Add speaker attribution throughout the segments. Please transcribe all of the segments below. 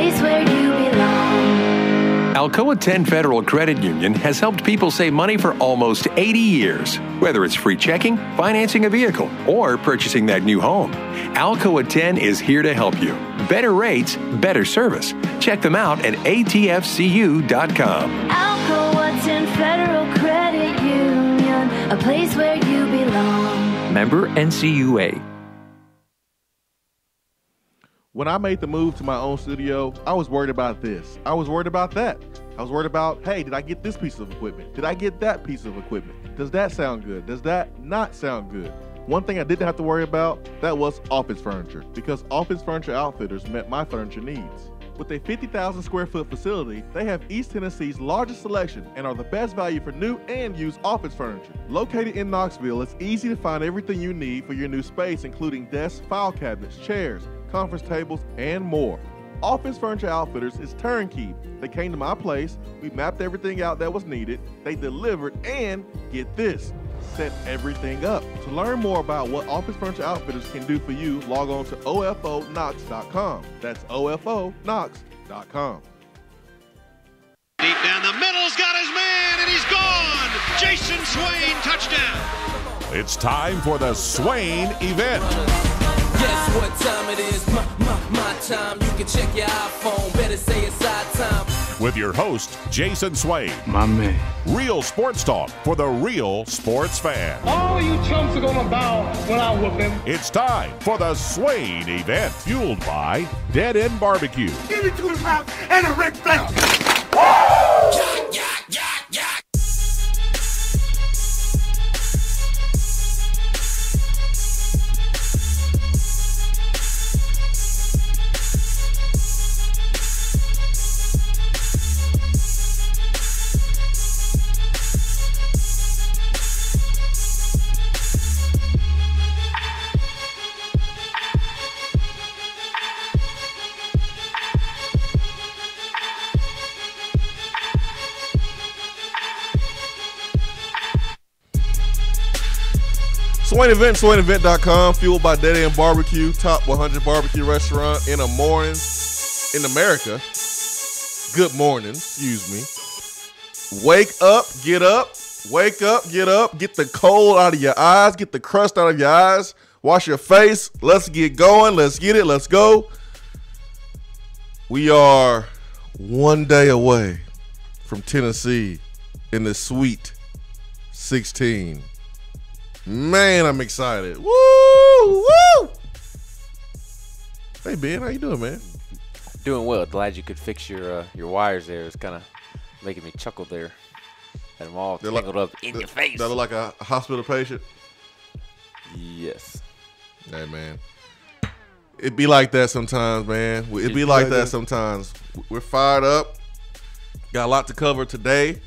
Speaker 1: place where you belong.
Speaker 2: Alcoa 10 Federal Credit Union has helped people save money for almost 80 years. Whether it's free checking, financing a vehicle, or purchasing that new home, Alcoa 10 is here to help you. Better rates, better service. Check them out at atfcu.com.
Speaker 1: Alcoa 10 Federal Credit Union, a place where you belong.
Speaker 3: Member NCUA.
Speaker 4: When I made the move to my own studio, I was worried about this. I was worried about that. I was worried about, hey, did I get this piece of equipment? Did I get that piece of equipment? Does that sound good? Does that not sound good? One thing I didn't have to worry about, that was office furniture, because Office Furniture Outfitters met my furniture needs. With a 50,000 square foot facility, they have East Tennessee's largest selection and are the best value for new and used office furniture. Located in Knoxville, it's easy to find everything you need for your new space, including desks, file cabinets, chairs, conference tables, and more. Office Furniture Outfitters is turnkey. They came to my place, we mapped everything out that was needed, they delivered, and get this, set everything up. To learn more about what Office Furniture Outfitters can do for you, log on to ofonox.com. That's ofonox.com.
Speaker 5: Deep down the middle's got his man, and he's gone. Jason Swain, touchdown.
Speaker 6: It's time for the Swain Event.
Speaker 7: Guess what time it is? My time. You can check your iPhone. Better say it's our time.
Speaker 6: With your host, Jason Swain.
Speaker 8: My man.
Speaker 6: Real sports talk for the real sports fan.
Speaker 8: All you chumps are gonna bow when I whoop him.
Speaker 6: It's time for the Swain Event, fueled by Dead End BBQ.
Speaker 9: Give me 2 pounds and a Ric Flair.
Speaker 4: Swain Event, SwainEvent.com, fueled by Dead End BBQ, top 100 barbecue restaurant in the morning in America. Good morning, excuse me. Wake up, get up, wake up, get up, get the cold out of your eyes, get the crust out of your eyes, wash your face, let's get going, let's get it, let's go. We are one day away from Tennessee in the Sweet 16. Man, I'm excited. Woo! Woo! Hey, Ben, how you doing, man?
Speaker 10: Doing well. Glad you could fix your wires there. It's kind of making me chuckle there. Had them all tangled up in your face.
Speaker 4: That look like a hospital patient?
Speaker 10: Yes.
Speaker 4: Hey, man. It be like that sometimes, man. It be like that sometimes. We're fired up. Got a lot to cover today.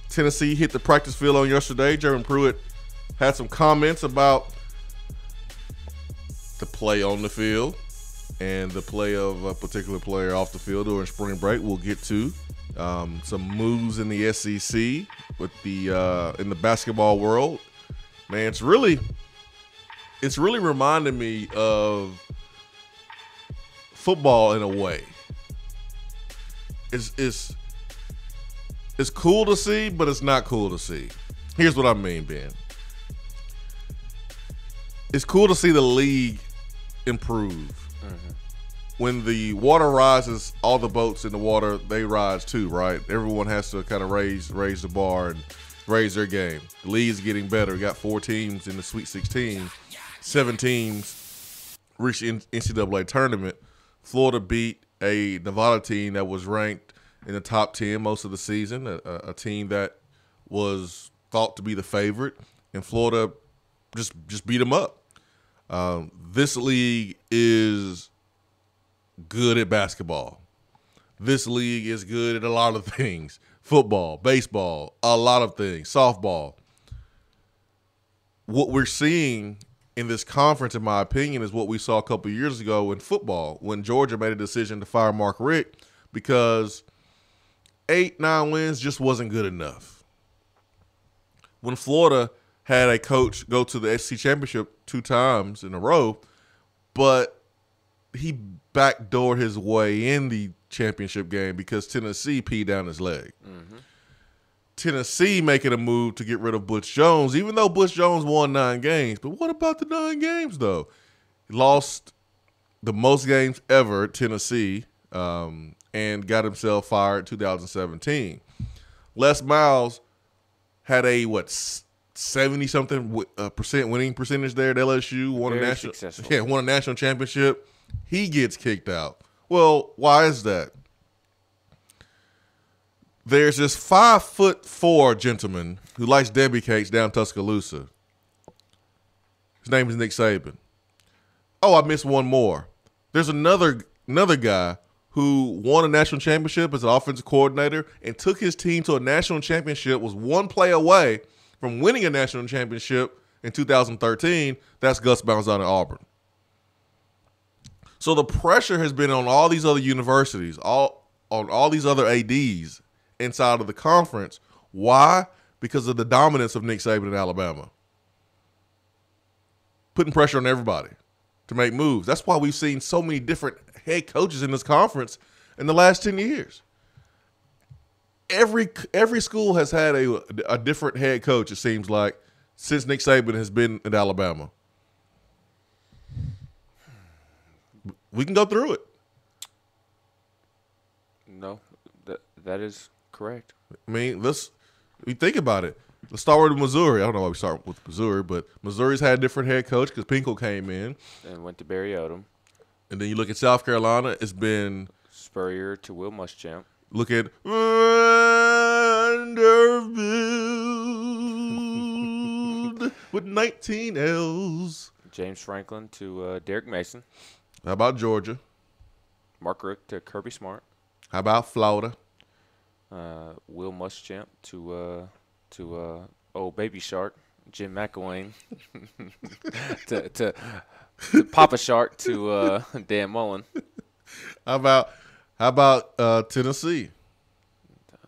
Speaker 4: Tennessee hit the practice field on yesterday. Jeremy Pruitt had some comments about the play on the field and the play of a particular player off the field during spring break. We'll get to some moves in the SEC with the in the basketball world. Man, it's really reminding me of football in a way. It's cool to see, but it's not cool to see. Here's what I mean, Ben. It's cool to see the league improve. Mm-hmm. When the water rises, all the boats in the water, they rise too, right? Everyone has to kind of raise the bar and raise their game. The league's getting better. We got 4 teams in the Sweet 16. 7 teams reached the NCAA tournament. Florida beat a Nevada team that was ranked in the top 10 most of the season, a team that was thought to be the favorite, and Florida just beat them up. This league is good at basketball. This league is good at a lot of things. Football, baseball, a lot of things, softball. What we're seeing in this conference, in my opinion, is what we saw a couple of years ago in football when Georgia made a decision to fire Mark Richt because 8-9 wins just wasn't good enough. When Florida had a coach go to the SEC championship 2 times in a row, but he backdoored his way in the championship game because Tennessee peed down his leg. Mm-hmm. Tennessee making a move to get rid of Butch Jones, even though Butch Jones won 9 games. But what about the 9 games, though? He lost the most games ever at Tennessee and got himself fired in 2017. Les Miles had a, 70-something percent winning percentage there at LSU. Won a national championship. He gets kicked out. Well, why is that? There's this 5'4" gentleman who likes Debbie cakes down Tuscaloosa. His name is Nick Saban. Oh, I missed one more. There's another guy who won a national championship as an offensive coordinator and took his team to a national championship, was one play away from winning a national championship in 2013. That's Gus Malzahn at Auburn. So the pressure has been on all these other universities, on all these other ADs inside of the conference. Why? Because of the dominance of Nick Saban in Alabama. Putting pressure on everybody to make moves. That's why we've seen so many different head coaches in this conference in the last 10 years. Every school has had a different head coach, it seems like, since Nick Saban has been at Alabama. We can go through it.
Speaker 10: No, that is correct.
Speaker 4: I mean, we think about it. Let's start with Missouri. I don't know why we start with Missouri, but Missouri's had a different head coach because Pinkel came in.
Speaker 10: And went to Barry Odom. And
Speaker 4: then you look at South Carolina, it's been
Speaker 10: Spurrier to Will Muschamp.
Speaker 4: Look at Vanderbilt with 19 L's.
Speaker 10: James Franklin to Derek Mason.
Speaker 4: How about Georgia?
Speaker 10: Mark Richt to Kirby Smart.
Speaker 4: How about Florida?
Speaker 10: Will Muschamp to old Baby Shark, Jim McElwain. to Papa Shark to Dan Mullen.
Speaker 4: How about Tennessee?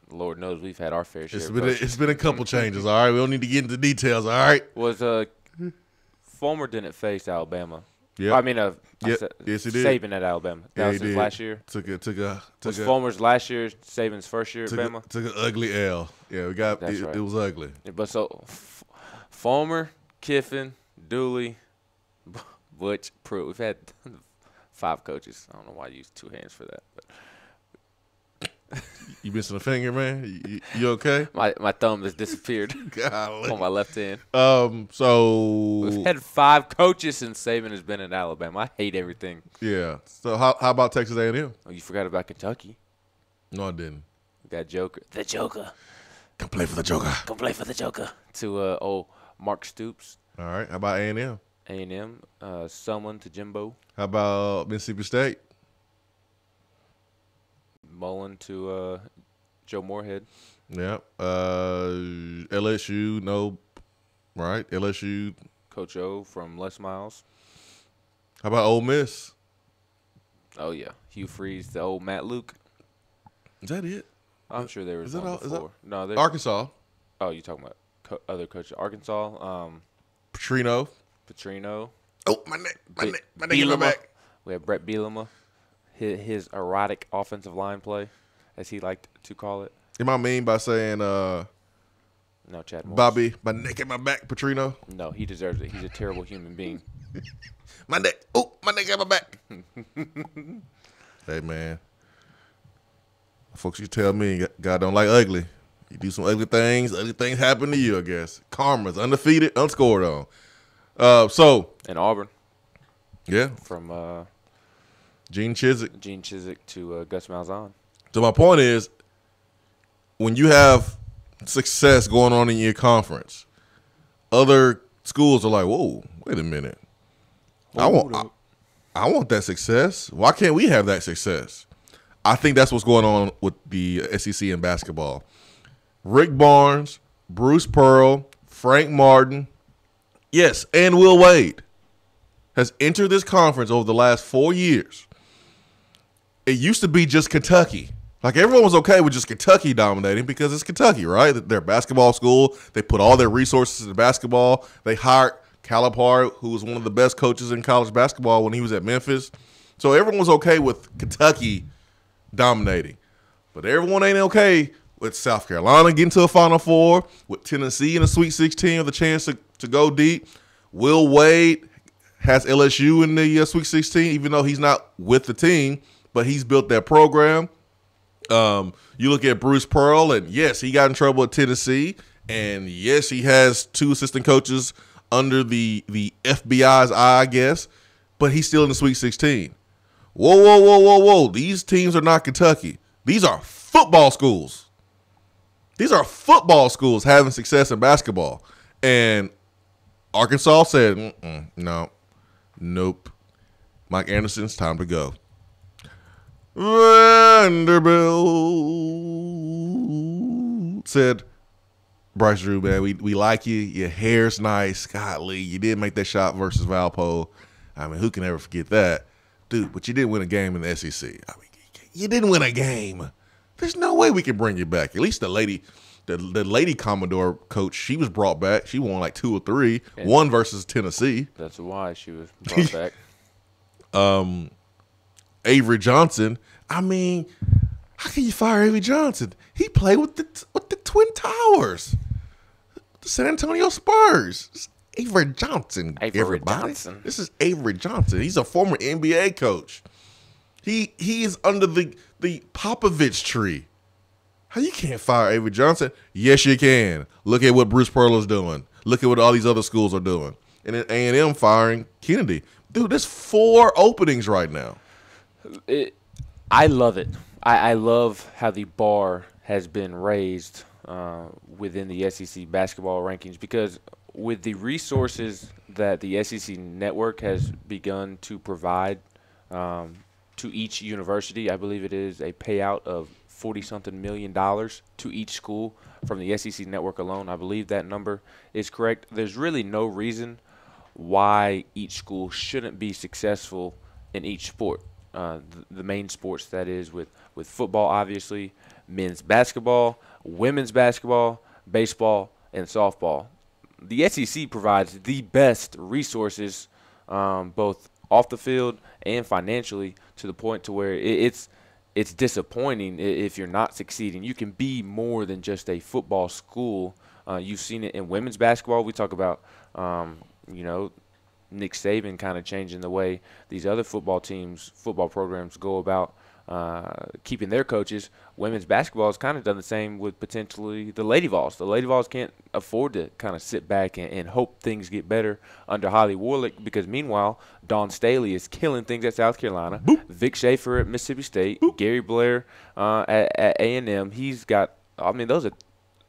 Speaker 10: Lord knows we've had our fair share.
Speaker 4: It's been a couple changes. All right, we don't need to get into details. All right.
Speaker 10: Was Fulmer didn't face Alabama?
Speaker 4: Yeah.
Speaker 10: I mean,
Speaker 4: yes, he did.
Speaker 10: Saban at Alabama. That was his last year.
Speaker 4: Was
Speaker 10: Fulmer's last year, Saban's first year at Bama?
Speaker 4: Took an ugly L. Yeah, we got
Speaker 10: That's
Speaker 4: it.
Speaker 10: Right.
Speaker 4: It was ugly.
Speaker 10: Yeah, but so Fulmer, Kiffin, Dooley, Butch, Pruitt. We've had 5 coaches. I don't know why you used 2 hands for that. But.
Speaker 4: You missing a finger, man? You okay?
Speaker 10: My thumb has disappeared
Speaker 4: Golly.
Speaker 10: on my left hand.
Speaker 4: So
Speaker 10: we've had 5 coaches since Saban has been in Alabama. I hate everything.
Speaker 4: Yeah. So how about Texas A&M?
Speaker 10: Oh, you forgot about Kentucky.
Speaker 4: No, I didn't.
Speaker 10: That Joker. The Joker.
Speaker 4: Come play for the Joker.
Speaker 10: Come play for the Joker. To old Mark Stoops.
Speaker 4: All right. How about A&M?
Speaker 10: A&M. Sumlin to Jimbo.
Speaker 4: How about Mississippi State?
Speaker 10: Mullen to Joe Moorhead.
Speaker 4: Yeah. LSU, no. Right. LSU.
Speaker 10: Coach O from Les Miles.
Speaker 4: How about Ole Miss?
Speaker 10: Oh, yeah. Hugh Freeze, the old Matt Luke.
Speaker 4: Is that it?
Speaker 10: I'm sure there was one before. No,
Speaker 4: Arkansas.
Speaker 10: Oh, you talking about other coaches? Arkansas.
Speaker 4: Petrino. Oh, my neck in my back.
Speaker 10: We have Brett Bielema. His erotic offensive line play, as he liked to call it.
Speaker 4: Am I mean by saying
Speaker 10: no, Chad Morris.
Speaker 4: Bobby, my neck in my back, Petrino?
Speaker 10: No, he deserves it. He's a terrible human being.
Speaker 4: my neck in my back. Hey, man. Folks, you tell me God don't like ugly. You do some ugly things happen to you, I guess. Karma's undefeated, unscored on.
Speaker 10: And Auburn.
Speaker 4: Yeah.
Speaker 10: From
Speaker 4: Gene
Speaker 10: Chizik to Gus Malzahn.
Speaker 4: So my point is, when you have success going on in your conference, other schools are like, "Whoa, wait a minute! I want that success. Why can't we have that success?" I think that's what's going on with the SEC in basketball. Rick Barnes, Bruce Pearl, Frank Martin, yes, and Will Wade has entered this conference over the last 4 years. It used to be just Kentucky. Like, everyone was okay with just Kentucky dominating because it's Kentucky, right? They're a basketball school. They put all their resources into basketball. They hired Calipari, who was one of the best coaches in college basketball when he was at Memphis.
Speaker 3: So everyone's okay with Kentucky dominating. But everyone ain't okay with South Carolina getting to a Final Four, with Tennessee in the Sweet 16 with a chance to go deep. Will Wade has LSU in the Sweet 16, even though he's not with the team, but he's built that program. You look at Bruce Pearl, and yes, he got in trouble at Tennessee, and yes, he has 2 assistant coaches under the FBI's eye, I guess, but he's still in the Sweet 16. Whoa. These teams are not Kentucky. These are football schools. These are football schools having success in basketball. And Arkansas said, nope. Mike Anderson's time to go. Vanderbilt said, Bryce Drew, man, we like you. Your hair's nice. Golly, you did make that shot versus Valpo. I mean, who can ever forget that? Dude, but you didn't win a game in the SEC. I mean, you didn't win a game. There's no way we can bring you back. At least the lady Commodore coach, she was brought back. She won like 2 or 3. And one versus Tennessee.
Speaker 10: That's why she was brought back.
Speaker 3: Avery Johnson. I mean, how can you fire Avery Johnson? He played with the Twin Towers, the San Antonio Spurs. This is Avery Johnson. Johnson. This is Avery Johnson. He's a former NBA coach. He is under the Popovich tree. How you can't fire Avery Johnson? Yes, you can. Look at what Bruce Pearl is doing. Look at what all these other schools are doing. And then A&M firing Kennedy. Dude, there's 4 openings right now.
Speaker 10: I love it. I love how the bar has been raised within the SEC basketball rankings, because with the resources that the SEC network has begun to provide to each university, I believe it is a payout of $40-something million to each school from the SEC network alone. I believe that number is correct. There's really no reason why each school shouldn't be successful in each sport. The main sports, that is, with football, obviously, men's basketball, women's basketball, baseball, and softball. The SEC provides the best resources, both off the field and financially, to the point to where it's disappointing if you're not succeeding. You can be more than just a football school. You've seen it in women's basketball. We talk about, Nick Saban kind of changing the way these other football programs go about keeping their coaches. Women's basketball has kind of done the same with potentially the Lady Vols. The Lady Vols can't afford to kind of sit back and hope things get better under Holly Warlick, because meanwhile, Dawn Staley is killing things at South Carolina. Boop. Vic Schaefer at Mississippi State. Boop. Gary Blair at A&M. He's got, those are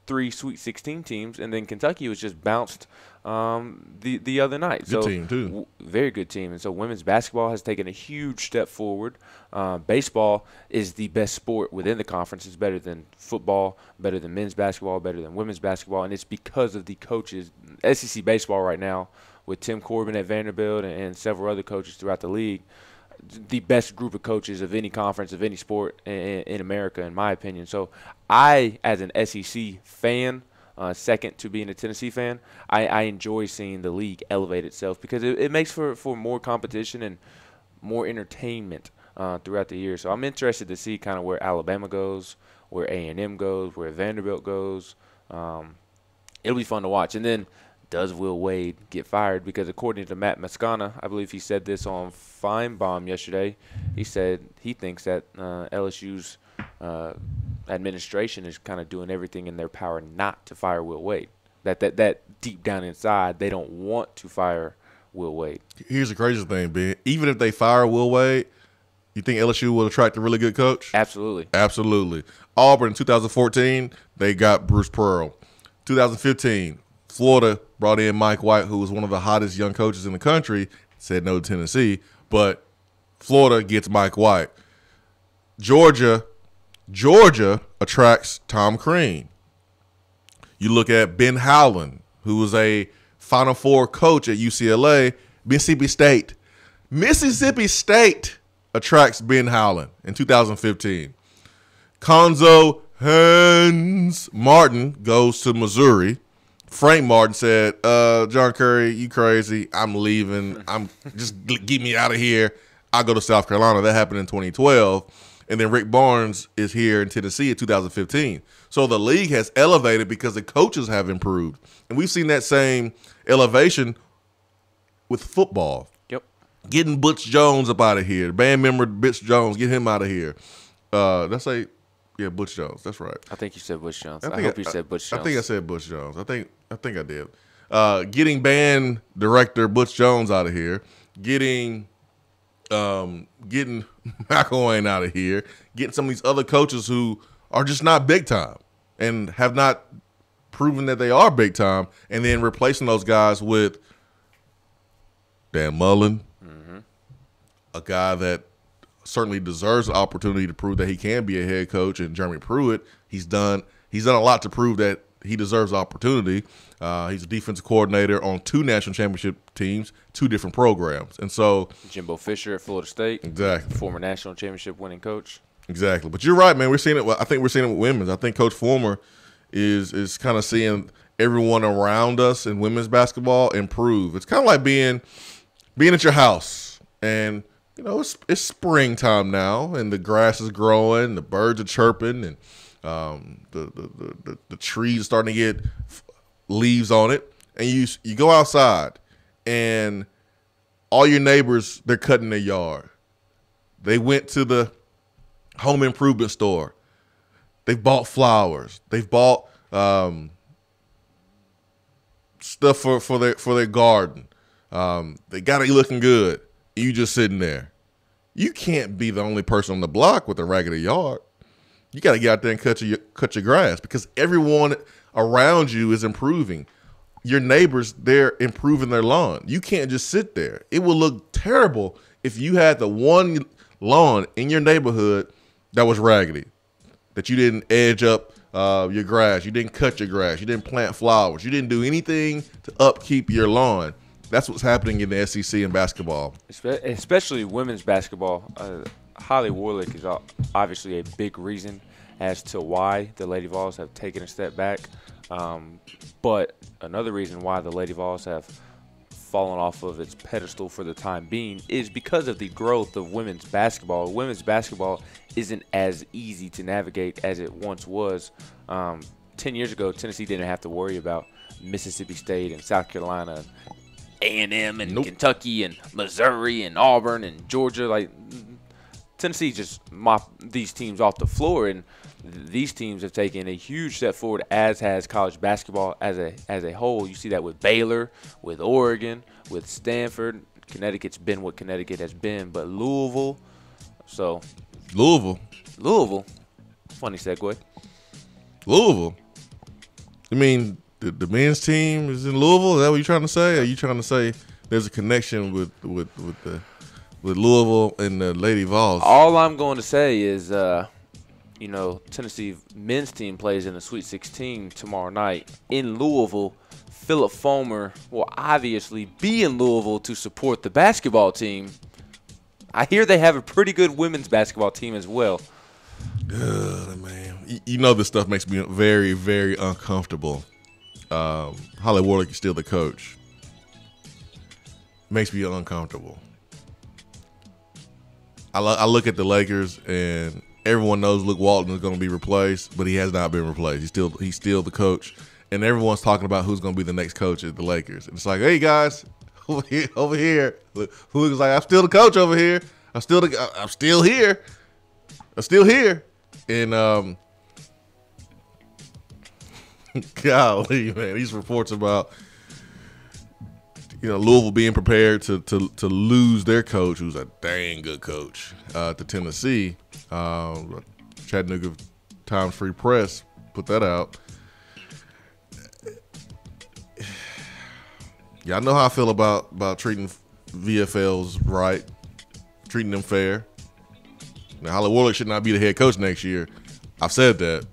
Speaker 10: 3 Sweet 16 teams, and then Kentucky was just bounced the other night.
Speaker 3: Good team, too.
Speaker 10: Very good team. And so women's basketball has taken a huge step forward. Baseball is the best sport within the conference. It's better than football, better than men's basketball, better than women's basketball, and it's because of the coaches. SEC baseball right now, with Tim Corbin at Vanderbilt and several other coaches throughout the league, the best group of coaches of any conference, of any sport in America, in my opinion. So I, as an SEC fan, second to being a Tennessee fan, I enjoy seeing the league elevate itself, because it makes for more competition and more entertainment throughout the year. So I'm interested to see kind of where Alabama goes, where A&M goes, where Vanderbilt goes. It'll be fun to watch. And then, does Will Wade get fired? Because according to Matt Mascana, I believe he said this on Feinbaum yesterday, he said he thinks that LSU's administration is kind of doing everything in their power not to fire Will Wade. That deep down inside, they don't want to fire Will Wade.
Speaker 3: Here's the crazy thing, Ben. Even if they fire Will Wade, you think LSU will attract a really good coach?
Speaker 10: Absolutely.
Speaker 3: Absolutely. Auburn in 2014, they got Bruce Pearl. 2015, Florida brought in Mike White, who was one of the hottest young coaches in the country, said no to Tennessee, but Florida gets Mike White. Georgia attracts Tom Crean. You look at Ben Howland, who was a Final Four coach at UCLA. Mississippi State attracts Ben Howland in 2015. Konzo Hans Martin goes to Missouri. Frank Martin said, John Curry, you crazy. I'm leaving. Just get me out of here. I go to South Carolina. That happened in 2012. And then Rick Barnes is here in Tennessee in 2015. So the league has elevated because the coaches have improved. And we've seen that same elevation with football.
Speaker 10: Yep.
Speaker 3: Getting Butch Jones up out of here. The band member Butch Jones, get him out of here. Let's say, yeah, Butch Jones. That's right.
Speaker 10: I think you said Butch Jones. I hope you said Butch Jones.
Speaker 3: I think I said Butch Jones. I think I did. Getting band director Butch Jones out of here. Getting McElwain out of here. Getting some of these other coaches who are just not big time and have not proven that they are big time, and then replacing those guys with Dan Mullen, a guy that certainly deserves an opportunity to prove that he can be a head coach, and Jeremy Pruitt, he's done a lot to prove that he deserves the opportunity. He's a defensive coordinator on 2 national championship teams, 2 different programs. And so
Speaker 10: Jimbo Fisher at Florida State.
Speaker 3: Exactly.
Speaker 10: Former national championship winning coach.
Speaker 3: Exactly. But you're right, man. We're seeing it. I think we're seeing it with women's. I think Coach Former is kind of seeing everyone around us in women's basketball improve. It's kind of like being at your house, and it's springtime now, and the grass is growing, the birds are chirping, and the trees are starting to get leaves on it, and you go outside, and all your neighbors, they're cutting their yard. They went to the home improvement store. They've bought flowers. They've bought stuff for their garden. They got it looking good. You just sitting there. You can't be the only person on the block with a raggedy yard. You got to get out there and cut your grass, because everyone around you is improving. Your neighbors, they're improving their lawn. You can't just sit there. It would look terrible if you had the one lawn in your neighborhood that was raggedy, that you didn't edge up your grass, you didn't cut your grass, you didn't plant flowers, you didn't do anything to upkeep your lawn. That's what's happening in the SEC in basketball.
Speaker 10: Especially women's basketball. Holly Warlick is obviously a big reason as to why the Lady Vols have taken a step back. But another reason why the Lady Vols have fallen off of its pedestal for the time being is because of the growth of women's basketball. Women's basketball isn't as easy to navigate as it once was. 10 years ago, Tennessee didn't have to worry about Mississippi State and South Carolina, A&M and Kentucky and Missouri and Auburn and Georgia. Like, Tennessee just mopped these teams off the floor, and these teams have taken a huge step forward, as has college basketball as a whole. You see that with Baylor, with Oregon, with Stanford. Connecticut's been what Connecticut has been, but Louisville. Funny segue.
Speaker 3: Louisville. You mean the men's team is in Louisville? Is that what you're trying to say? Are you trying to say there's a connection with Louisville and the Lady Vols?
Speaker 10: All I'm going to say is, Tennessee men's team plays in the Sweet 16 tomorrow night in Louisville. Philip Fulmer will obviously be in Louisville to support the basketball team. I hear they have a pretty good women's basketball team as well.
Speaker 3: Good, man. This stuff makes me very, very uncomfortable. Holly Warlick is still the coach. Makes me uncomfortable. I look at the Lakers, and everyone knows Luke Walton is going to be replaced, but he has not been replaced. He's still the coach, and everyone's talking about who's going to be the next coach at the Lakers. And it's like, hey guys, over here. Luke's like, I'm still the coach over here. I'm still here. And golly, man, these reports about Louisville being prepared to lose their coach, who's a dang good coach, to Tennessee. Chattanooga Times Free Press put that out. Yeah, I know how I feel about treating VFLs right, treating them fair. Now, Holly Warlick should not be the head coach next year. I've said that,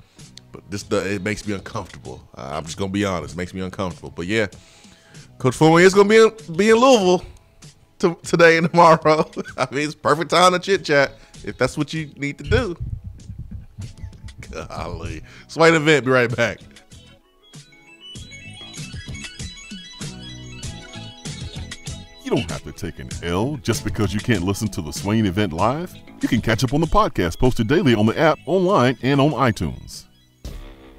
Speaker 3: but it makes me uncomfortable. I'm just gonna be honest, it makes me uncomfortable. But yeah, Coach Fulmer is gonna be in Louisville today and tomorrow. I mean, it's perfect time to chit chat if that's what you need to do. Golly, Swain Event. Be right back.
Speaker 6: You don't have to take an L just because you can't listen to the Swain Event live. You can catch up on the podcast posted daily on the app, online, and on iTunes.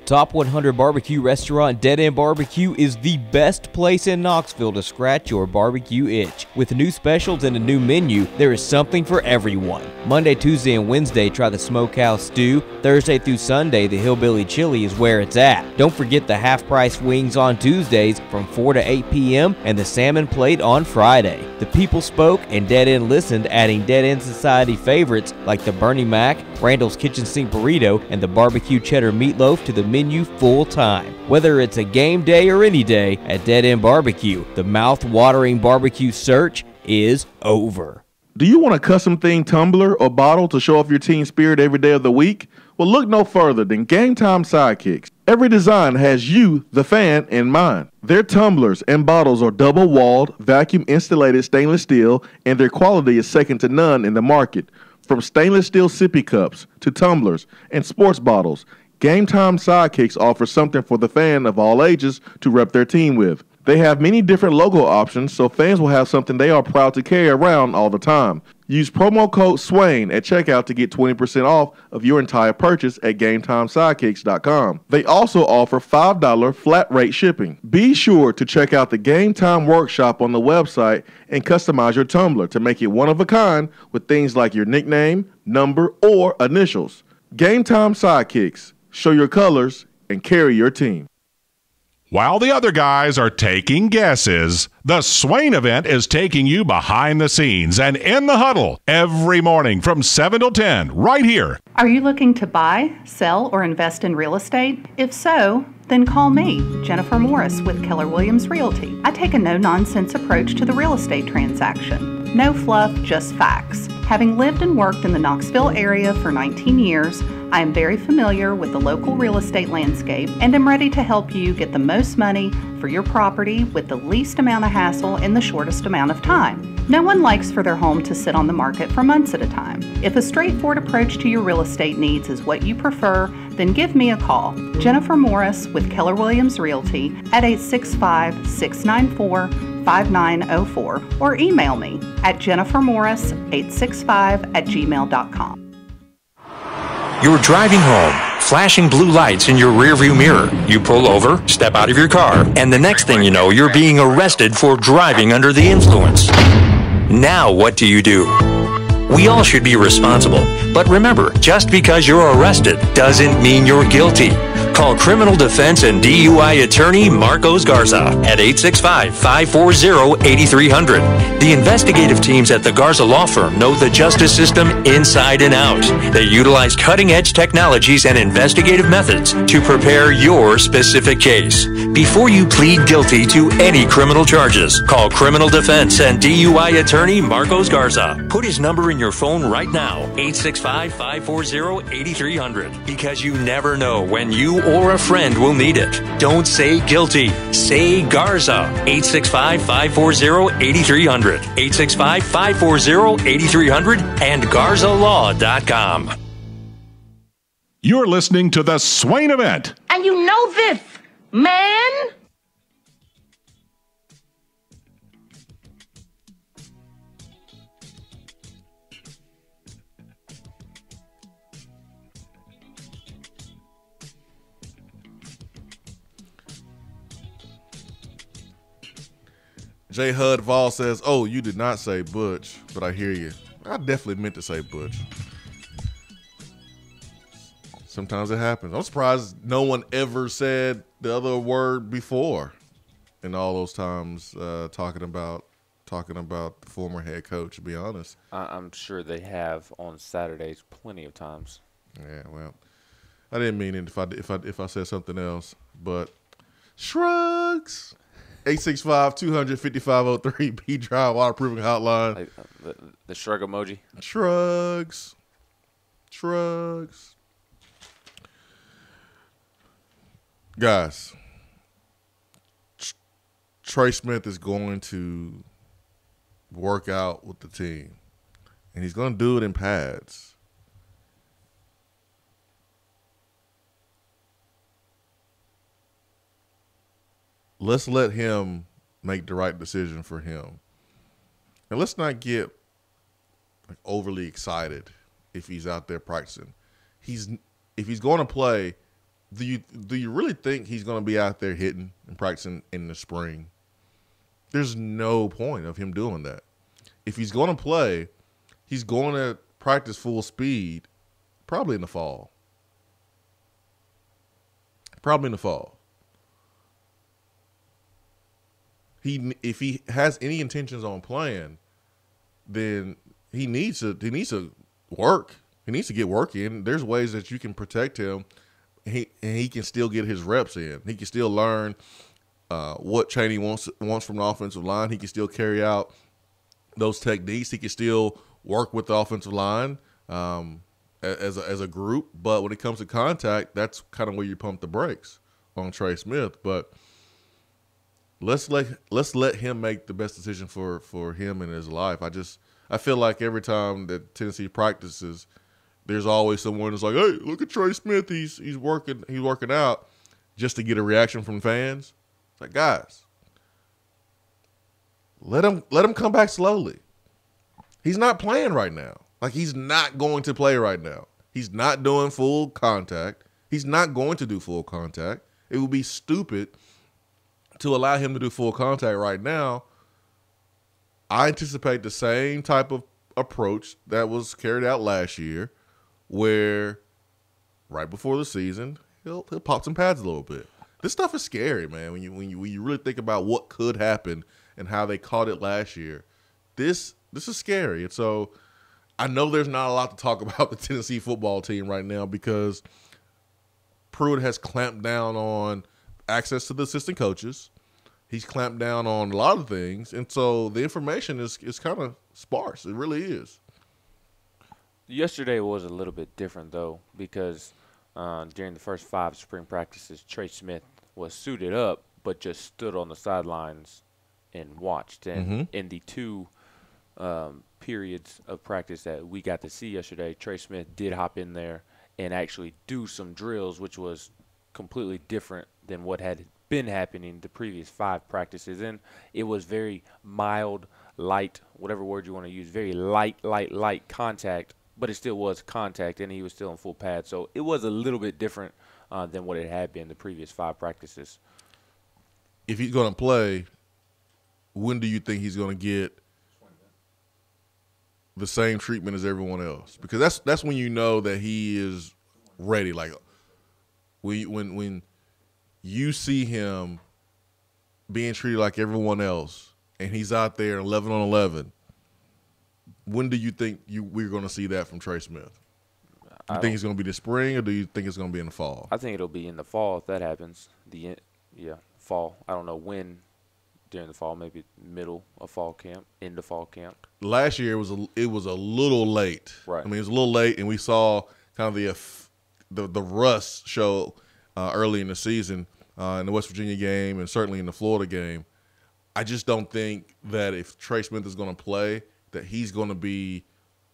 Speaker 11: Top 100 Barbecue Restaurant Dead End BBQ is the best place in Knoxville to scratch your barbecue itch. With new specials and a new menu, there is something for everyone. Monday, Tuesday, and Wednesday, try the Smokehouse Stew. Thursday through Sunday, the Hillbilly Chili is where it's at. Don't forget the half-price wings on Tuesdays from 4 to 8 p.m. and the salmon plate on Friday. The people spoke and Dead End listened, adding Dead End Society favorites like the Bernie Mac, Randall's Kitchen Sink Burrito, and the Barbecue Cheddar Meatloaf to the menu full time. Whether it's a game day or any day, at Dead End Barbecue, the mouth-watering barbecue search is over.
Speaker 4: Do you want a custom themed tumbler or bottle to show off your team spirit every day of the week? Well, look no further than Game Time Sidekicks. Every design has you, the fan, in mind. Their tumblers and bottles are double-walled, vacuum-insulated stainless steel, and their quality is second to none in the market. From stainless steel sippy cups to tumblers and sports bottles, Game Time Sidekicks offers something for the fan of all ages to rep their team with. They have many different logo options, so fans will have something they are proud to carry around all the time. Use promo code SWAIN at checkout to get 20% off of your entire purchase at GameTimeSidekicks.com. They also offer $5 flat rate shipping. Be sure to check out the Game Time Workshop on the website and customize your tumbler to make it one of a kind with things like your nickname, number, or initials. Game Time Sidekicks. Show your colors and carry your team.
Speaker 6: While the other guys are taking guesses, the Swain Event is taking you behind the scenes and in the huddle every morning from 7 till 10 right here.
Speaker 12: Are you looking to buy, sell, or invest in real estate? If so, then call me, Jennifer Morris with Keller Williams Realty. I take a no-nonsense approach to the real estate transaction. No fluff, just facts. Having lived and worked in the Knoxville area for 19 years, I am very familiar with the local real estate landscape and am ready to help you get the most money for your property with the least amount of hassle in the shortest amount of time. No one likes for their home to sit on the market for months at a time. If a straightforward approach to your real estate needs is what you prefer, then give me a call. Jennifer Morris with Keller Williams Realty at 865-694-5904 or email me at jennifermorris865@gmail.com.
Speaker 13: You're driving home, flashing blue lights in your rearview mirror. You pull over, step out of your car, and the next thing you know, you're being arrested for driving under the influence. Now what do? We all should be responsible, but remember, just because you're arrested doesn't mean you're guilty. Call criminal defense and DUI attorney Marcos Garza at 865-540-8300. The investigative teams at the Garza Law Firm know the justice system inside and out. They utilize cutting-edge technologies and investigative methods to prepare your specific case. Before you plead guilty to any criminal charges, call criminal defense and DUI attorney Marcos Garza. Put his number in your phone right now, 865-540-8300, because you never know when you or a friend will need it. Don't say guilty. Say Garza. 865-540-8300. 865-540-8300 and GarzaLaw.com.
Speaker 6: You're listening to the Swain Event.
Speaker 14: And you know this, man.
Speaker 3: J. Hud Vol says, "Oh, you did not say Butch, but I hear you." I definitely meant to say Butch. Sometimes it happens. I'm surprised no one ever said the other word before in all those times talking about the former head coach, to be honest.
Speaker 10: I'm sure they have on Saturdays plenty of times.
Speaker 3: Yeah, well, I didn't mean it if I said something else, but shrugs. 865-200-5503 B Drive Waterproofing Hotline.
Speaker 10: Like, the shrug emoji.
Speaker 3: Shrugs. Guys, Trey Smith is going to work out with the team, and he's going to do it in pads. Let's let him make the right decision for him. And let's not get like overly excited if he's out there practicing. If he's going to play, do you really think he's going to be out there hitting and practicing in the spring? There's no point of him doing that. If he's going to play, he's going to practice full speed probably in the fall. Probably in the fall. If he has any intentions on playing, then he needs to work. He needs to get work in. There's ways that you can protect him, and he can still get his reps in. He can still learn what Chaney wants from the offensive line. He can still carry out those techniques. He can still work with the offensive line as a group. But when it comes to contact, that's kind of where you pump the brakes on Trey Smith. But let's let him make the best decision for him in his life. I feel like every time that Tennessee practices, there's always someone that's like, "Hey, look at Trey Smith. He's working out," just to get a reaction from fans. It's like, guys, let him come back slowly. He's not playing right now. Like, he's not going to play right now. He's not doing full contact. He's not going to do full contact. It would be stupid to allow him to do full contact right now. I anticipate the same type of approach that was carried out last year, where right before the season, he'll pop some pads a little bit. This stuff is scary, man. When you really think about what could happen and how they caught it last year, this is scary. And so I know there's not a lot to talk about the Tennessee football team right now because Pruitt has clamped down on access to the assistant coaches. He's clamped down on a lot of things, and so the information is kind of sparse. It really is.
Speaker 10: Yesterday was a little bit different, though, because during the first 5 spring practices, Trey Smith was suited up but just stood on the sidelines and watched. And in the 2 periods of practice that we got to see yesterday, Trey Smith did hop in there and actually do some drills, which was completely different than what had been happening the previous 5 practices. And it was very mild, light, whatever word you want to use, very light contact, but it still was contact, and he was still in full pad. So it was a little bit different than what it had been the previous 5 practices.
Speaker 3: If he's going to play, when do you think he's going to get the same treatment as everyone else? Because that's when you know that he is ready. Like when you see him being treated like everyone else, and he's out there 11 on 11, when do you think we're going to see that from Trey Smith? Do you think it's going to be the spring, or do you think it's going to be in the fall?
Speaker 10: I think it'll be in the fall if that happens. Fall. I don't know when during the fall, maybe middle of fall camp, end of fall camp.
Speaker 3: Last year it was a little late.
Speaker 10: Right.
Speaker 3: I mean, it was a little late, and we saw kind of the rust show early in the season in the West Virginia game and certainly in the Florida game. I just don't think that if Trey Smith is going to play, that he's going to be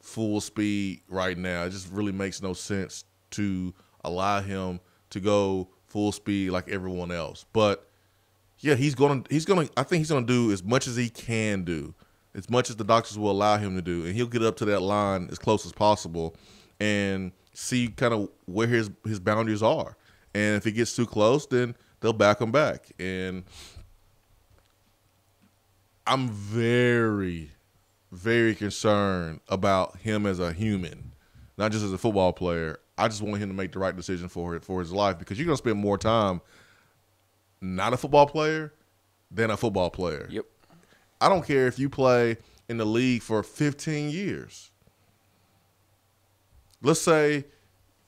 Speaker 3: full speed right now. It just really makes no sense to allow him to go full speed like everyone else. But yeah, I think he's going to do as much as he can do, as much as the doctors will allow him to do, and he'll get up to that line as close as possible and see kind of where his boundaries are. And if he gets too close, then they'll back him back. And I'm very, very concerned about him as a human, not just as a football player. I just want him to make the right decision for his life, because you're going to spend more time not a football player than a football player.
Speaker 10: Yep.
Speaker 3: I don't care if you play in the league for 15 years. Let's say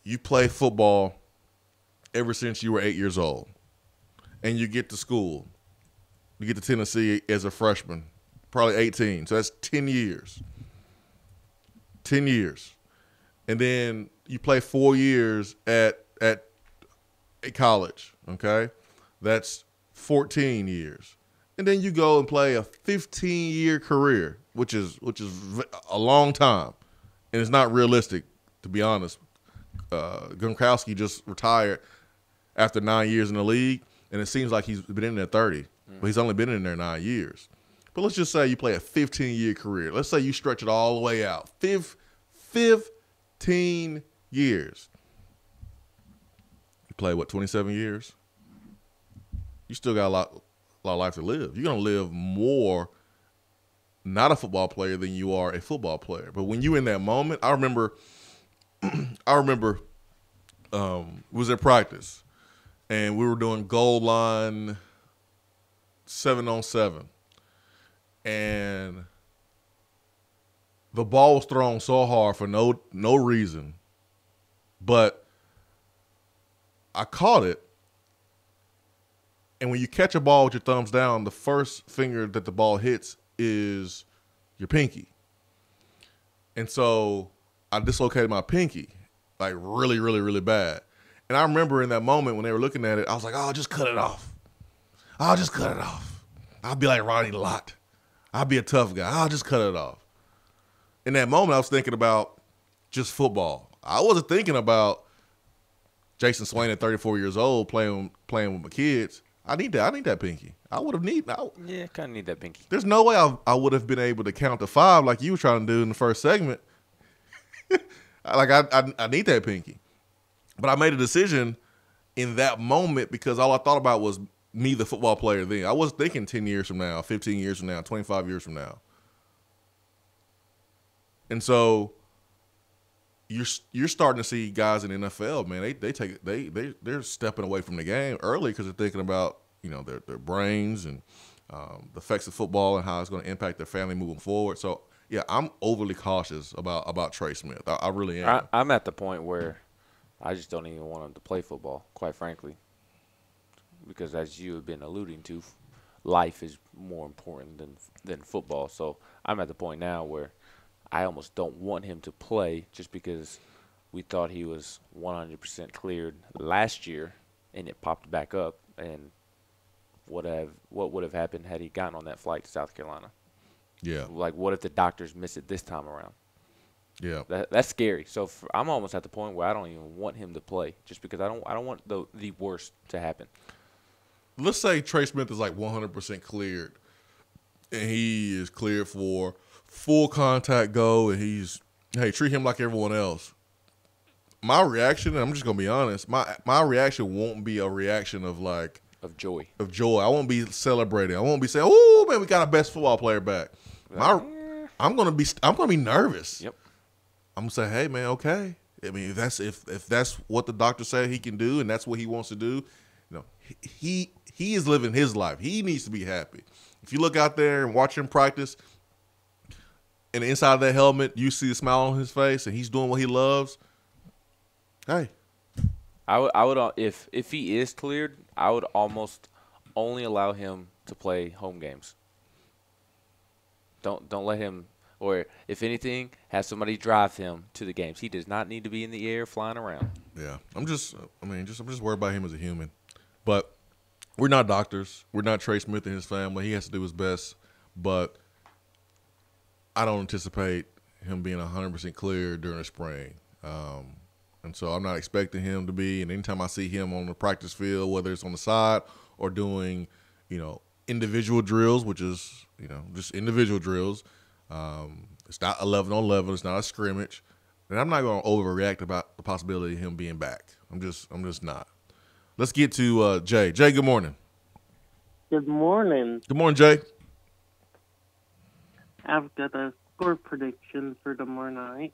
Speaker 3: you play football ever since you were 8 years old, and you get to school. You get to Tennessee as a freshman, probably 18. So that's 10 years. 10 years. And then you play 4 years at a college, okay? That's 14 years. And then you go and play a 15-year career, which is a long time. And it's not realistic, to be honest. Gronkowski just retired after 9 years in the league, and it seems like he's been in there 30. But he's only been in there 9 years. But let's just say you play a 15-year career. Let's say you stretch it all the way out. 15 years. You play, 27 years? You still got a lot of life to live. You're going to live more not a football player than you are a football player. But when you're in that moment, I remember was at practice, and we were doing goal line 7-on-7. And the ball was thrown so hard for no reason. But I caught it. And when you catch a ball with your thumbs down, the first finger that the ball hits is your pinky. And so I dislocated my pinky, like really, really, really bad. And I remember in that moment when they were looking at it, I was like, oh, just cut it off. I'll just cut it off. I'll be like Ronnie Lott. I'll be a tough guy. I'll just cut it off. In that moment, I was thinking about just football. I wasn't thinking about Jason Swain at 34 years old playing with my kids. I need that pinky. I would have needed.
Speaker 10: Yeah, kind of need that pinky.
Speaker 3: There's no way I would have been able to count to 5 like you were trying to do in the first segment. I need that pinky. But I made a decision in that moment because all I thought about was me, the football player then. I was thinking 10 years from now, 15 years from now, 25 years from now. And so you're starting to see guys in the NFL, man. They're stepping away from the game early because they're thinking about their brains and the effects of football and how it's going to impact their family moving forward. So yeah, I'm overly cautious about Trey Smith. I really am.
Speaker 10: I'm at the point where I just don't even want him to play football, quite frankly, because as you have been alluding to, life is more important than football. So I'm at the point now where I almost don't want him to play just because we thought he was 100% cleared last year, and it popped back up. And what would have happened had he gotten on that flight to South Carolina?
Speaker 3: Yeah.
Speaker 10: Like, what if the doctors miss it this time around?
Speaker 3: Yeah.
Speaker 10: That's scary. So I'm almost at the point where I don't even want him to play just because I don't want the worst to happen.
Speaker 3: Let's say Trey Smith is like 100% cleared, and he is cleared for full contact go, and treat him like everyone else. My reaction, and I'm just gonna be honest, my reaction won't be a reaction of
Speaker 10: joy.
Speaker 3: Of joy. I won't be celebrating. I won't be saying, "Oh man, we got our best football player back." I'm gonna be nervous.
Speaker 10: Yep.
Speaker 3: I'm gonna say, "Hey man, okay. I mean, if that's what the doctor said he can do, and that's what he wants to do, he is living his life. He needs to be happy. If you look out there and watch him practice, and inside of that helmet, you see a smile on his face, and he's doing what he loves. Hey,
Speaker 10: I would if he is cleared, I would almost only allow him to play home games. Don't let him, or if anything, have somebody drive him to the games. He does not need to be in the air flying around.
Speaker 3: Yeah, I'm just worried about him as a human. But we're not doctors. We're not Trey Smith and his family. He has to do his best. But I don't anticipate him being 100% clear during the spring. And so I'm not expecting him to be. And anytime I see him on the practice field, whether it's on the side or doing, individual drills, which is, just individual drills, it's not 11 on 11. It's not a scrimmage. And I'm not going to overreact about the possibility of him being back. I'm just not. Let's get to Jay. Jay, good morning.
Speaker 15: Good morning.
Speaker 3: Good morning, Jay.
Speaker 15: I've got a score prediction for tomorrow night.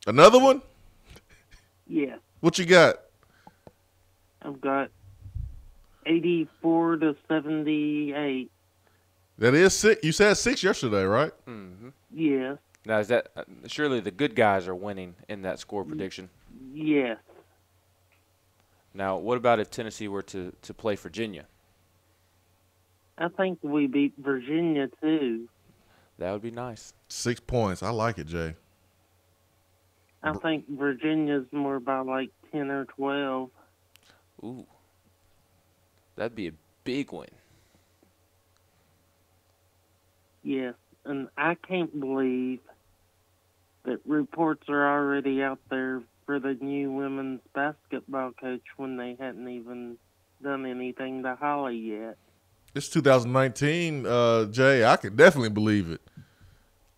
Speaker 3: Another one?
Speaker 15: Yes.
Speaker 3: What you got?
Speaker 15: I've got 84-78.
Speaker 3: That is 6. You said 6 yesterday, right?
Speaker 10: Mm-hmm.
Speaker 15: Yes.
Speaker 10: Now, is that surely the good guys are winning in that score prediction?
Speaker 15: Yes.
Speaker 10: Now, what about if Tennessee were to play Virginia?
Speaker 15: I think we beat Virginia, too.
Speaker 10: That would be nice.
Speaker 3: 6 points. I like it, Jay.
Speaker 15: I think Virginia's more by like 10 or 12.
Speaker 10: Ooh. That'd be a big win.
Speaker 15: Yes, and I can't believe that reports are already out there for the new women's basketball coach when they hadn't even done anything to Holly yet.
Speaker 3: It's 2019, Jay. I can definitely believe it.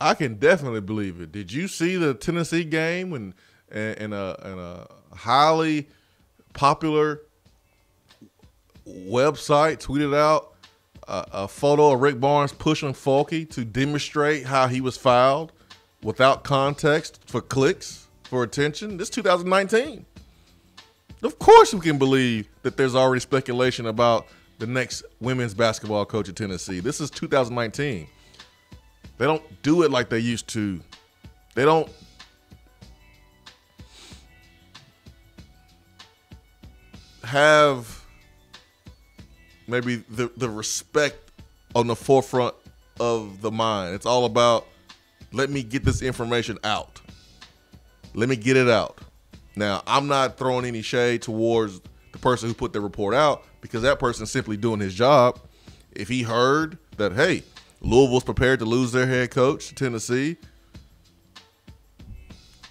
Speaker 3: I can definitely believe it. Did you see the Tennessee game when in a highly popular website tweeted out a photo of Rick Barnes pushing Fulke to demonstrate how he was fouled without context for clicks, for attention? This is 2019. Of course we can believe that there's already speculation about the next women's basketball coach at Tennessee. This is 2019. They don't do it like they used to. They don't have maybe the respect on the forefront of the mind. It's all about, let me get this information out. Let me get it out. Now, I'm not throwing any shade towards the person who put the report out, because that person's simply doing his job. If he heard that, hey, Louisville's prepared to lose their head coach to Tennessee,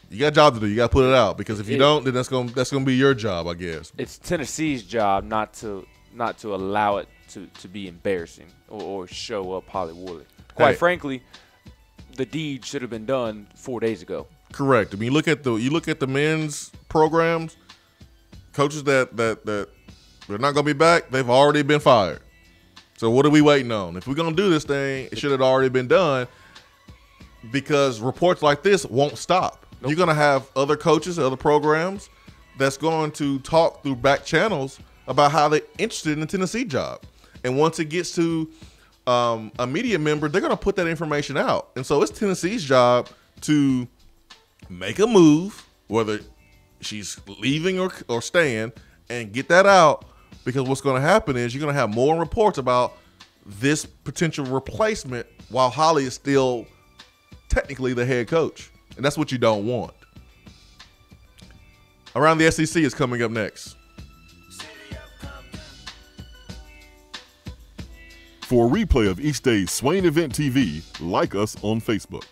Speaker 3: you got a job to do. You got to put it out, because if you don't, then that's gonna be your job, I guess.
Speaker 10: It's Tennessee's job not to allow it to be embarrassing or show up Hollywood. Quite frankly, the deed should have been done 4 days ago.
Speaker 3: Correct. I mean, you look at the men's programs, coaches that they're not gonna be back, they've already been fired. So what are we waiting on? If we're gonna do this thing, it should have already been done, because reports like this won't stop. Nope. You're gonna have other coaches, other programs that's going to talk through back channels about how they're interested in the Tennessee job. And once it gets to a media member, they're gonna put that information out. And so it's Tennessee's job to make a move, whether she's leaving or staying, and get that out, because what's going to happen is you're going to have more reports about this potential replacement while Holly is still technically the head coach, and that's what you don't want. Around the SEC is coming up next.
Speaker 16: For a replay of each day's Swain Event TV, like us on Facebook.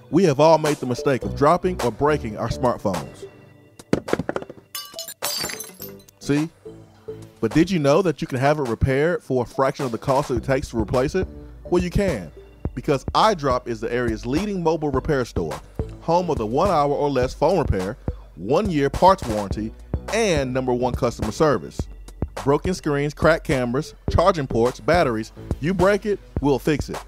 Speaker 4: We have all made the mistake of dropping or breaking our smartphones. See? But did you know that you can have it repaired for a fraction of the cost that it takes to replace it? Well, you can, because iDrop is the area's leading mobile repair store, home of the 1 hour or less phone repair, 1 year parts warranty, and #1 customer service. Broken screens, cracked cameras, charging ports, batteries, you break it, we'll fix it.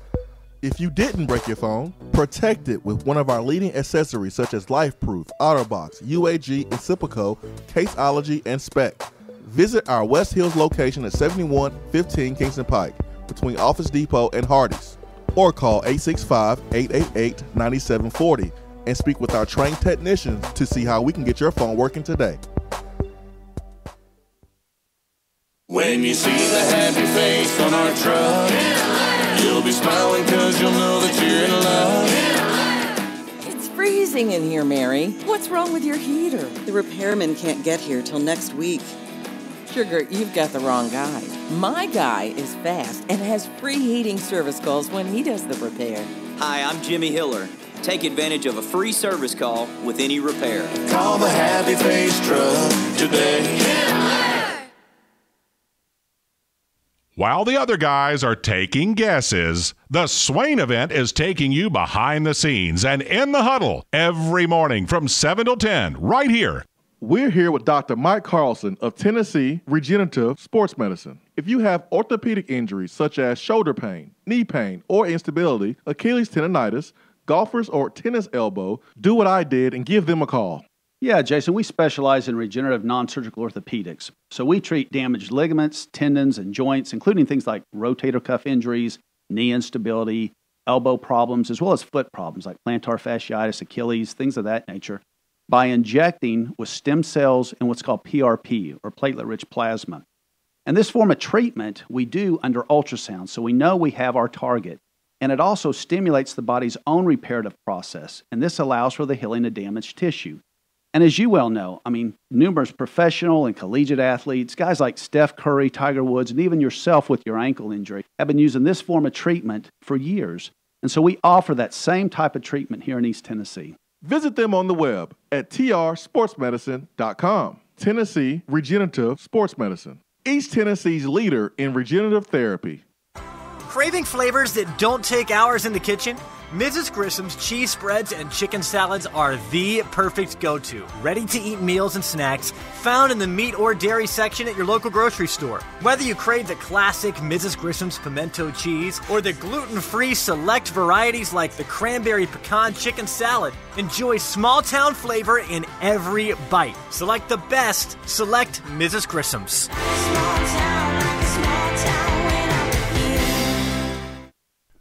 Speaker 4: If you didn't break your phone, protect it with one of our leading accessories such as LifeProof, OtterBox, UAG, Incipico, Caseology, and Spec. Visit our West Hills location at 7115 Kingston Pike between Office Depot and Hardee's, or call 865-888-9740 and speak with our trained technicians to see how we can get your phone working today.
Speaker 17: When you see the happy face on our truck, you'll be smiling because you'll know that you're in love.
Speaker 18: It's freezing in here, Mary. What's wrong with your heater?
Speaker 19: The repairman can't get here till next week.
Speaker 18: Sugar, you've got the wrong guy. My guy is fast and has free heating service calls when he does the repair.
Speaker 20: Hi, I'm Jimmy Hiller. Take advantage of a free service call with any repair.
Speaker 17: Call the Happy Face Truck today.
Speaker 6: While the other guys are taking guesses, the Swain Event is taking you behind the scenes and in the huddle every morning from 7 till 10 right here.
Speaker 4: We're here with Dr. Mike Carlson of Tennessee Regenerative Sports Medicine. If you have orthopedic injuries such as shoulder pain, knee pain, or instability, Achilles tendonitis, golfers, or tennis elbow, do what I did and give them a call.
Speaker 21: Yeah, Jason, we specialize in regenerative non-surgical orthopedics. So we treat damaged ligaments, tendons, and joints, including things like rotator cuff injuries, knee instability, elbow problems, as well as foot problems like plantar fasciitis, Achilles, things of that nature, by injecting with stem cells and what's called PRP, or platelet-rich plasma. And this form of treatment we do under ultrasound, so we know we have our target. And it also stimulates the body's own reparative process, and this allows for the healing of damaged tissue. And as you well know, numerous professional and collegiate athletes, guys like Steph Curry, Tiger Woods, and even yourself with your ankle injury, have been using this form of treatment for years. And so we offer that same type of treatment here in East Tennessee.
Speaker 4: Visit them on the web at trsportsmedicine.com. Tennessee Regenerative Sports Medicine. East Tennessee's leader in regenerative therapy.
Speaker 2: Craving flavors that don't take hours in the kitchen? Mrs. Grissom's cheese spreads and chicken salads are the perfect go-to. Ready-to-eat meals and snacks found in the meat or dairy section at your local grocery store. Whether you crave the classic Mrs. Grissom's pimento cheese or the gluten-free select varieties like the cranberry pecan chicken salad, enjoy small-town flavor in every bite. Select the best. Select Mrs. Grissom's.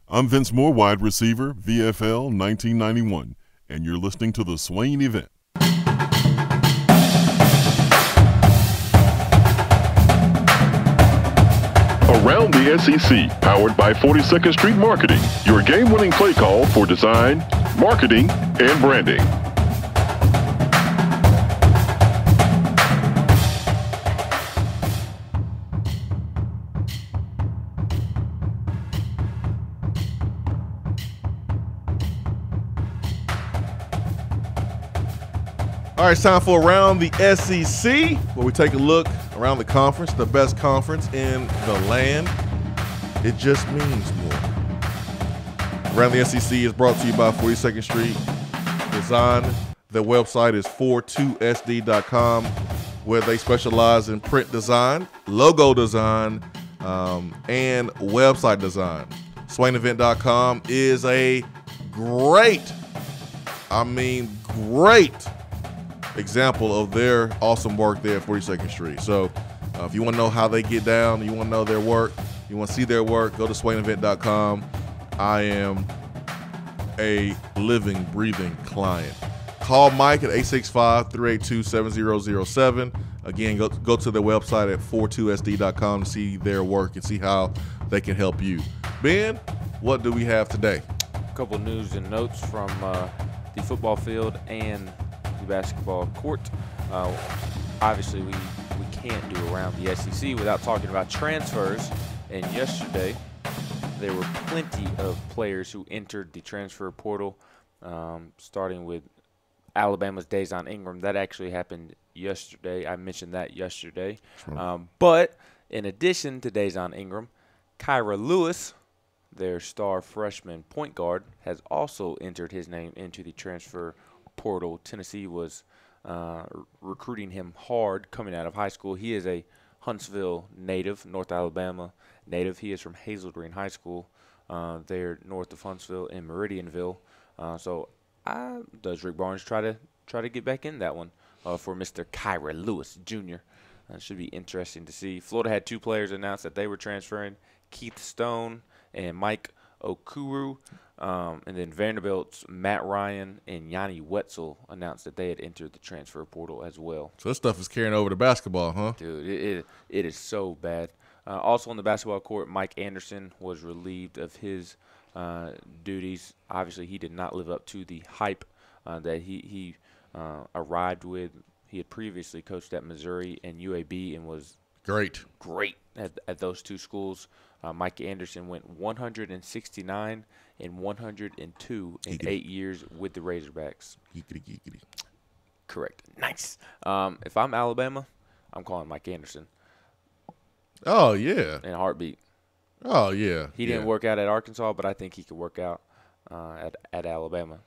Speaker 16: I'm Vince Moore, wide receiver, VFL 1991, and you're listening to the Swain Event. Around the SEC, powered by 42nd Street Marketing, your game-winning play call for design, marketing, and branding.
Speaker 3: All right, it's time for Around the SEC, where we take a look around the conference, the best conference in the land. It just means more. Around the SEC is brought to you by 42nd Street Design. Their website is 42sd.com, where they specialize in print design, logo design, and website design. SwainEvent.com is a great example of their awesome work there at 42nd Street. So if you want to know how they get down, you want to know their work, you want to see their work, go to SwainEvent.com. I am a living, breathing client. Call Mike at 865-382-7007. Again, go to their website at 42sd.com to see their work and see how they can help you. Ben, what do we have today?
Speaker 10: A couple news and notes from the football field and the basketball court. Obviously, we can't do Around the SEC without talking about transfers. And yesterday, there were plenty of players who entered the transfer portal, starting with Alabama's Dejon Ingram. That actually happened yesterday. I mentioned that yesterday. But in addition to Dejon Ingram, Kyra Lewis, their star freshman point guard, has also entered his name into the transfer portal. Tennessee was recruiting him hard coming out of high school. He is a Huntsville native, North Alabama native. He is from Hazel Green High School there north of Huntsville in Meridianville. So does Rick Barnes try to get back in that one for Mr. Kyra Lewis Jr.? Should be interesting to see. Florida had two players announce that they were transferring, Keith Stone and Mike Okuru. And then Vanderbilt's Matt Ryan and Yanni Wetzel announced that they had entered the transfer portal as well.
Speaker 3: So this stuff is carrying over to basketball, huh?
Speaker 10: Dude, it is so bad. Also on the basketball court, Mike Anderson was relieved of his duties. Obviously, he did not live up to the hype that he arrived with. He had previously coached at Missouri and UAB and was
Speaker 3: great
Speaker 10: at those two schools. Mike Anderson went 169 and 102 in 8 years with the Razorbacks.
Speaker 3: Giggity.
Speaker 10: Correct. Nice. If I'm Alabama, I'm calling Mike Anderson.
Speaker 3: Oh, yeah.
Speaker 10: In a heartbeat.
Speaker 3: Oh, yeah.
Speaker 10: He didn't work out at Arkansas, but I think he could work out at Alabama.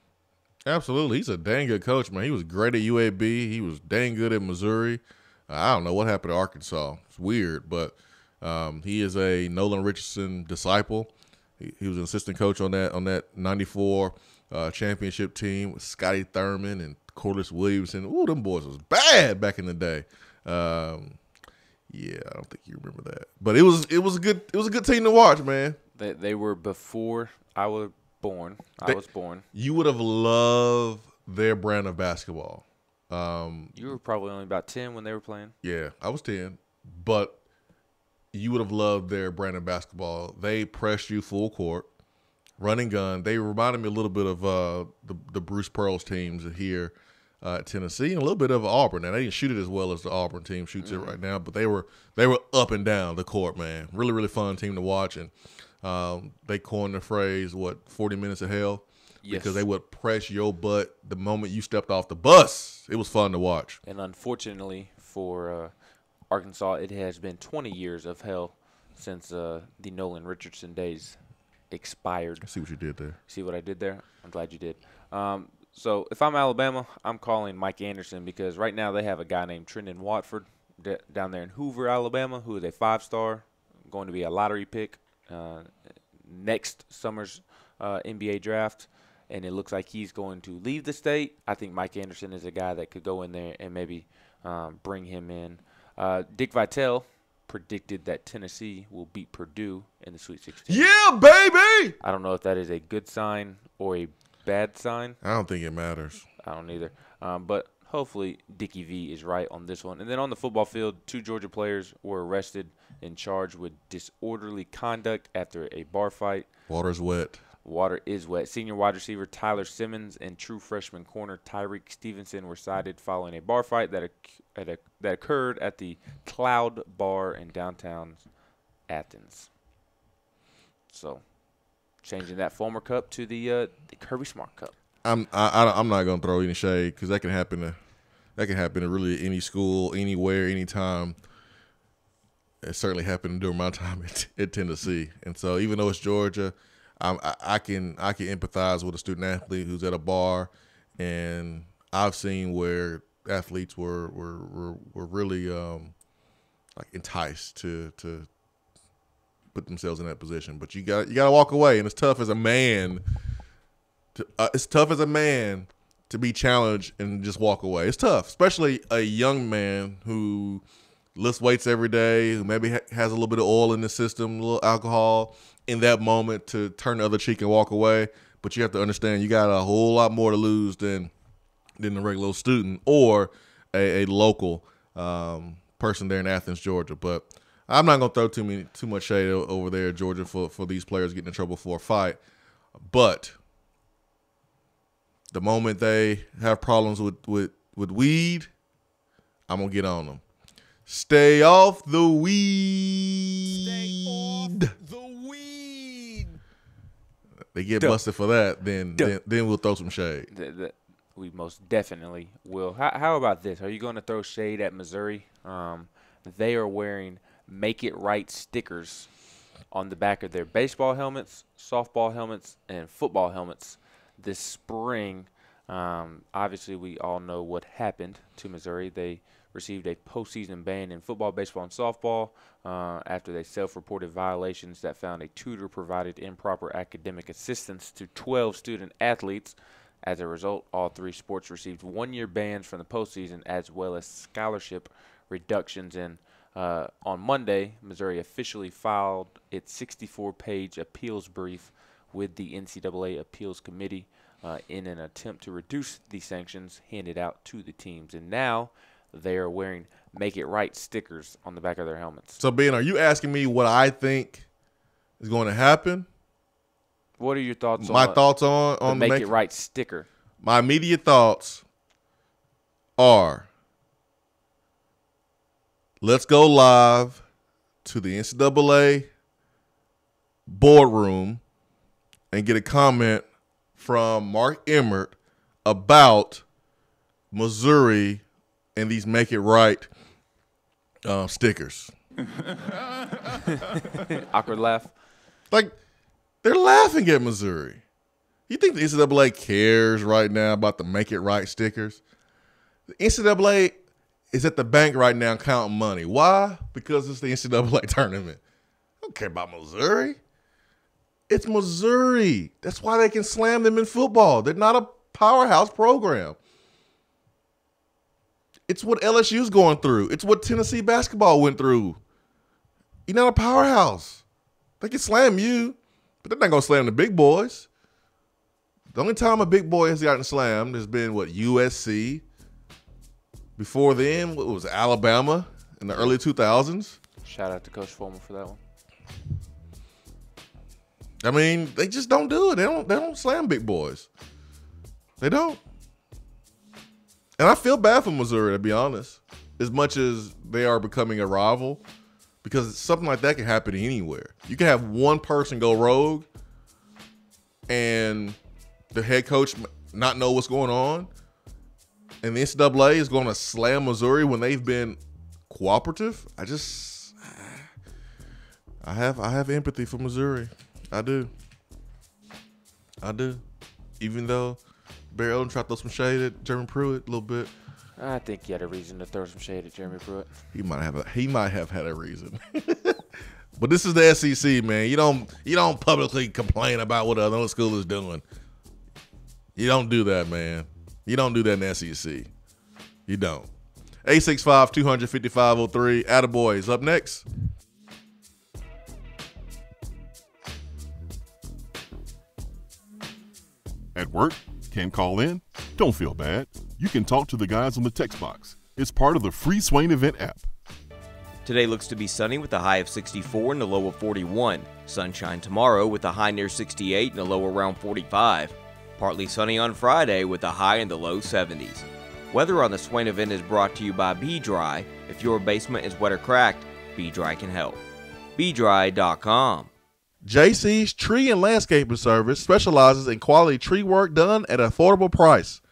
Speaker 3: Absolutely. He's a dang good coach, man. He was great at UAB. He was dang good at Missouri. I don't know what happened to Arkansas. It's weird, but he is a Nolan Richardson disciple. He was an assistant coach on that 94 championship team with Scotty Thurman and Corliss Williamson. Ooh, them boys was bad back in the day. Yeah, I don't think you remember that, but it was a good team to watch, man.
Speaker 10: They were before I was born. You
Speaker 3: would have loved their brand of basketball.
Speaker 10: You were probably only about 10 when they were playing.
Speaker 3: Yeah, I was 10, but you would have loved their brand of basketball. They pressed you full court, running gun. They reminded me a little bit of the Bruce Pearl's teams here at Tennessee, and a little bit of Auburn. Now, they didn't shoot it as well as the Auburn team shoots it right now, but they were up and down the court, man. Really, really fun team to watch, and they coined the phrase, 40 minutes of hell? Yes. Because they would press your butt the moment you stepped off the bus. It was fun to watch.
Speaker 10: And unfortunately for Arkansas, it has been 20 years of hell since the Nolan Richardson days expired.
Speaker 3: I see what you did there.
Speaker 10: See what I did there? I'm glad you did. So if I'm Alabama, I'm calling Mike Anderson because right now they have a guy named Trendon Watford down there in Hoover, Alabama, who is a 5-star, going to be a lottery pick next summer's NBA draft, and it looks like he's going to leave the state. I think Mike Anderson is a guy that could go in there and maybe bring him in. Dick Vitale predicted that Tennessee will beat Purdue in the Sweet 16.
Speaker 3: Yeah, baby!
Speaker 10: I don't know if that is a good sign or a bad sign.
Speaker 3: I don't think it matters.
Speaker 10: I don't either. But hopefully Dickie V is right on this one. And then on the football field, 2 Georgia players were arrested and charged with disorderly conduct after a bar fight.
Speaker 3: Water's wet.
Speaker 10: Water is wet. Senior wide receiver Tyler Simmons and true freshman corner Tyreek Stevenson were cited following a bar fight that occurred at the Cloud Bar in downtown Athens. So, changing that Fulmer Cup to the Kirby Smart Cup.
Speaker 3: I'm not gonna throw any shade because that can happen to really any school, anywhere, anytime. It certainly happened during my time at Tennessee, and so even though it's Georgia, I can empathize with a student athlete who's at a bar, and I've seen where athletes were really like enticed to put themselves in that position. But you got to walk away, and it's tough as a man. To be challenged and just walk away. It's tough, especially a young man who lifts weights every day, who maybe has a little bit of oil in the system, a little alcohol. In that moment, to turn the other cheek and walk away. But you have to understand you got a whole lot more to lose than the regular student or a local person there in Athens, Georgia. But I'm not gonna throw too much shade over there, Georgia, for these players getting in trouble for a fight. But the moment they have problems with weed, I'm gonna get on them. Stay off the weed. Stay off the weed. They get busted for that, then we'll throw some shade.
Speaker 10: We most definitely will. How about this? Are you going to throw shade at Missouri? They are wearing Make It Right stickers on the back of their baseball helmets, softball helmets, and football helmets this spring. Obviously, we all know what happened to Missouri. They received a postseason ban in football, baseball, and softball after they self-reported violations that found a tutor provided improper academic assistance to 12 student athletes. As a result, all 3 sports received 1-year bans from the postseason as well as scholarship reductions. And on Monday, Missouri officially filed its 64-page appeals brief with the NCAA Appeals Committee in an attempt to reduce the sanctions handed out to the teams. And now they are wearing Make It Right stickers on the back of their helmets.
Speaker 3: So, Ben, are you asking me what I think is going to happen?
Speaker 10: What are your thoughts on
Speaker 3: my thoughts on
Speaker 10: the Make It Right sticker?
Speaker 3: My immediate thoughts are, let's go live to the NCAA boardroom and get a comment from Mark Emmert about Missouri and these Make It Right stickers.
Speaker 10: Awkward laugh.
Speaker 3: Like, they're laughing at Missouri. You think the NCAA cares right now about the Make It Right stickers? The NCAA is at the bank right now counting money. Why? Because it's the NCAA tournament. I don't care about Missouri. It's Missouri. That's why they can slam them in football. They're not a powerhouse program. It's what LSU's going through. It's what Tennessee basketball went through. You're not a powerhouse. They can slam you, but they're not going to slam the big boys. The only time a big boy has gotten slammed has been, USC. Before then, what was Alabama in the early 2000s?
Speaker 10: Shout out to Coach Fulmer for that one.
Speaker 3: I mean, they just don't do it. They don't slam big boys. They don't. And I feel bad for Missouri, to be honest, as much as they are becoming a rival, because something like that can happen anywhere. You can have one person go rogue and the head coach not know what's going on, and the NCAA is going to slam Missouri when they've been cooperative. I have empathy for Missouri. I do. Even though Barry Odom tried to throw some shade at Jeremy Pruitt a little bit.
Speaker 10: I think he had a reason to throw some shade at Jeremy Pruitt.
Speaker 3: He might have had a reason. But this is the SEC, man. You don't publicly complain about what another school is doing. You don't do that, man. You don't do that in the SEC. You don't. 865-200-5503. Attaboys. Up next.
Speaker 16: At work? Can't call in? Don't feel bad. You can talk to the guys on the text box. It's part of the free Swain Event app.
Speaker 11: Today looks to be sunny with a high of 64 and a low of 41. Sunshine tomorrow with a high near 68 and a low around 45. Partly sunny on Friday with a high in the low 70s. Weather on the Swain Event is brought to you by B-Dry. If your basement is wet or cracked, B-Dry can help. BDry.com.
Speaker 3: JC's Tree and Landscaping Service specializes in quality tree work done at an affordable price.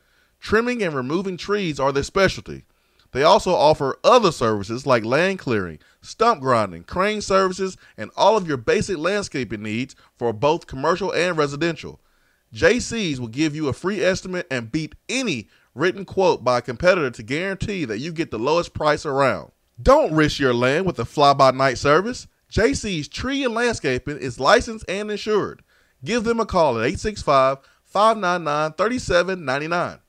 Speaker 3: Trimming and removing trees are their specialty. They also offer other services like land clearing, stump grinding, crane services, and all of your basic landscaping needs for both commercial and residential. JC's will give you a free estimate and beat any written quote by a competitor to guarantee that you get the lowest price around. Don't risk your land with a fly-by-night service. JC's Tree and Landscaping is licensed and insured. Give them a call at 865-599-3799.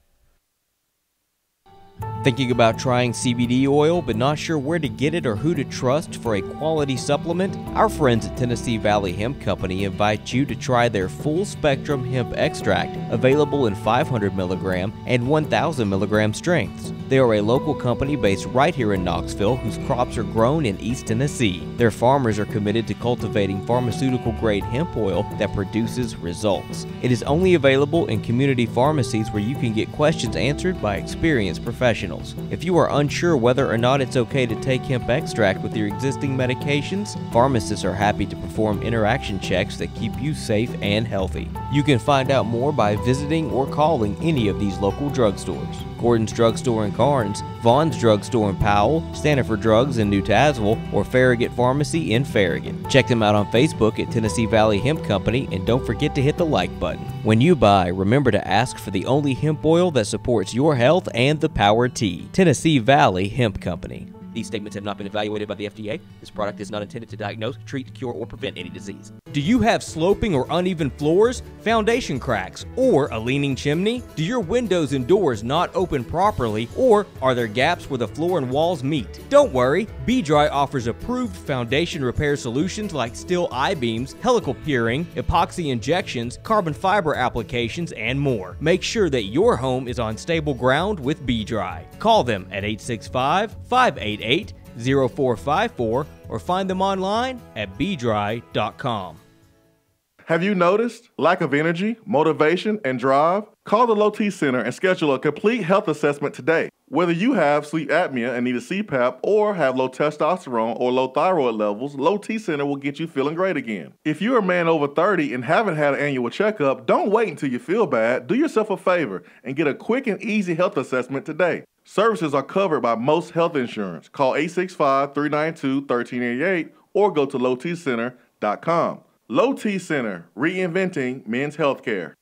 Speaker 11: Thinking about trying CBD oil but not sure where to get it or who to trust for a quality supplement? Our friends at Tennessee Valley Hemp Company invite you to try their full spectrum hemp extract, available in 500 milligram and 1000 milligram strengths. They are a local company based right here in Knoxville whose crops are grown in East Tennessee. Their farmers are committed to cultivating pharmaceutical grade hemp oil that produces results. It is only available in community pharmacies where you can get questions answered by experienced professionals. If you are unsure whether or not it's okay to take hemp extract with your existing medications, pharmacists are happy to perform interaction checks that keep you safe and healthy. You can find out more by visiting or calling any of these local drugstores. Gordon's Drugstore in Carnes, Vaughn's Drugstore in Powell, Stanford Drugs in New Tazewell, or Farragut Pharmacy in Farragut. Check them out on Facebook at Tennessee Valley Hemp Company, and don't forget to hit the like button. When you buy, remember to ask for the only hemp oil that supports your health and the Power T. Tennessee Valley Hemp Company. These statements have not been evaluated by the FDA. This product is not intended to diagnose, treat, cure, or prevent any disease. Do you have sloping or uneven floors, foundation cracks, or a leaning chimney? Do your windows and doors not open properly, or are there gaps where the floor and walls meet? Don't worry, B-Dry offers approved foundation repair solutions like steel I-beams, helical piering, epoxy injections, carbon fiber applications, and more. Make sure that your home is on stable ground with B-Dry. Call them at 865-588-0454 or find them online at bdry.com.
Speaker 4: Have you noticed lack of energy, motivation, and drive? Call the Low T Center and schedule a complete health assessment today. Whether you have sleep apnea and need a CPAP or have low testosterone or low thyroid levels, Low T Center will get you feeling great again. If you're a man over 30 and haven't had an annual checkup, don't wait until you feel bad. Do yourself a favor and get a quick and easy health assessment today. Services are covered by most health insurance. Call 865-392-1388 or go to lowtcenter.com. Low T Center, reinventing men's healthcare.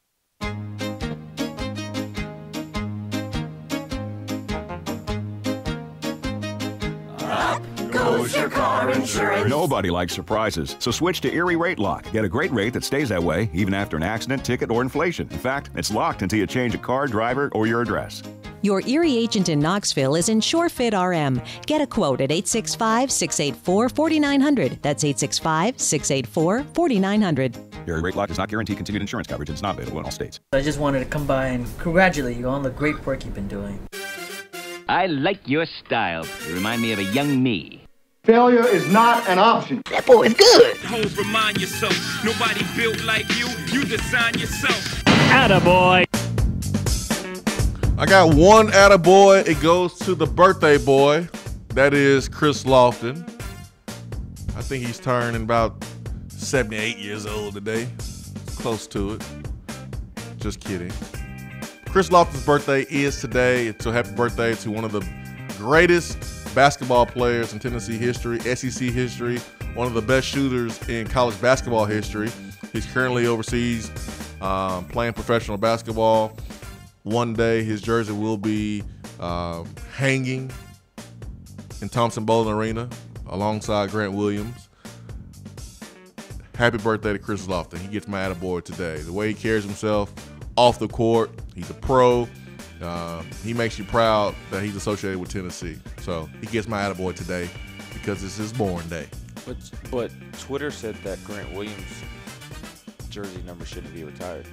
Speaker 1: Goes your car insurance.
Speaker 22: Nobody likes surprises, so switch to Erie Rate Lock. Get a great rate that stays that way even after an accident, ticket, or inflation. In fact, it's locked until you change a car, driver, or your address.
Speaker 23: Your Erie agent in Knoxville is InsureFit RM. Get a quote at 865-684-4900. That's 865-684-4900.
Speaker 22: Erie Rate Lock does not guarantee continued insurance coverage and is not available in all states.
Speaker 24: I just wanted to come by and congratulate you on the great work you've been doing.
Speaker 25: I like your style. You remind me of a young me.
Speaker 9: Failure is not an option.
Speaker 24: That boy is good.
Speaker 26: Homes, remind yourself, nobody built like you. You design yourself.
Speaker 1: Attaboy.
Speaker 3: I got one attaboy. It goes to the birthday boy. That is Chris Lofton. I think he's turning about 78 years old today. Close to it. Just kidding. Chris Lofton's birthday is today. So happy birthday to one of the greatest basketball players in Tennessee history, SEC history, one of the best shooters in college basketball history. He's currently overseas playing professional basketball. One day his jersey will be hanging in Thompson Bowling Arena alongside Grant Williams. Happy birthday to Chris Lofton. He gets my attaboy today. The way he carries himself off the court, he's a pro. He makes you proud that he's associated with Tennessee. So he gets my attaboy today because it's his born day.
Speaker 10: But Twitter said that Grant Williams' jersey number shouldn't be retired.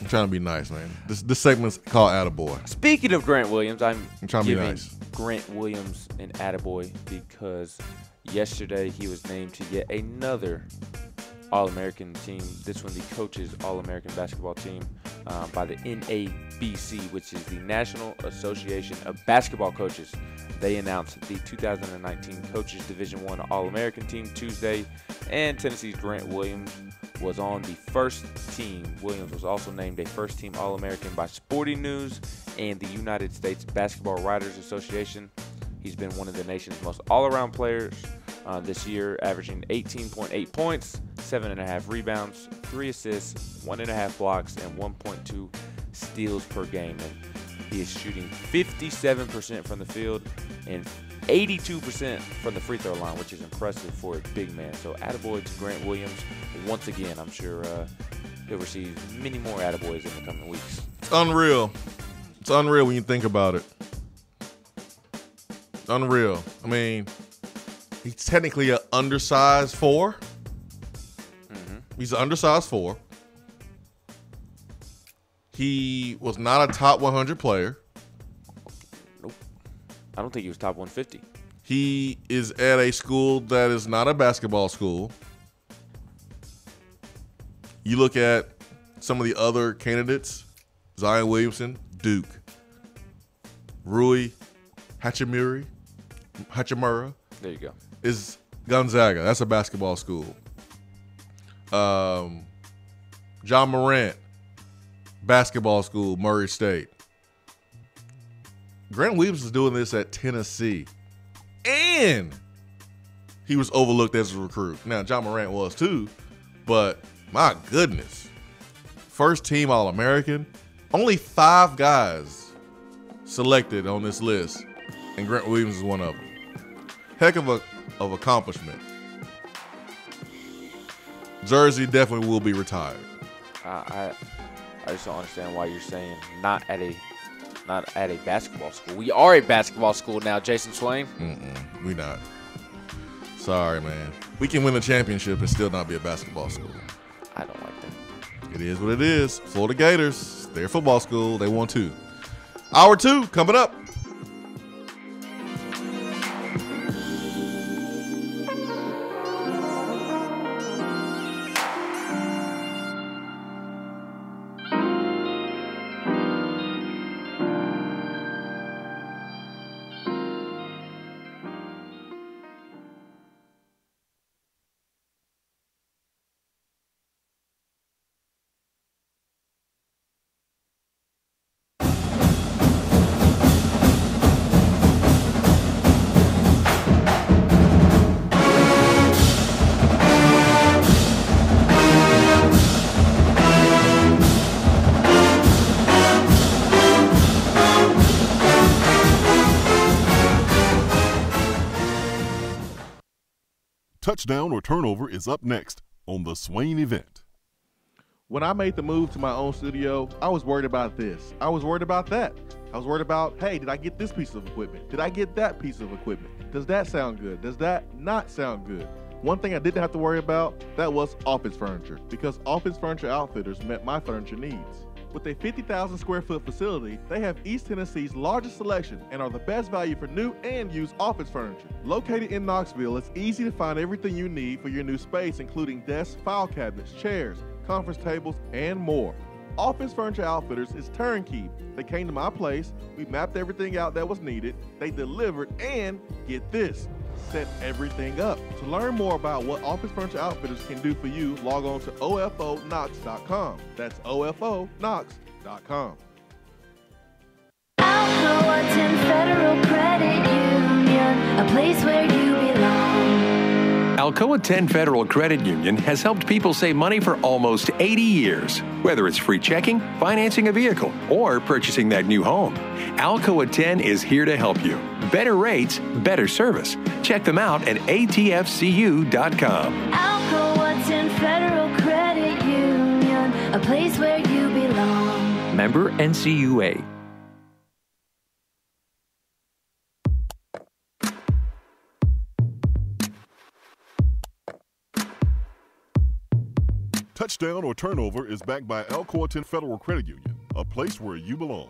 Speaker 3: I'm trying to be nice, man. This segment's called attaboy.
Speaker 10: Speaking of Grant Williams, I'm
Speaker 3: trying to be
Speaker 10: giving
Speaker 3: nice.
Speaker 10: Grant Williams an attaboy because yesterday he was named to yet another All-American team. This one, the coaches All-American basketball team by the NABC, which is the National Association of Basketball Coaches. They announced the 2019 Coaches Division I All-American team Tuesday, and Tennessee's Grant Williams was on the first team. Williams was also named a first-team All-American by Sporting News and the United States Basketball Writers Association. He's been one of the nation's most all-around players this year, averaging 18.8 points, 7.5 rebounds, 3 assists, 1.5 blocks, and 1.2 steals per game. And he is shooting 57% from the field and 82% from the free throw line, which is impressive for a big man. So attaboy to Grant Williams once again. I'm sure he'll receive many more attaboys in the coming weeks.
Speaker 3: It's unreal. It's unreal when you think about it. Unreal. I mean, he's technically an undersized 4. He's an undersized 4. He was not a top 100 player.
Speaker 10: Nope. I don't think he was top 150.
Speaker 3: He is at a school that is not a basketball school. You look at some of the other candidates, Zion Williamson, Duke. Rui Hachimura.
Speaker 10: There you go.
Speaker 3: Is Gonzaga. That's a basketball school. John Morant, basketball school, Murray State. Grant Williams is doing this at Tennessee. And he was overlooked as a recruit. Now, John Morant was too, but my goodness. First team All-American. Only 5 guys selected on this list, and Grant Williams is one of them. Heck of accomplishment. Jersey definitely will be retired.
Speaker 10: I just don't understand why you're saying not at a basketball school. We are a basketball school now, Jason Swain.
Speaker 3: We not. Sorry, man. We can win the championship and still not be a basketball school.
Speaker 10: I don't like that.
Speaker 3: It is what it is. Florida Gators, they're a football school. They won 2. Hour 2 coming up.
Speaker 16: Touchdown or turnover is up next on the Swain Event.
Speaker 4: When I made the move to my own studio, I was worried about this. I was worried about that. I was worried about, hey, did I get this piece of equipment? Did I get that piece of equipment? Does that sound good? Does that not sound good? One thing I didn't have to worry about, that was office furniture, because Office Furniture Outfitters met my furniture needs. With a 50,000 square foot facility, they have East Tennessee's largest selection and are the best value for new and used office furniture. Located in Knoxville, it's easy to find everything you need for your new space, including desks, file cabinets, chairs, conference tables, and more. Office Furniture Outfitters is turnkey. They came to my place, we mapped everything out that was needed, they delivered, and get this, set everything up. To learn more about what Office Furniture Outfitters can do for you, log on to ofonox.com. That's ofonox.com.
Speaker 5: Alcoa 10 Federal Credit Union, a place where you belong.
Speaker 7: Alcoa 10 Federal Credit Union has helped people save money for almost 80 years. Whether it's free checking, financing a vehicle, or purchasing that new home, Alcoa 10 is here to help you. Better rates, better service. Check them out at atfcu.com.
Speaker 5: Alcoa 10 Federal Credit Union, a place where you belong.
Speaker 7: Member NCUA.
Speaker 8: Touchdown or turnover is backed by Alcoa 10 Federal Credit Union, a place where you belong.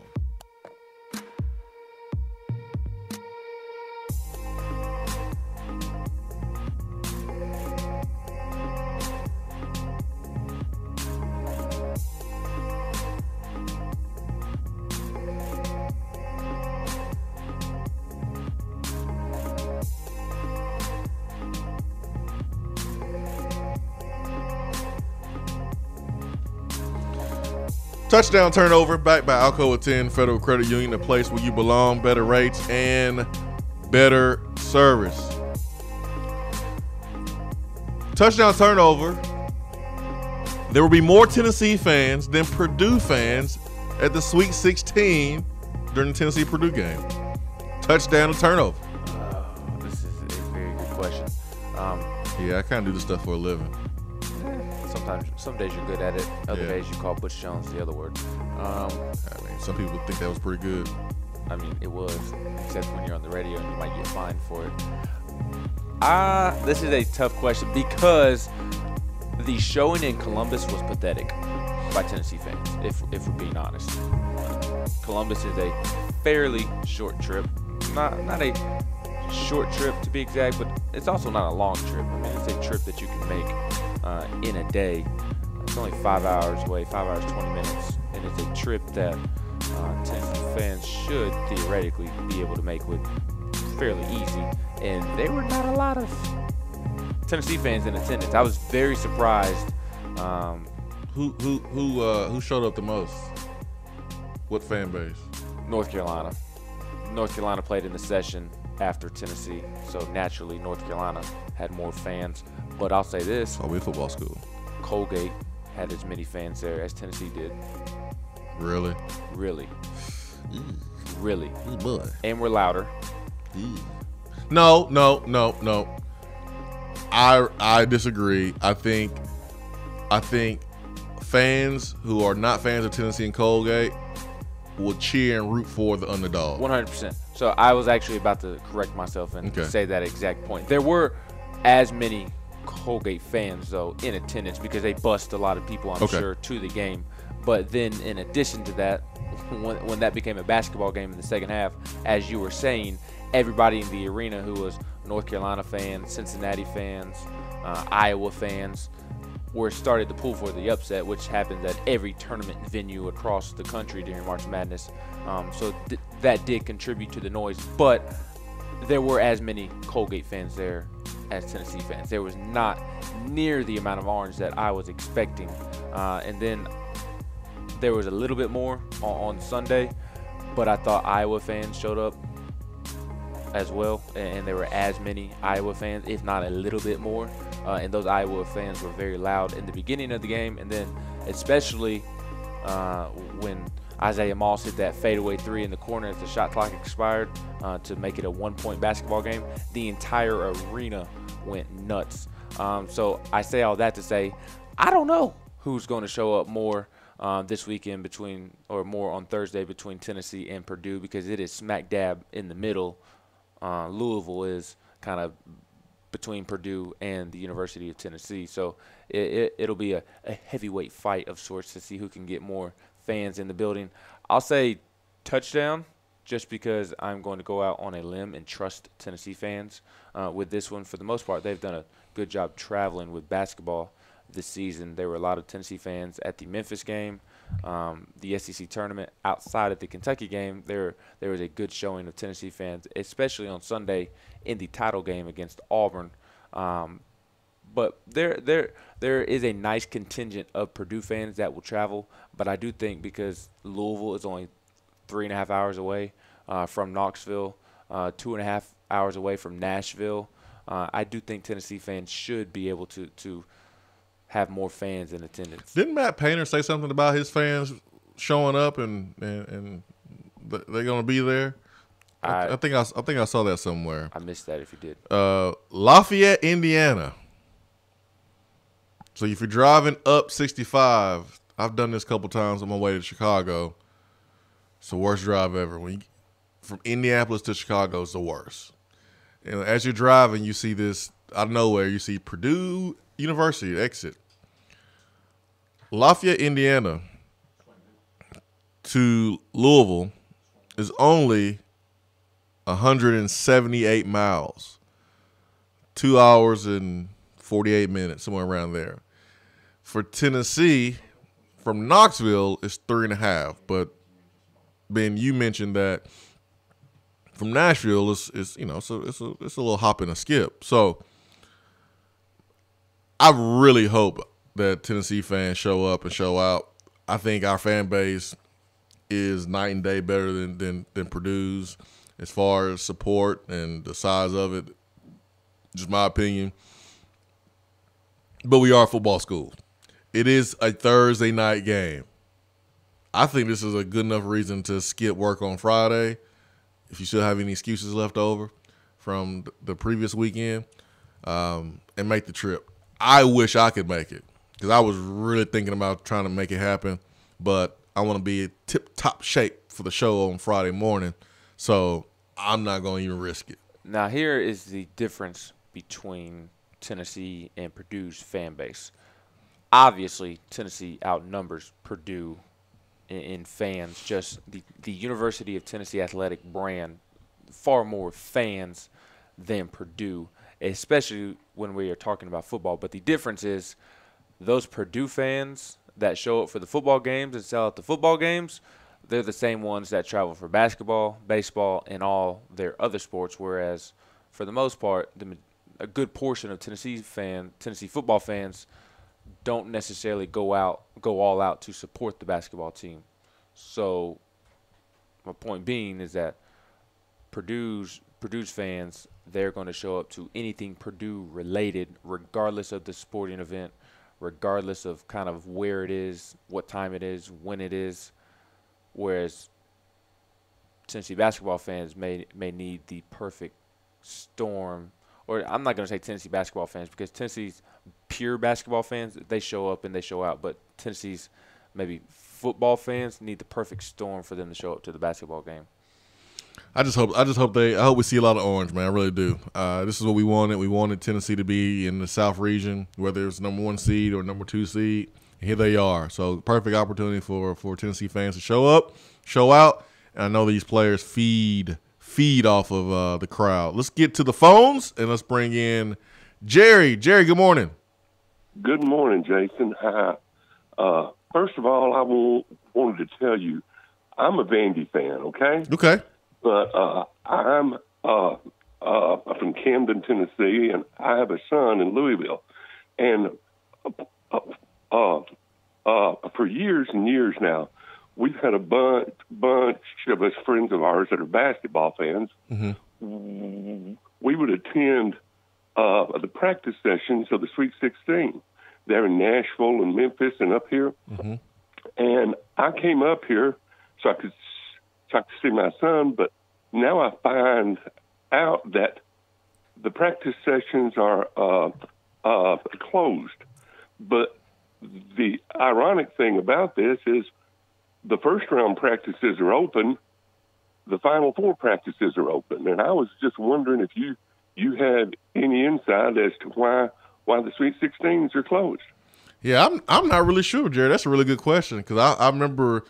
Speaker 3: Touchdown turnover backed by Alcoa 10 Federal Credit Union, a place where you belong, better rates, and better service. Touchdown turnover. There will be more Tennessee fans than Purdue fans at the Sweet 16 during the Tennessee-Purdue game. Touchdown or turnover?
Speaker 10: This is a very good question.
Speaker 3: Yeah, I kind of do this stuff for a living.
Speaker 10: Sometimes, some days you're good at it. Other days you call Butch Jones the other word.
Speaker 3: I mean, some people think that was pretty good.
Speaker 10: I mean, it was, except when you're on the radio and you might get fined for it. This is a tough question because the showing in Columbus was pathetic by Tennessee fans, if we're being honest. Columbus is a fairly short trip. Not a short trip to be exact, but it's also not a long trip. I mean, it's a trip that you can make in a day. It's only 5 hours away, 5 hours, 20 minutes. And it's a trip that Tennessee fans should theoretically be able to make with fairly easy. And there were not a lot of Tennessee fans in attendance. I was very surprised.
Speaker 3: Who showed up the most? What fan base?
Speaker 10: North Carolina. North Carolina played in the session after Tennessee, so naturally North Carolina had more fans. But I'll say this.
Speaker 3: Oh, we're a football school.
Speaker 10: Colgate had as many fans there as Tennessee did.
Speaker 3: Really?
Speaker 10: Really. Really.
Speaker 3: Boy.
Speaker 10: And we're louder.
Speaker 3: No. I disagree. I think fans who are not fans of Tennessee and Colgate will cheer and root for the underdog.
Speaker 10: 100%. So I was actually about to correct myself and say that exact point. There were as many Colgate fans, though, in attendance because they bust a lot of people, I'm sure, to the game. But then in addition to that, when that became a basketball game in the second half, as you were saying, everybody in the arena who was North Carolina fans, Cincinnati fans, Iowa fans, were started to pull for the upset, which happens at every tournament venue across the country during March Madness. So that did contribute to the noise. But there were as many Colgate fans there as Tennessee fans. There was not near the amount of orange that I was expecting. And then there was a little bit more on Sunday, but I thought Iowa fans showed up as well, and there were as many Iowa fans, if not a little bit more. And those Iowa fans were very loud in the beginning of the game, and then especially when Isaiah Moss hit that fadeaway three in the corner as the shot clock expired to make it a one-point basketball game. The entire arena went nuts. So I say all that to say, I don't know who's going to show up more this weekend more on Thursday between Tennessee and Purdue, because it is smack dab in the middle. Louisville is kind of between Purdue and the University of Tennessee. So it'll be a heavyweight fight of sorts to see who can get more fans in the building. I'll say touchdown just because I'm going to go out on a limb and trust Tennessee fans with this one. For the most part, they've done a good job traveling with basketball this season. There were a lot of Tennessee fans at the Memphis game, the SEC tournament. Outside of the Kentucky game, there was a good showing of Tennessee fans, especially on Sunday in the title game against Auburn. But there is a nice contingent of Purdue fans that will travel. But I do think because Louisville is only 3.5 hours away, from Knoxville, 2.5 hours away from Nashville. I do think Tennessee fans should be able to have more fans in attendance.
Speaker 3: Didn't Matt Painter say something about his fans showing up and they're going to be there? I think I saw that somewhere.
Speaker 10: I missed that if you did.
Speaker 3: Lafayette, Indiana. So if you're driving up 65, I've done this a couple times on my way to Chicago. It's the worst drive ever. From Indianapolis to Chicago is the worst. And as you're driving, you see this out of nowhere. You see Purdue University exit. Lafayette, Indiana to Louisville is only 178 miles, 2 hours and 48 minutes, somewhere around there. For Tennessee, from Knoxville, it's 3.5. But Ben, you mentioned that from Nashville, it's a little hop and a skip. So I really hope that Tennessee fans show up and show out. I think our fan base is night and day better than Purdue's as far as support and the size of it. Just my opinion. But we are a football school. It is a Thursday night game. I think this is a good enough reason to skip work on Friday if you still have any excuses left over from the previous weekend, and make the trip. I wish I could make it because I was really thinking about trying to make it happen, but I want to be in tip-top shape for the show on Friday morning, so I'm not going to even risk it.
Speaker 10: Now, here is the difference between Tennessee and Purdue's fan base. Obviously, Tennessee outnumbers Purdue in fans. Just the University of Tennessee athletic brand, far more fans than Purdue, especially when we are talking about football. But the difference is those Purdue fans that show up for the football games and sell out the football games, they're the same ones that travel for basketball, baseball, and all their other sports, whereas for the most part, a good portion of Tennessee football fans don't necessarily go all out to support the basketball team. So my point being is that Purdue's fans, they're going to show up to anything Purdue related, regardless of the sporting event, regardless of kind of where it is, what time it is, when it is. Whereas Tennessee basketball fans may need the perfect storm. Or I'm not going to say Tennessee basketball fans because Tennessee's pure basketball fans, they show up and they show out. But Tennessee's maybe football fans need the perfect storm for them to show up to the basketball game.
Speaker 3: I hope we see a lot of orange, man. I really do. This is what we wanted. We wanted Tennessee to be in the South region, whether it's number 1 seed or number 2 seed. Here they are. So perfect opportunity for Tennessee fans to show up, show out. And I know these players feed off of the crowd. Let's get to the phones and let's bring in Jerry. Jerry, good morning.
Speaker 12: Good morning, Jason. Hi. First of all, I wanted to tell you I'm a Vandy fan, okay?
Speaker 3: Okay.
Speaker 12: But I'm from Camden, Tennessee, and I have a son in Louisville. And for years and years now, we've had a bunch of us friends of ours that are basketball fans. Mm-hmm. We would attend the practice sessions of the Sweet 16 there in Nashville and Memphis and up here. Mm-hmm. And I came up here so I could see my son, but now I find out that the practice sessions are closed. But the ironic thing about this is the first round practices are open, the Final Four practices are open. And I was just wondering if you had any insight as to why the Sweet 16s are closed.
Speaker 3: Yeah, I'm not really sure, Jared. That's a really good question because I remember,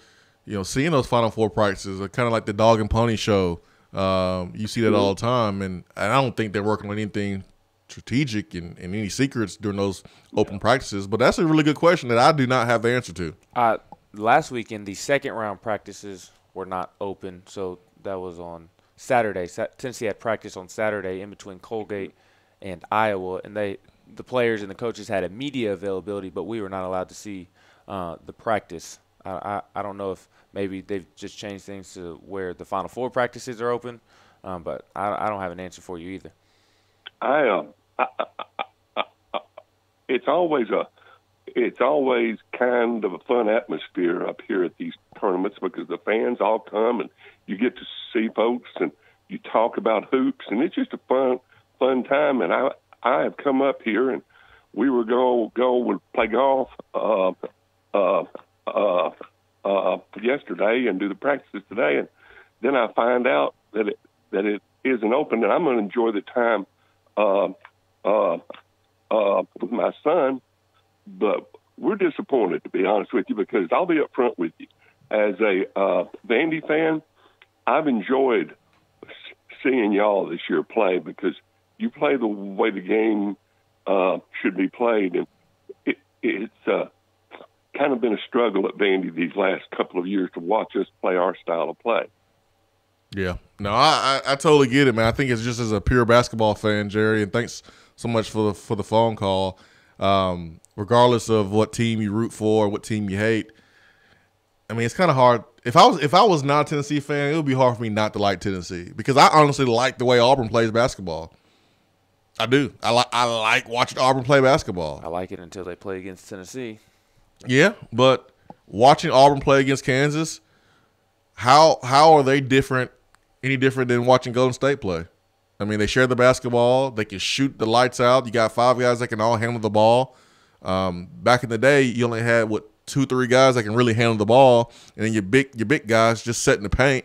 Speaker 3: seeing those Final Four practices, kind of like the dog and pony show. You see that all the time, and I don't think they're working on anything strategic and any secrets during those open practices. But that's a really good question that I do not have the answer to.
Speaker 10: Last weekend, the second round practices were not open, so that was on Saturday. Tennessee had practice on Saturday in between Colgate and Iowa, and the players and the coaches had a media availability, but we were not allowed to see the practice. I don't know if maybe they've just changed things to where the Final Four practices are open, but I don't have an answer for you either.
Speaker 12: It's always kind of a fun atmosphere up here at these tournaments because the fans all come and you get to see folks and you talk about hoops, and it's just a fun time. And I have come up here, and we were go and play golf yesterday and do the practices today, and then I find out that it isn't open, and I'm going to enjoy the time with my son. But we're disappointed, to be honest with you, because I'll be up front with you. As a Vandy fan, I've enjoyed seeing y'all this year play because you play the way the game should be played. And it's kind of been a struggle at Vandy these last couple of years to watch us play our style of play.
Speaker 3: Yeah. No, I totally get it, man. I think it's just as a pure basketball fan, Jerry, and thanks so much for the phone call. Regardless of what team you root for, what team you hate, I mean, it's kind of hard. If I was not a Tennessee fan, it would be hard for me not to like Tennessee because I honestly like the way Auburn plays basketball. I do. I like watching Auburn play basketball.
Speaker 10: I like it until they play against Tennessee.
Speaker 3: Yeah, but watching Auburn play against Kansas, how are they different? Any different than watching Golden State play? I mean, they share the basketball. They can shoot the lights out. You got 5 guys that can all handle the ball. Back in the day, you only had 2-3 guys that can really handle the ball, and then your big guys just set in the paint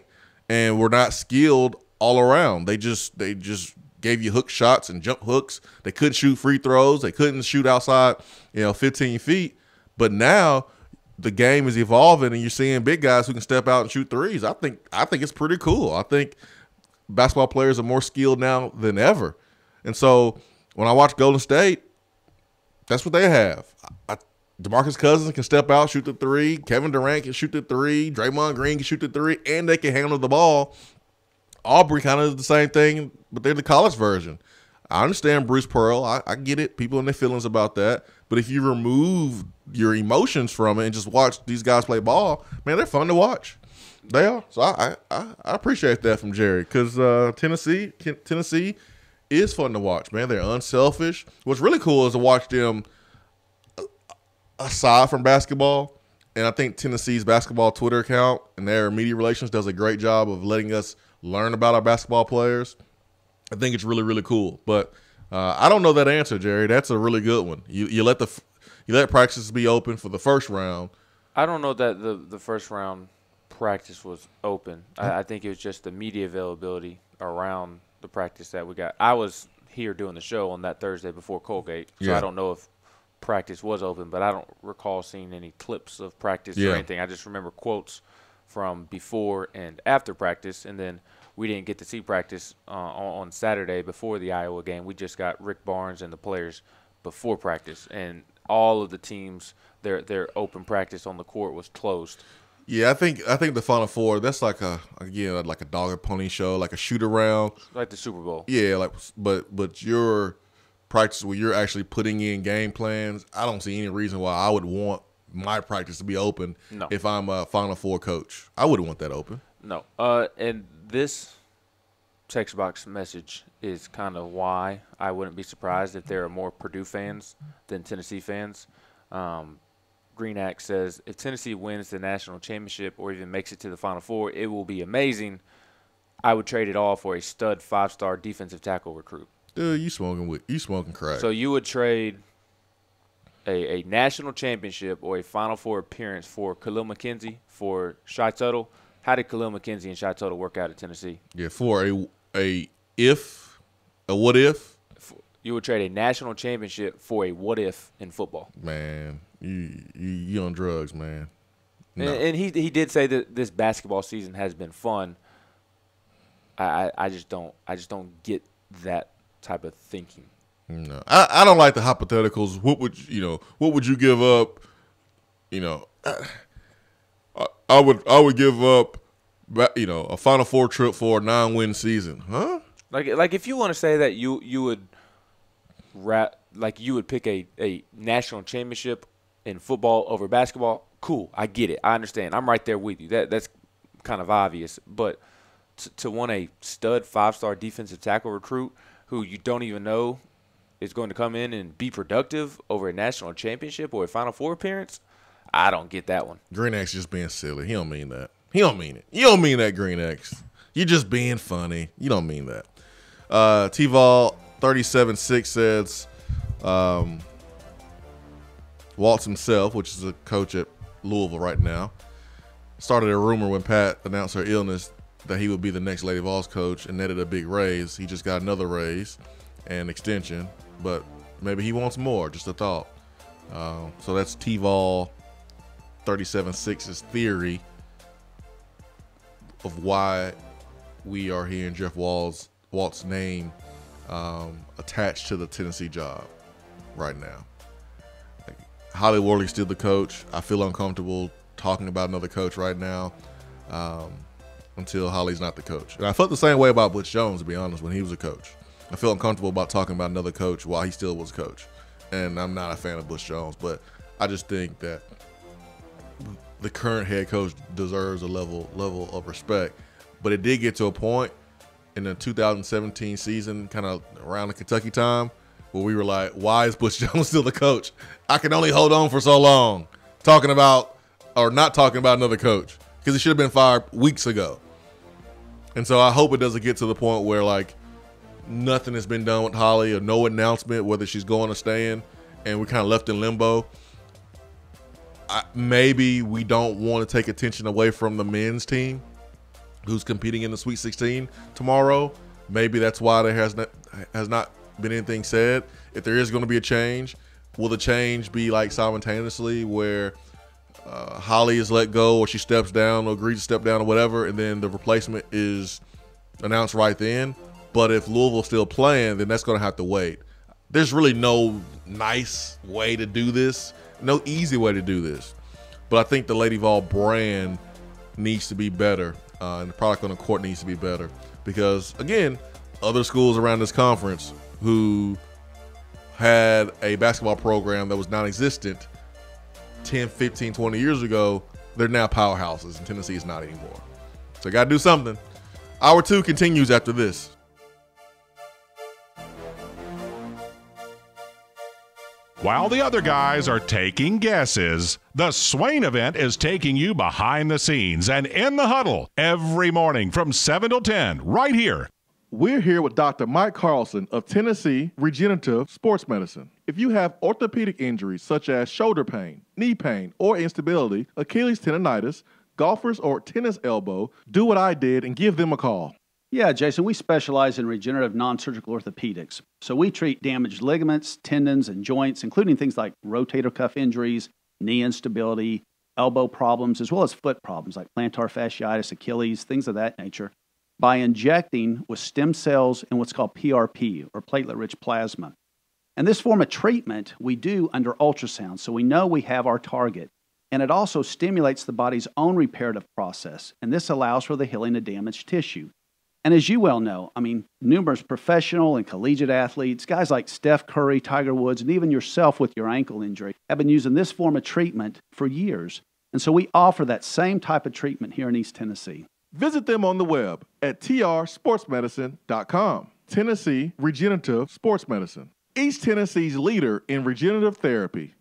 Speaker 3: and were not skilled all around. They just gave you hook shots and jump hooks. They couldn't shoot free throws. They couldn't shoot outside, 15 feet. But now the game is evolving, and you're seeing big guys who can step out and shoot threes. I think it's pretty cool. I think basketball players are more skilled now than ever. And so when I watch Golden State, that's what they have. DeMarcus Cousins can step out, shoot the three. Kevin Durant can shoot the three. Draymond Green can shoot the three, and they can handle the ball. Aubrey kind of is the same thing, but they're the college version. I understand Bruce Pearl. I get it. People and their feelings about that. But if you remove your emotions from it and just watch these guys play ball, man, they're fun to watch. They are. So I appreciate that from Jerry because Tennessee is fun to watch, man. They're unselfish. What's really cool is to watch them aside from basketball. And I think Tennessee's basketball Twitter account and their media relations does a great job of letting us learn about our basketball players. I think it's really, really cool. But I don't know that answer, Jerry. That's a really good one. You let practices be open for the first round.
Speaker 10: I don't know that the first round practice was open. I think it was just the media availability around the practice that we got. I was here doing the show on that Thursday before Colgate, so I don't know if practice was open, but I don't recall seeing any clips of practice or anything. I just remember quotes from before and after practice, and then we didn't get to see practice on Saturday before the Iowa game. We just got Rick Barnes and the players before practice, and all of the teams, their open practice on the court was closed.
Speaker 3: Yeah, I think the Final Four, that's like a dog and pony show, like a shoot around,
Speaker 10: like the Super Bowl.
Speaker 3: Yeah, but your practice where you're actually putting in game plans, I don't see any reason why I would want my practice to be open.
Speaker 10: No.
Speaker 3: If I'm a Final Four coach, I wouldn't want that open.
Speaker 10: No. And this text box message is kind of why I wouldn't be surprised if there are more Purdue fans than Tennessee fans. Green Axe says, if Tennessee wins the national championship or even makes it to the Final Four, it will be amazing. I would trade it all for a stud 5-star defensive tackle recruit.
Speaker 3: Dude, you smoking crack.
Speaker 10: So you would trade a national championship or a Final Four appearance for Khalil McKenzie, for Shai Tuttle. How did Khalil McKenzie and Shai Tuttle work out at Tennessee?
Speaker 3: Yeah, for a what if?
Speaker 10: You would trade a national championship for a what if in football.
Speaker 3: Man, you on drugs, man. No.
Speaker 10: And he did say that this basketball season has been fun. I just don't get that type of thinking.
Speaker 3: No, I don't like the hypotheticals. What would you give up? I would give up, a Final Four trip for a 9-win season, huh?
Speaker 10: Like if you want to say that you would pick a national championship in football over basketball, cool. I get it. I understand. I'm right there with you. That's kind of obvious. But to want a stud 5-star defensive tackle recruit who you don't even know is going to come in and be productive over a national championship or a Final Four appearance, I don't get that one.
Speaker 3: Green X just being silly. He don't mean that. He don't mean it. You don't mean that, Green X. You're just being funny. You don't mean that. T-Vol 37-6 says Waltz himself, which is a coach at Louisville right now, started a rumor when Pat announced her illness that he would be the next Lady Vols coach and netted a big raise. He just got another raise and extension, but maybe he wants more, just a thought. So that's T-Vol 37-6's theory of why we are hearing Jeff Walt's name attached to the Tennessee job right now. Like, Holly Worley's still the coach. I feel uncomfortable talking about another coach right now until Holly's not the coach. And I felt the same way about Butch Jones, to be honest, when he was a coach. I feel uncomfortable about talking about another coach while he still was a coach. And I'm not a fan of Butch Jones, but I just think that the current head coach deserves a level of respect. But it did get to a point in the 2017 season, kind of around the Kentucky time, where we were like, why is Butch Jones still the coach? I can only hold on for so long talking about or not talking about another coach, because he should have been fired weeks ago. And so I hope it doesn't get to the point where, like, nothing has been done with Holly or no announcement whether she's going or staying, and we're kind of left in limbo. Maybe we don't want to take attention away from the men's team who's competing in the Sweet 16 tomorrow. Maybe that's why there has not been anything said. If there is going to be a change, will the change be like simultaneously where Holly is let go or she steps down or agrees to step down or whatever, and then the replacement is announced right then? But if Louisville's still playing, then that's going to have to wait. There's really no nice way to do this, no easy way to do this. But I think the Lady Vol brand needs to be better, and the product on the court needs to be better. Because, again, other schools around this conference who had a basketball program that was non-existent 10, 15, 20 years ago, they're now powerhouses, and Tennessee is not anymore. So got to do something. Hour 2 continues after this.
Speaker 6: While the other guys are taking guesses, the Swain Event is taking you behind the scenes and in the huddle every morning from 7 till 10 right here.
Speaker 4: We're here with Dr. Mike Carlson of Tennessee Regenerative Sports Medicine. If you have orthopedic injuries such as shoulder pain, knee pain, or instability, Achilles tendonitis, golfers, or tennis elbow, do what I did and give them a call.
Speaker 21: Yeah, Jason, we specialize in regenerative non-surgical orthopedics. So we treat damaged ligaments, tendons, and joints, including things like rotator cuff injuries, knee instability, elbow problems, as well as foot problems like plantar fasciitis, Achilles, things of that nature, by injecting with stem cells and what's called PRP, or platelet-rich plasma. And this form of treatment we do under ultrasound, so we know we have our target. And it also stimulates the body's own reparative process, and this allows for the healing of damaged tissue. And as you well know, I mean, numerous professional and collegiate athletes, guys like Steph Curry, Tiger Woods, and even yourself with your ankle injury, have been using this form of treatment for years. And so we offer that same type of treatment here in East Tennessee.
Speaker 4: Visit them on the web at trsportsmedicine.com. Tennessee Regenerative Sports Medicine, East Tennessee's leader in regenerative therapy.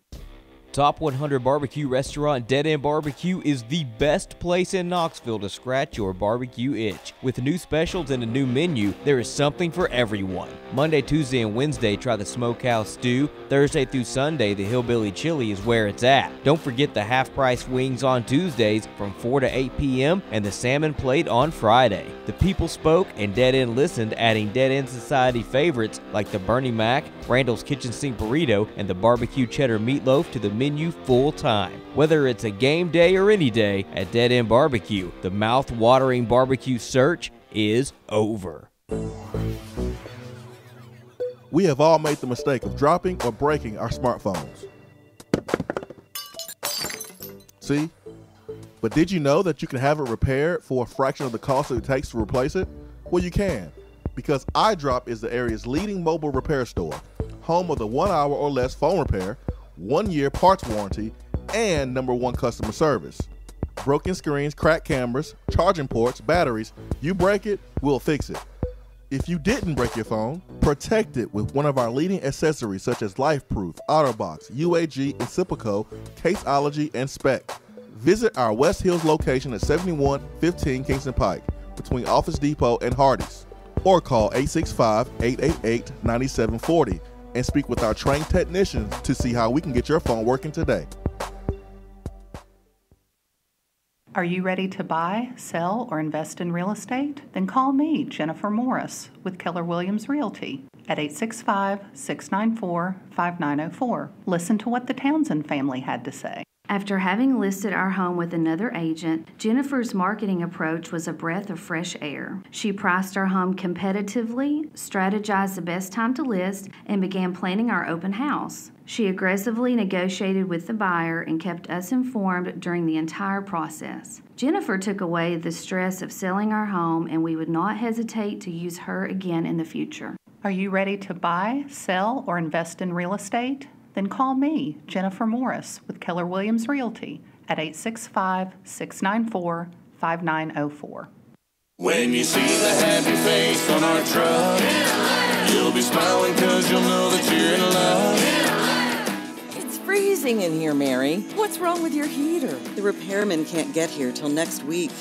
Speaker 11: Top 100 Barbecue Restaurant Dead End BBQ is the best place in Knoxville to scratch your barbecue itch. With new specials and a new menu, there is something for everyone. Monday, Tuesday, and Wednesday, try the Smokehouse Stew. Thursday through Sunday, the Hillbilly Chili is where it's at. Don't forget the half-price wings on Tuesdays from 4 to 8 p.m. and the salmon plate on Friday. The people spoke and Dead End listened, adding Dead End Society favorites like the Bernie Mac, Randall's Kitchen Sink Burrito, and the Barbecue Cheddar Meatloaf to the menu full time. Whether it's a game day or any day, at Dead End Barbecue, the mouth-watering barbecue search is over.
Speaker 4: We have all made the mistake of dropping or breaking our smartphones. See? But did you know that you can have it repaired for a fraction of the cost that it takes to replace it? Well, you can, because iDrop is the area's leading mobile repair store, home of the 1 hour or less phone repair, 1 year parts warranty,
Speaker 3: and #1 customer service. Broken screens, cracked cameras, charging ports, batteries. You break it, we'll fix it. If you didn't break your phone, protect it with one of our leading accessories such as LifeProof, OtterBox, UAG, Incipico, Caseology, and Spec. Visit our West Hills location at 7115 Kingston Pike between Office Depot and Hardee's, or call 865-888-9740 and speak with our trained technicians to see how we can get your phone working today.
Speaker 13: Are you ready to buy, sell, or invest in real estate? Then call me, Jennifer Morris, with Keller Williams Realty at 865-694-5904. Listen to what the Townsend family had to say.
Speaker 14: After having listed our home with another agent, Jennifer's marketing approach was a breath of fresh air. She priced our home competitively, strategized the best time to list, and began planning our open house. She aggressively negotiated with the buyer and kept us informed during the entire process. Jennifer took away the stress of selling our home, and we would not hesitate to use her again in the future.
Speaker 13: Are you ready to buy, sell, or invest in real estate? Then call me, Jennifer Morris, with Keller Williams Realty at 865-694-5904.
Speaker 17: When you see the happy face on our truck, you'll be smiling because you'll know that you're in love.
Speaker 15: It's freezing in here, Mary. What's wrong with your heater?
Speaker 18: The repairman can't get here till next week.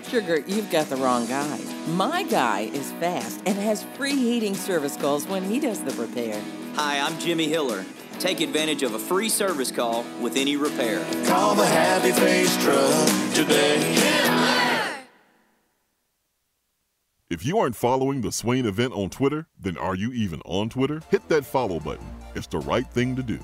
Speaker 15: Sugar, you've got the wrong guy. My guy is fast and has free heating service calls when he does the repair.
Speaker 19: Hi, I'm Jimmy Hiller. Take advantage of a free service call with any repair.
Speaker 17: Call the Happy Face Truck today.
Speaker 8: If you aren't following the Swain Event on Twitter, then are you even on Twitter? Hit that follow button. It's the right thing to do.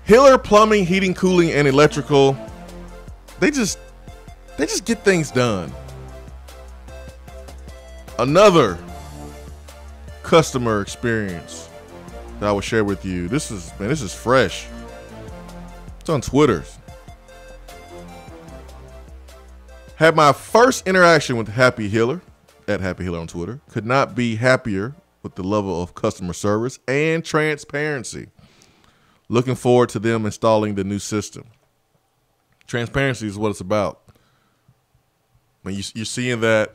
Speaker 3: Hiller Plumbing, Heating, Cooling, and Electrical. They just get things done. Another customer experience that I will share with you. This is fresh. It's on Twitter. Had my first interaction with Happy Hiller at Happy Hiller on Twitter. Could not be happier with the level of customer service and transparency. Looking forward to them installing the new system. Transparency is what it's about. When you're seeing that,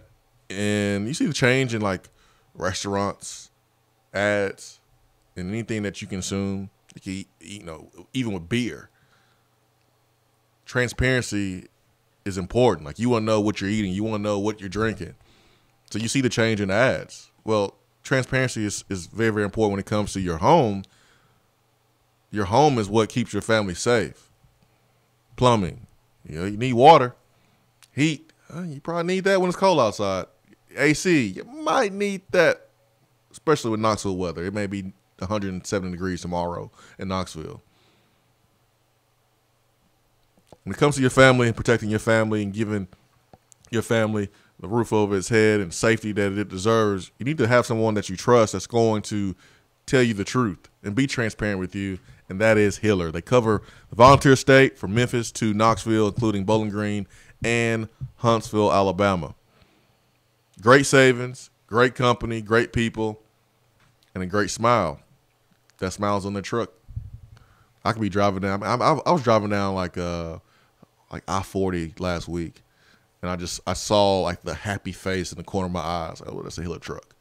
Speaker 3: and you see the change in like restaurants, ads, and anything that you consume, even with beer. Transparency is important. Like, you want to know what you're eating, you want to know what you're drinking. So you see the change in the ads. Well, transparency is very, very important when it comes to your home. Your home is what keeps your family safe. Plumbing, you need water, heat. You probably need that when it's cold outside. AC, you might need that, especially with Knoxville weather. It may be 170 degrees tomorrow in Knoxville. When it comes to your family and protecting your family and giving your family the roof over its head and safety that it deserves, you need to have someone that you trust that's going to tell you the truth and be transparent with you, and that is Hiller. They cover the volunteer state from Memphis to Knoxville, including Bowling Green and Huntsville, Alabama. Great savings, great company, great people, and a great smile. That smile's on their truck. I could be driving down. I was driving down like I-40 last week, and I saw like the happy face in the corner of my eyes. Oh, that's a Hiller truck.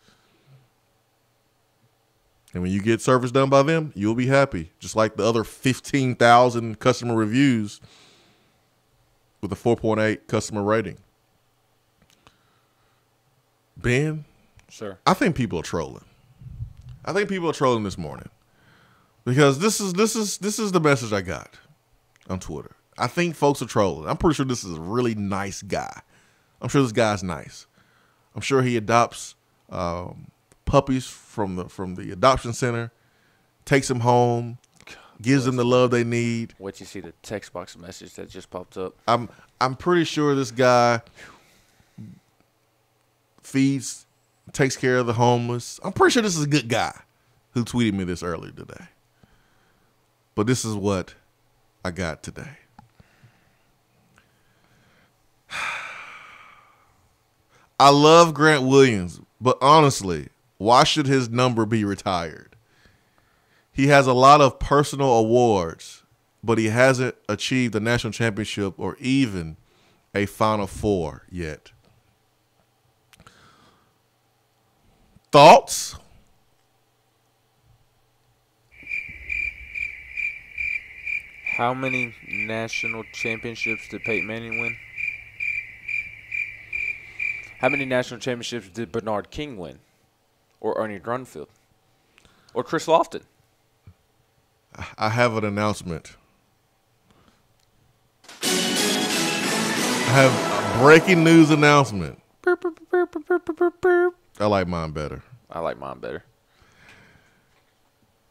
Speaker 3: And when you get service done by them, you'll be happy. Just like the other 15,000 customer reviews with a 4.8 customer rating. Ben,
Speaker 10: sure.
Speaker 3: I think people are trolling. I think people are trolling this morning because this is the message I got on Twitter. I think folks are trolling. I'm pretty sure this is a really nice guy. I'm sure this guy's nice. I'm sure he adopts puppies from the adoption center, takes them home, gives them the love they need.
Speaker 10: Wait, you see the text box message that just popped up.
Speaker 3: I'm pretty sure this guy feeds, takes care of the homeless. I'm pretty sure this is a good guy who tweeted me this earlier today. But this is what I got today. I love Grant Williams, but honestly, why should his number be retired? He has a lot of personal awards, but he hasn't achieved a national championship or even a Final Four yet. Thoughts?
Speaker 10: How many national championships did Peyton Manning win? How many national championships did Bernard King win? Or Ernie Grunfeld? Or Chris Lofton?
Speaker 3: I have an announcement. I have a breaking news announcement. I like mine better.
Speaker 10: I like mine better.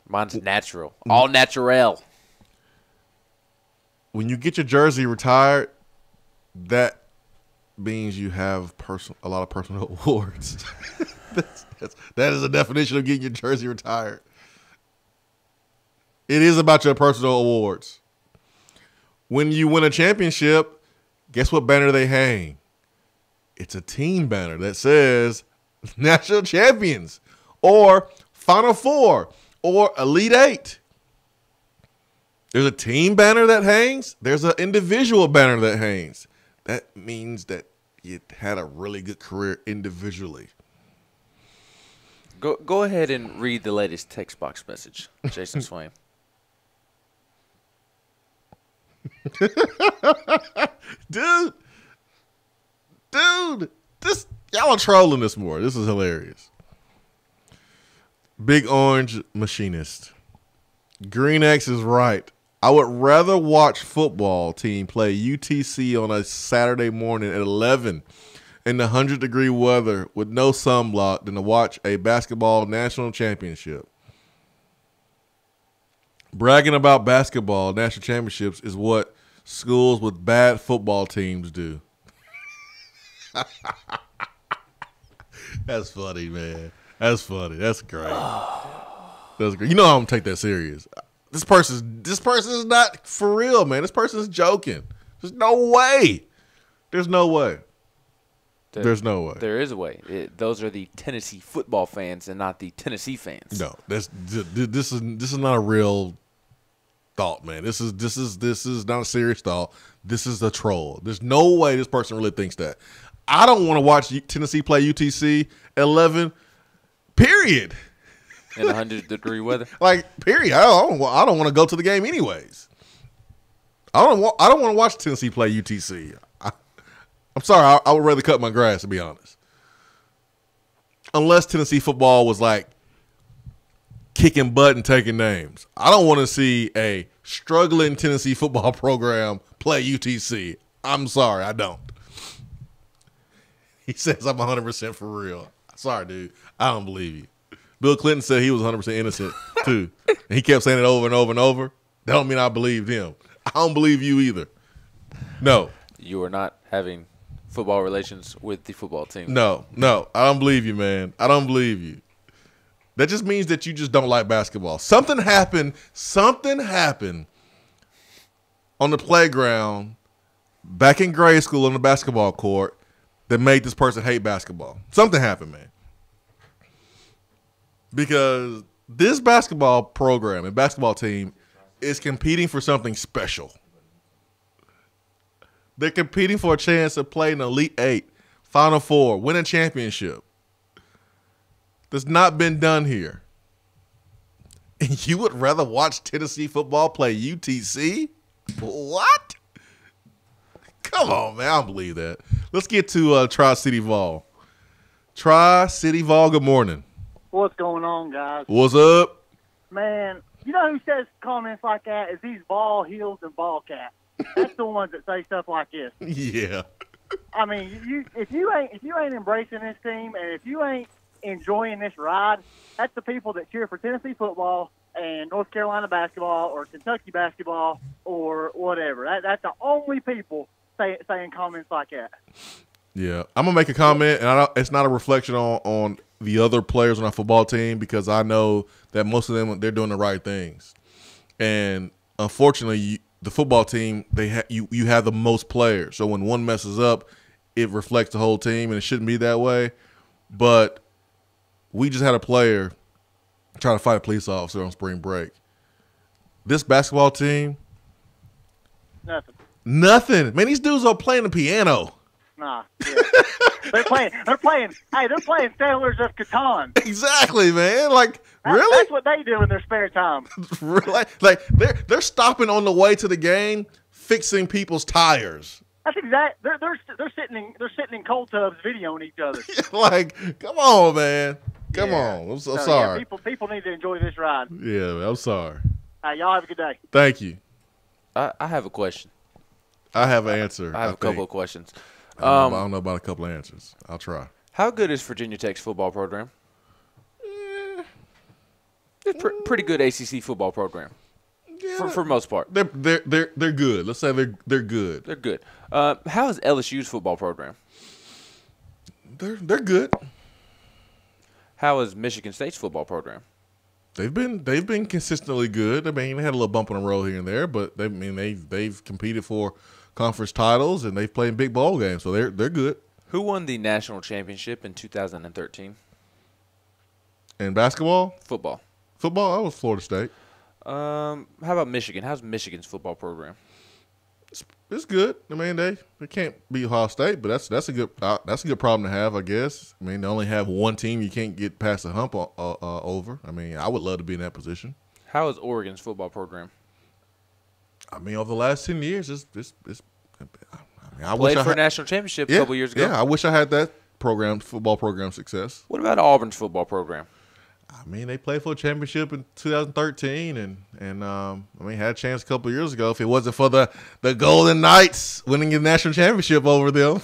Speaker 10: Mine's natural. All natural.
Speaker 3: When you get your jersey retired, that means you have a lot of personal awards. That is the definition of getting your jersey retired. It is about your personal awards. When you win a championship, guess what banner they hang? It's a team banner that says National Champions or Final Four or Elite Eight. There's a team banner that hangs. There's an individual banner that hangs. That means that you had a really good career individually.
Speaker 10: Go ahead and read the latest text box message, Jason Swain.
Speaker 3: Dude, y'all are trolling this more. This is hilarious. Big Orange Machinist. Green X is right. I would rather watch football team play UTC on a Saturday morning at 11 in the 100-degree weather with no sunblock than to watch a basketball national championship. Bragging about basketball national championships is what schools with bad football teams do. That's funny, man. That's funny. That's great. That's great. You know I'm gonna take that serious. This person is not for real, man. This person is joking. There's no way. There's no way. There's no way.
Speaker 10: There is a way. Those are the Tennessee football fans and not the Tennessee fans.
Speaker 3: No, this is not a real thought, man. This is not a serious thought. This is a troll. There's no way this person really thinks that. I don't want to watch Tennessee play UTC at 11. Period.
Speaker 10: In 100-degree weather.
Speaker 3: Like, period. I don't want to go to the game anyways. I don't want to watch Tennessee play UTC. I'm sorry. I would rather cut my grass, to be honest. Unless Tennessee football was like kicking butt and taking names. I don't want to see a struggling Tennessee football program play UTC. I'm sorry, I don't. He says I'm 100% for real. Sorry, dude. I don't believe you. Bill Clinton said he was 100% innocent, too. And he kept saying it over and over and over. That don't mean I believed him. I don't believe you either. No.
Speaker 10: You are not having football relations with the football team.
Speaker 3: No. I don't believe you, man. I don't believe you. That just means that you just don't like basketball. Something happened on the playground back in grade school on the basketball court that made this person hate basketball. Something happened, man. Because this basketball program and basketball team is competing for something special. They're competing for a chance to play in the Elite Eight, Final Four, win a championship. That's not been done here. And you would rather watch Tennessee football play UTC? What? Come on, man. I don't believe that. Let's get to Tri-City Vol. Tri-City Vol, good morning.
Speaker 2: What's going on, guys?
Speaker 3: What's up?
Speaker 2: Man, you know who says comments like that is these ball heels and ball caps. That's the ones that say stuff like this.
Speaker 3: Yeah.
Speaker 2: I mean, if you ain't embracing this team and if you ain't enjoying this ride, that's the people that cheer for Tennessee football and North Carolina basketball or Kentucky basketball or whatever. That's the only people saying comments like that.
Speaker 3: Yeah, I'm gonna make a comment, and it's not a reflection on the other players on our football team because I know that most of them they're doing the right things, and unfortunately, the football team you have the most players. So when one messes up, it reflects the whole team, and it shouldn't be that way. But we just had a player try to fight a police officer on spring break. This basketball team, nothing. Man, these dudes are playing the piano.
Speaker 2: Nah, yeah. They're playing. Hey, they're playing Sailors of Catan.
Speaker 3: Exactly, man. Like, really?
Speaker 2: That's what they do in their spare time.
Speaker 3: Really? Like they're stopping on the way to the game, fixing people's tires.
Speaker 2: That's exact. They're sitting in cold tubs, videoing each other.
Speaker 3: Like, come on, man. Come on. I'm so sorry.
Speaker 2: Yeah, people need to enjoy this ride.
Speaker 3: Yeah, man, I'm sorry.
Speaker 2: Y'all have a good day.
Speaker 3: Thank you.
Speaker 10: I have a question.
Speaker 3: I have an answer.
Speaker 10: I have a couple of questions.
Speaker 3: I don't know about a couple of answers. I'll try.
Speaker 10: How good is Virginia Tech's football program? It's pretty good ACC football program. Yeah, for most part.
Speaker 3: They're good. Let's say they're good.
Speaker 10: They're good. How is LSU's football program?
Speaker 3: They're good.
Speaker 10: How is Michigan State's football program?
Speaker 3: They've been consistently good. I mean, they had a little bump on the road here and there, but they've competed for conference titles and they've played big bowl games, so they're good.
Speaker 10: Who won the national championship in 2013?
Speaker 3: In basketball?
Speaker 10: Football.
Speaker 3: Football? That was Florida State.
Speaker 10: How about Michigan? How's Michigan's football program?
Speaker 3: It's good. I mean, they can't beat Ohio State, but that's a good problem to have, I guess. I mean, they only have one team you can't get past the hump over. I mean, I would love to be in that position.
Speaker 10: How is Oregon's football program?
Speaker 3: I mean, over the last 10 years, I
Speaker 10: played for a national championship a couple years ago.
Speaker 3: Yeah, I wish I had that football program success.
Speaker 10: What about Auburn's football program?
Speaker 3: I mean, they played for a championship in 2013, and I mean, had a chance a couple of years ago. If it wasn't for the Golden Knights winning the national championship over them,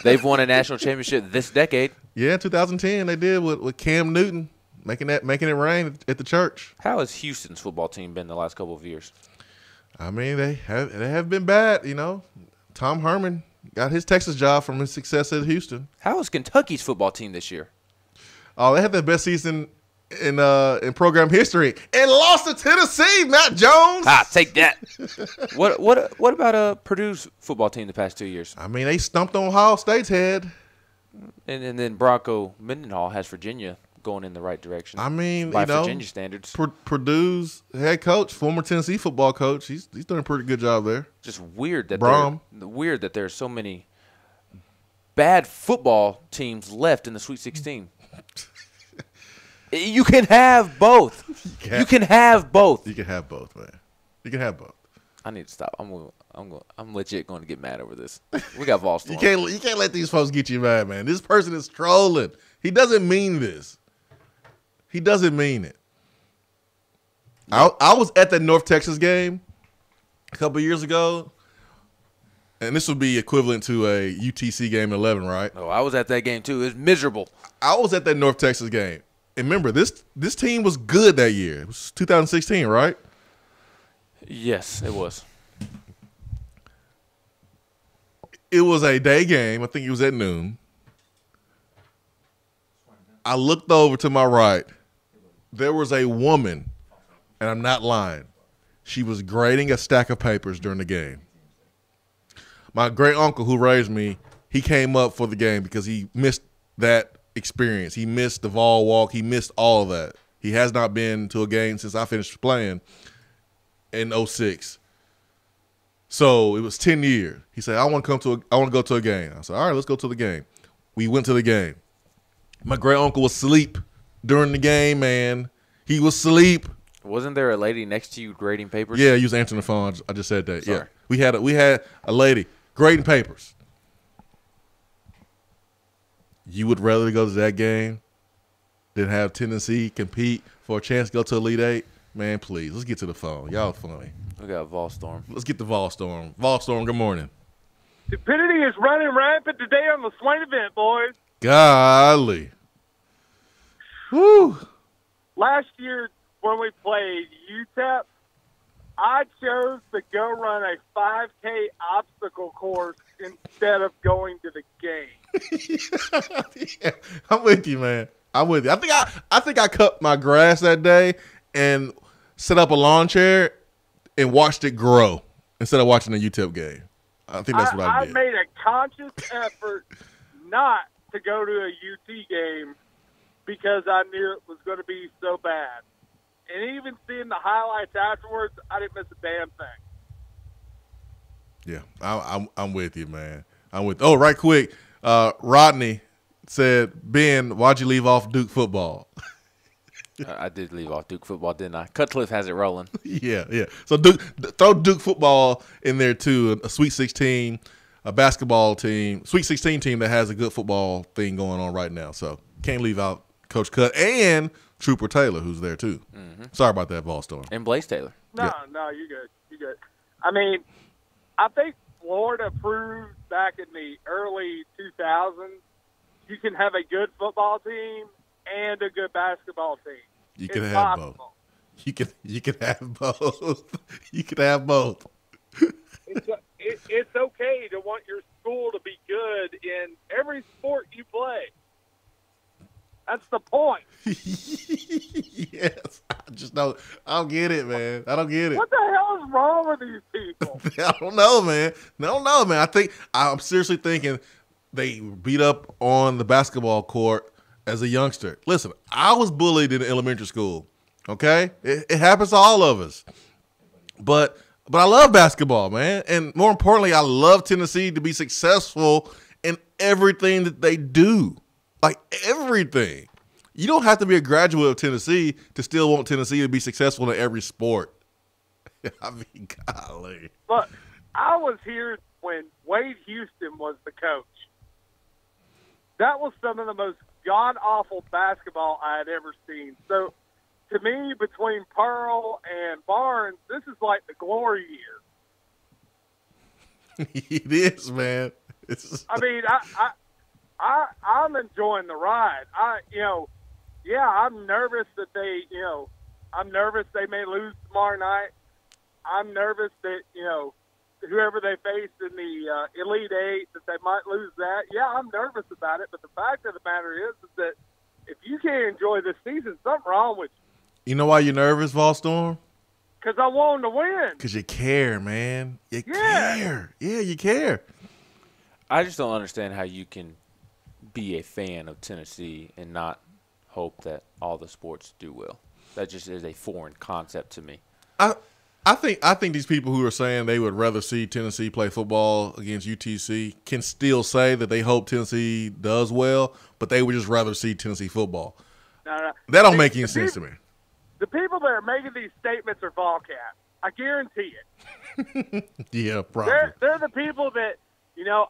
Speaker 10: they've won a national championship this decade.
Speaker 3: Yeah, 2010 they did with Cam Newton making it rain at the church.
Speaker 10: How has Houston's football team been the last couple of years?
Speaker 3: I mean, they have been bad. You know, Tom Herman got his Texas job from his success at Houston.
Speaker 10: How is Kentucky's football team this year?
Speaker 3: Oh, they had their best season in program history and lost to Tennessee. Matt Jones.
Speaker 10: Take that. What about Purdue's football team the past 2 years?
Speaker 3: I mean, they stumped on Ohio State's head.
Speaker 10: And then Bronco Mendenhall has Virginia going in the right direction.
Speaker 3: I mean,
Speaker 10: by Virginia standards.
Speaker 3: Purdue's head coach, former Tennessee football coach, he's doing a pretty good job there.
Speaker 10: Just weird that there's so many bad football teams left in the Sweet 16. You can have both. You can have both.
Speaker 3: You can have both, man. You can have both.
Speaker 10: I need to stop. I'm legit going to get mad over this. We got Vol Storm.
Speaker 3: You can't let these folks get you mad, man. This person is trolling. He doesn't mean this. He doesn't mean it. I was at that North Texas game a couple of years ago, and this would be equivalent to a UTC game in 11, right?
Speaker 10: Oh, I was at that game too. It was miserable.
Speaker 3: I was at that North Texas game. And remember, this team was good that year. It was 2016, right?
Speaker 10: Yes, it was.
Speaker 3: It was a day game. I think it was at noon. I looked over to my right. There was a woman, and I'm not lying. She was grading a stack of papers during the game. My great uncle who raised me, he came up for the game because he missed that experience. He missed the Vol walk. He missed all of that. He has not been to a game since I finished playing in 06. So it was 10 years. He said, I want to go to a game. I said, all right, let's go to the game. We went to the game. My great uncle was asleep during the game, man. He was asleep.
Speaker 10: Wasn't there a lady next to you grading papers?
Speaker 3: Yeah, he was answering the phone. I just said that.
Speaker 10: Sorry.
Speaker 3: Yeah. We had a lady grading papers. You would rather go to that game than have Tennessee compete for a chance to go to Elite Eight? Man, please, let's get to the phone. Y'all funny.
Speaker 10: We got Vol Storm.
Speaker 3: Let's get to Vol Storm. Vol Storm, good morning.
Speaker 9: Stupidity is running rampant today on the Swain Event, boys.
Speaker 3: Golly. Woo.
Speaker 9: Last year when we played UTEP, I chose to go run a 5K obstacle course instead of going to the game.
Speaker 3: Yeah, I'm with you, man. I'm with you. I think I cut my grass that day and set up a lawn chair and watched it grow instead of watching the UTEP game. I think that's what I did.
Speaker 9: I made a conscious effort not to go to a UT game because I knew it was going to be so bad. And even seeing the highlights afterwards, I didn't miss a damn thing.
Speaker 3: Yeah, I'm with you, man. I'm with. Oh, right quick, Rodney said, Ben, why'd you leave off Duke football?
Speaker 10: I did leave off Duke football, didn't I? Cutcliffe has it rolling.
Speaker 3: Yeah. So throw Duke football in there too. A Sweet 16, a basketball team, Sweet 16 team that has a good football thing going on right now. So can't leave out Coach Cut and Trooper Taylor, who's there too.
Speaker 10: Mm-hmm.
Speaker 3: Sorry about that, Ball Storm.
Speaker 10: And Blaze Taylor.
Speaker 9: No, you're good. You're good. I mean, I think Florida proved back in the early 2000s you can have a good football team and a good basketball team.
Speaker 3: You can have both. You can have both. You can have both.
Speaker 9: It's okay to want your school to be good in every sport you play. That's the point.
Speaker 3: Yes. I don't get it, man. I don't get it.
Speaker 9: What the hell is wrong with these people?
Speaker 3: I don't know, man. I think I'm seriously thinking they beat up on the basketball court as a youngster. Listen, I was bullied in elementary school. Okay? It happens to all of us. But I love basketball, man. And more importantly, I love Tennessee to be successful in everything that they do. Like everything. You don't have to be a graduate of Tennessee to still want Tennessee to be successful in every sport. I mean, golly.
Speaker 9: Look, I was here when Wade Houston was the coach. That was some of the most god-awful basketball I had ever seen. So, to me, between Pearl and Barnes, this is like the glory year.
Speaker 3: It is, man.
Speaker 9: I mean, I'm enjoying the ride. I'm nervous that I'm nervous they may lose tomorrow night. I'm nervous that, whoever they face in the Elite Eight, that they might lose that. Yeah, I'm nervous about it, but the fact of the matter is that if you can't enjoy this season, something wrong with you.
Speaker 3: You know why you're nervous, Volstorm?
Speaker 9: Because I want them to win.
Speaker 3: Because you care, man. You care. Yeah, you care.
Speaker 10: I just don't understand how you can be a fan of Tennessee and not hope that all the sports do well. That just is a foreign concept to me.
Speaker 3: I think these people who are saying they would rather see Tennessee play football against UTC can still say that they hope Tennessee does well, but they would just rather see Tennessee football.
Speaker 9: No.
Speaker 3: That don't make any sense to me.
Speaker 9: The people that are making these statements are vol cats. I guarantee it.
Speaker 3: Yeah, probably.
Speaker 9: They're the people that,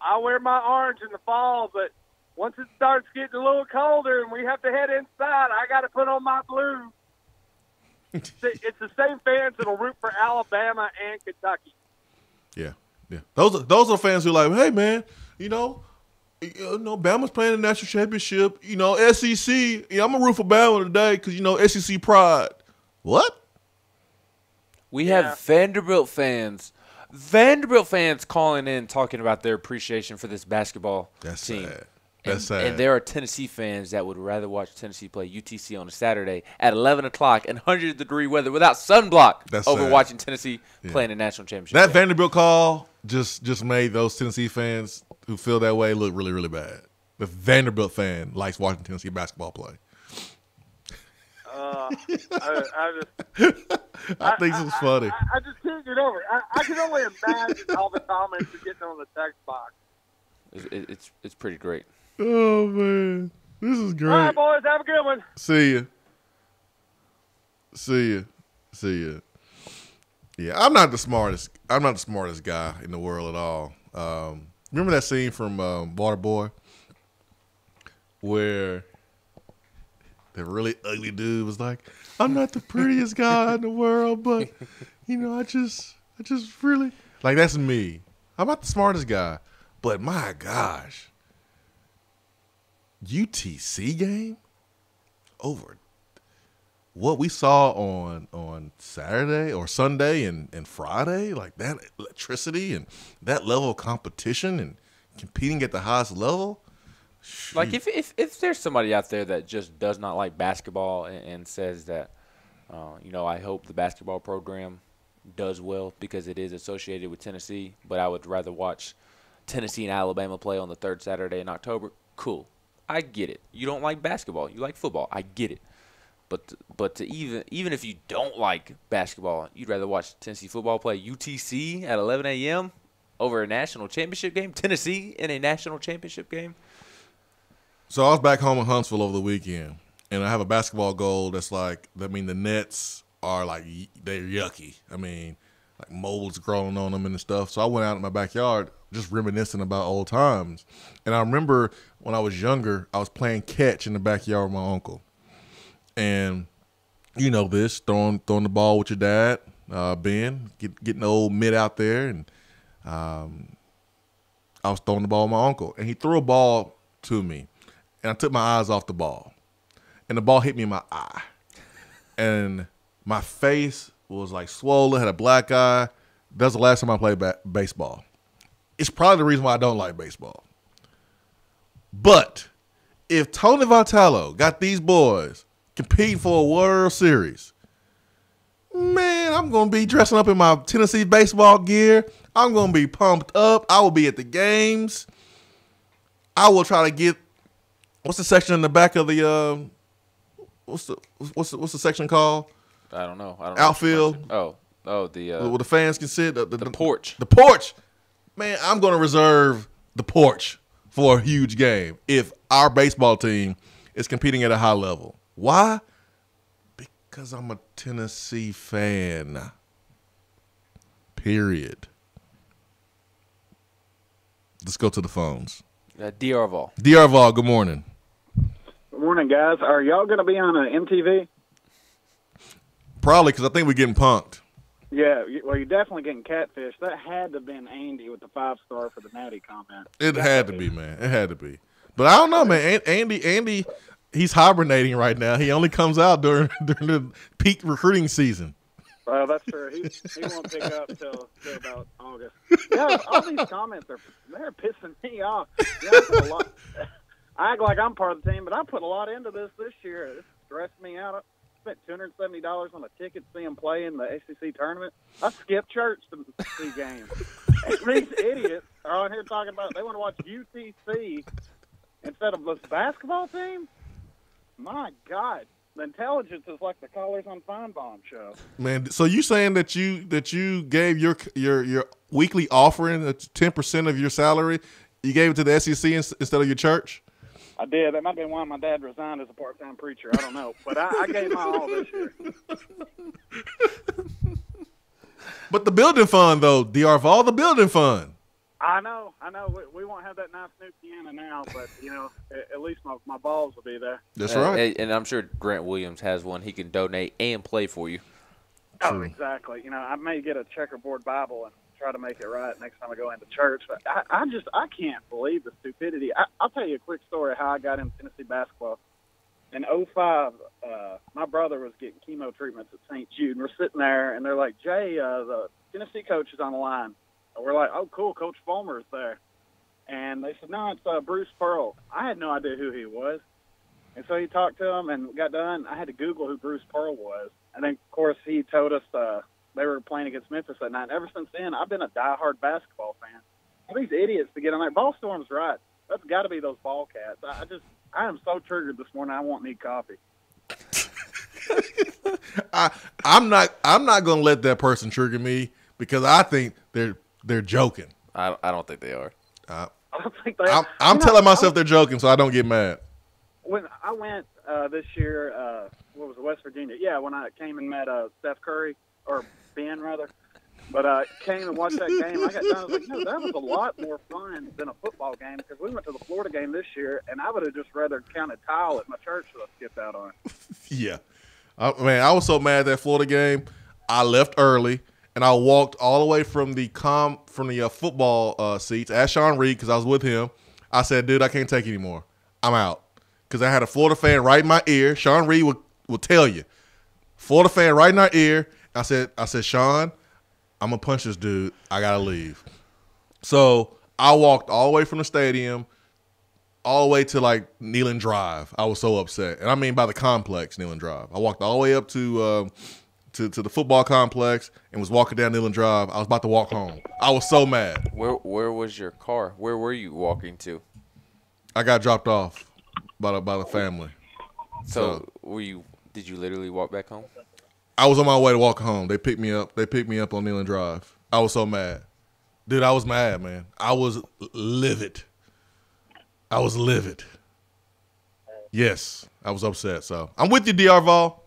Speaker 9: I wear my orange in the fall, but once it starts getting a little colder and we have to head inside, I got to put on my blue. It's the same fans that'll root for Alabama and Kentucky.
Speaker 3: Yeah. Those are fans who are like, hey, man, Bama's playing the national championship. SEC. I'm a root for Bama today because, SEC pride. What?
Speaker 10: We have Vanderbilt fans calling in talking about their appreciation for this basketball team.
Speaker 3: Sad. That's sad.
Speaker 10: And there are Tennessee fans that would rather watch Tennessee play UTC on a Saturday at 11 o'clock in 100-degree weather without sunblock over watching Tennessee playing the national championship.
Speaker 3: That Vanderbilt call just made those Tennessee fans who feel that way look really, really bad. The Vanderbilt fan likes watching Tennessee basketball play.
Speaker 9: I
Speaker 3: think this is funny.
Speaker 9: I just can't get over it. I can only imagine all the comments you're getting on the text box.
Speaker 10: It's pretty great.
Speaker 3: Oh, man. This is great.
Speaker 9: All right, boys. Have a good one.
Speaker 3: See ya. Yeah, I'm not the smartest guy in the world at all. Remember that scene from Waterboy where the really ugly dude was like, I'm not the prettiest guy in the world, but, I just really... Like, that's me. I'm not the smartest guy. But, my gosh, UTC game over what we saw on Saturday or Sunday and Friday, like that electricity and that level of competition and competing at the highest level. Shoot.
Speaker 10: Like if there's somebody out there that just does not like basketball and says that, I hope the basketball program does well because it is associated with Tennessee, but I would rather watch Tennessee and Alabama play on the third Saturday in October. Cool. I get it. You don't like basketball. You like football. I get it. But to even if you don't like basketball, you'd rather watch Tennessee football play UTC at 11 a.m. over a national championship game? Tennessee in a national championship game?
Speaker 3: So I was back home in Huntsville over the weekend, and I have a basketball goal that's like, I mean, the nets are like, they're yucky. I mean, like molds growing on them and stuff. So I went out in my backyard just reminiscing about old times. And I remember when I was younger, I was playing catch in the backyard with my uncle. And you know this, throwing the ball with your dad, Ben, getting the old mitt out there. And I was throwing the ball with my uncle. And he threw a ball to me. And I took my eyes off the ball. And the ball hit me in my eye. And my face was like swollen, had a black eye. That's the last time I played baseball. It's probably the reason why I don't like baseball. But if Tony Vitello got these boys competing for a World Series, man, I'm going to be dressing up in my Tennessee baseball gear. I'm going to be pumped up. I will be at the games. I will try to get, what's the section in the back of the, what's the section called?
Speaker 10: I don't know.
Speaker 3: Outfield.
Speaker 10: Where
Speaker 3: the fans can sit. The
Speaker 10: porch.
Speaker 3: The porch. Man, I'm going to reserve the porch for a huge game if our baseball team is competing at a high level. Why? Because I'm a Tennessee fan. Period. Let's go to the phones.
Speaker 10: D.R. Vol.
Speaker 3: D.R. Vol, good morning.
Speaker 20: Good morning, guys. Are y'all going to be on MTV?
Speaker 3: Probably, because I think we're getting punked.
Speaker 20: Yeah, well, you're definitely getting catfish. That had to have been Andy with the 5-star for the Natty comment.
Speaker 3: It had to be, man. It had to be. But I don't know, man. Andy, he's hibernating right now. He only comes out during the peak recruiting season.
Speaker 20: Well, that's true. He won't pick up till about August. Yeah, all these comments they're pissing me off. Yeah, I act like I'm part of the team, but I put a lot into this year. It stressed me out. I spent $270 on a ticket to see him play in the ACC tournament. I skipped church to see games. And these idiots are on here talking about they want to watch UTC instead of this basketball team. My God, the intelligence is like the callers on Feinbaum show.
Speaker 3: Man, so you saying that you gave your weekly offering 10% of your salary, you gave it to the SEC instead of your church?
Speaker 20: I did. That might have been why my dad resigned as a part-time preacher. I don't know. But I gave my all this year.
Speaker 3: But the building fund, though, DR, for all the building fund.
Speaker 20: I know. We won't have that nice new piano now, but, at least my balls will be there.
Speaker 3: That's right.
Speaker 10: And I'm sure Grant Williams has one he can donate and play for you.
Speaker 20: Oh, exactly. I may get a checkerboard Bible and try to make it right next time I go into church. But I can't believe the stupidity. I'll tell you a quick story of how I got into Tennessee basketball. In 2005, my brother was getting chemo treatments at St. Jude, and we're sitting there, and they're like, Jay, the Tennessee coach is on the line. And we're like, oh, cool, Coach Fulmer's there. And they said, no, it's Bruce Pearl. I had no idea who he was. And so he talked to him and got done. I had to Google who Bruce Pearl was. And then, of course, he told us they were playing against Memphis that night. And ever since then, I've been a diehard basketball fan. All these idiots to get on there. Ball Storm's right. That's got to be those ball cats. I am so triggered this morning. I won't need coffee.
Speaker 3: I'm not going to let that person trigger me because I think they're joking.
Speaker 10: I don't think they are.
Speaker 20: I don't think they are.
Speaker 3: I'm telling myself they're joking, so I don't get mad.
Speaker 20: When I went this year, what was it, West Virginia? Yeah, when I came and met Steph Curry, or Ben rather. But came and watched that game. I got done. I was like, no, that was a lot more fun than a football game because we went to the Florida game this year, and I would have just rather counted tile at my church that I skipped out on.
Speaker 3: Yeah. Man, I was so mad at that Florida game. I left early, and I walked all the way from the football seats at Sean Reed because I was with him. I said, dude, I can't take it anymore. I'm out. Because I had a Florida fan right in my ear. Sean Reed will tell you. Florida fan right in our ear. I said, Sean, I'm going to punch this dude. I got to leave. So I walked all the way from the stadium all the way to, like, Neyland Drive. I was so upset. And I mean by the complex, Neyland Drive. I walked all the way up to the football complex and was walking down Neyland Drive. I was about to walk home. I was so mad.
Speaker 10: Where was your car? Where were you walking to?
Speaker 3: I got dropped off by the family.
Speaker 10: So did you literally walk back home?
Speaker 3: I was on my way to walk home. They picked me up. They picked me up on Neyland Drive. I was so mad. Dude, I was mad, man. I was livid. Yes, I was upset. So I'm with you, DR Vol.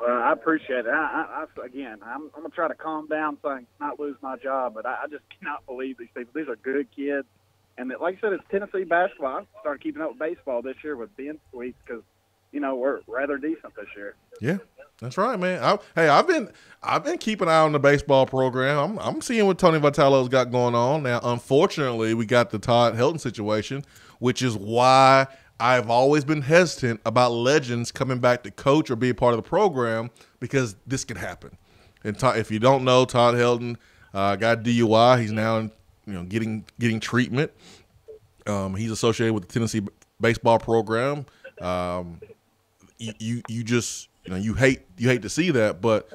Speaker 20: Well, I appreciate it. Again, I'm going to try to calm down so I can not lose my job, but I just cannot believe these people. These are good kids. And like I said, it's Tennessee basketball. I started keeping up with baseball this year with Ben Sweets because, we're rather decent this year.
Speaker 3: Yeah, that's right, man. I've been keeping an eye on the baseball program. I'm seeing what Tony Vitello's got going on. Now, unfortunately, we got the Todd Helton situation, which is why I've always been hesitant about legends coming back to coach or be a part of the program, because this could happen. And if you don't know, Todd Helton got DUI. He's now getting treatment. He's associated with the Tennessee baseball program. You hate to see that, but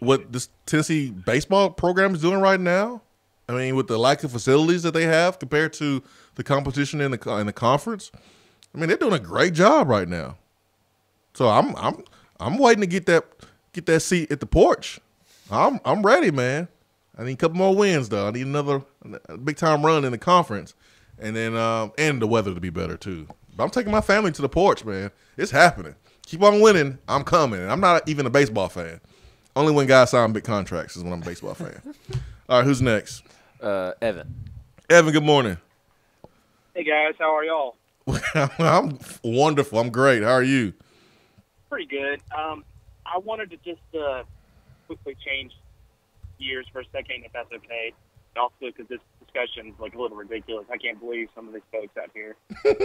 Speaker 3: what this Tennessee baseball program is doing right now, I mean, with the lack of facilities that they have compared to the competition in the conference, I mean, they're doing a great job right now. So I'm waiting to get that seat at the porch. I'm ready, man. I need a couple more wins though. I need another big time run in the conference, and then and the weather to be better too. But I'm taking my family to the porch, man. It's happening. Keep on winning. I'm coming. I'm not even a baseball fan. Only when guys sign big contracts is when I'm a baseball fan. All right, who's next?
Speaker 10: Evan.
Speaker 3: Evan, good morning.
Speaker 1: Hey, guys. How are y'all?
Speaker 3: I'm wonderful. I'm great. How are you?
Speaker 1: Pretty good. I wanted to just quickly change gears for a second, if that's okay. Also, because this discussion is like a little ridiculous. I can't believe some of these folks out here.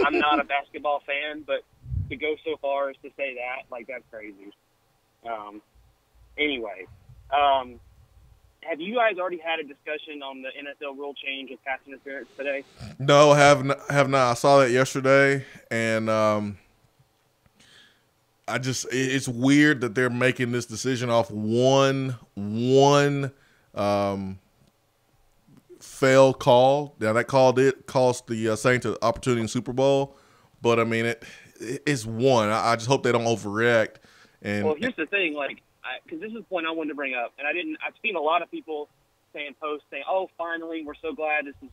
Speaker 1: I'm not a basketball fan, but to go so far as to say that, like, that's crazy. Anyway, have you guys already had a discussion on the NFL rule change with pass interference today?
Speaker 3: No, have not. I saw that yesterday, and it's weird that they're making this decision off one failed call. Now that cost the Saints an opportunity in the Super Bowl, but I mean it's one. I just hope they don't overreact. And
Speaker 1: well, here's the thing, like, because this is the point I wanted to bring up, and I've seen a lot of people saying, "Oh, finally, we're so glad this is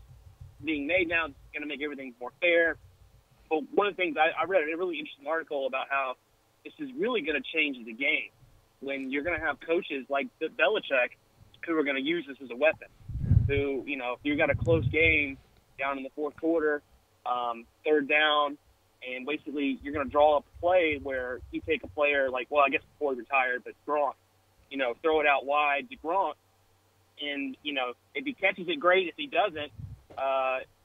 Speaker 1: being made now. It's going to make everything more fair." But one of the things I read a really interesting article about how this is really going to change the game when you're going to have coaches like Belichick who are going to use this as a weapon. Who, if you got a close game down in the fourth quarter, third down, and basically you're going to draw up a play where you take a player like, well, I guess before he retired, but Gronk, throw it out wide to Gronk, and, if he catches it, great. If he doesn't,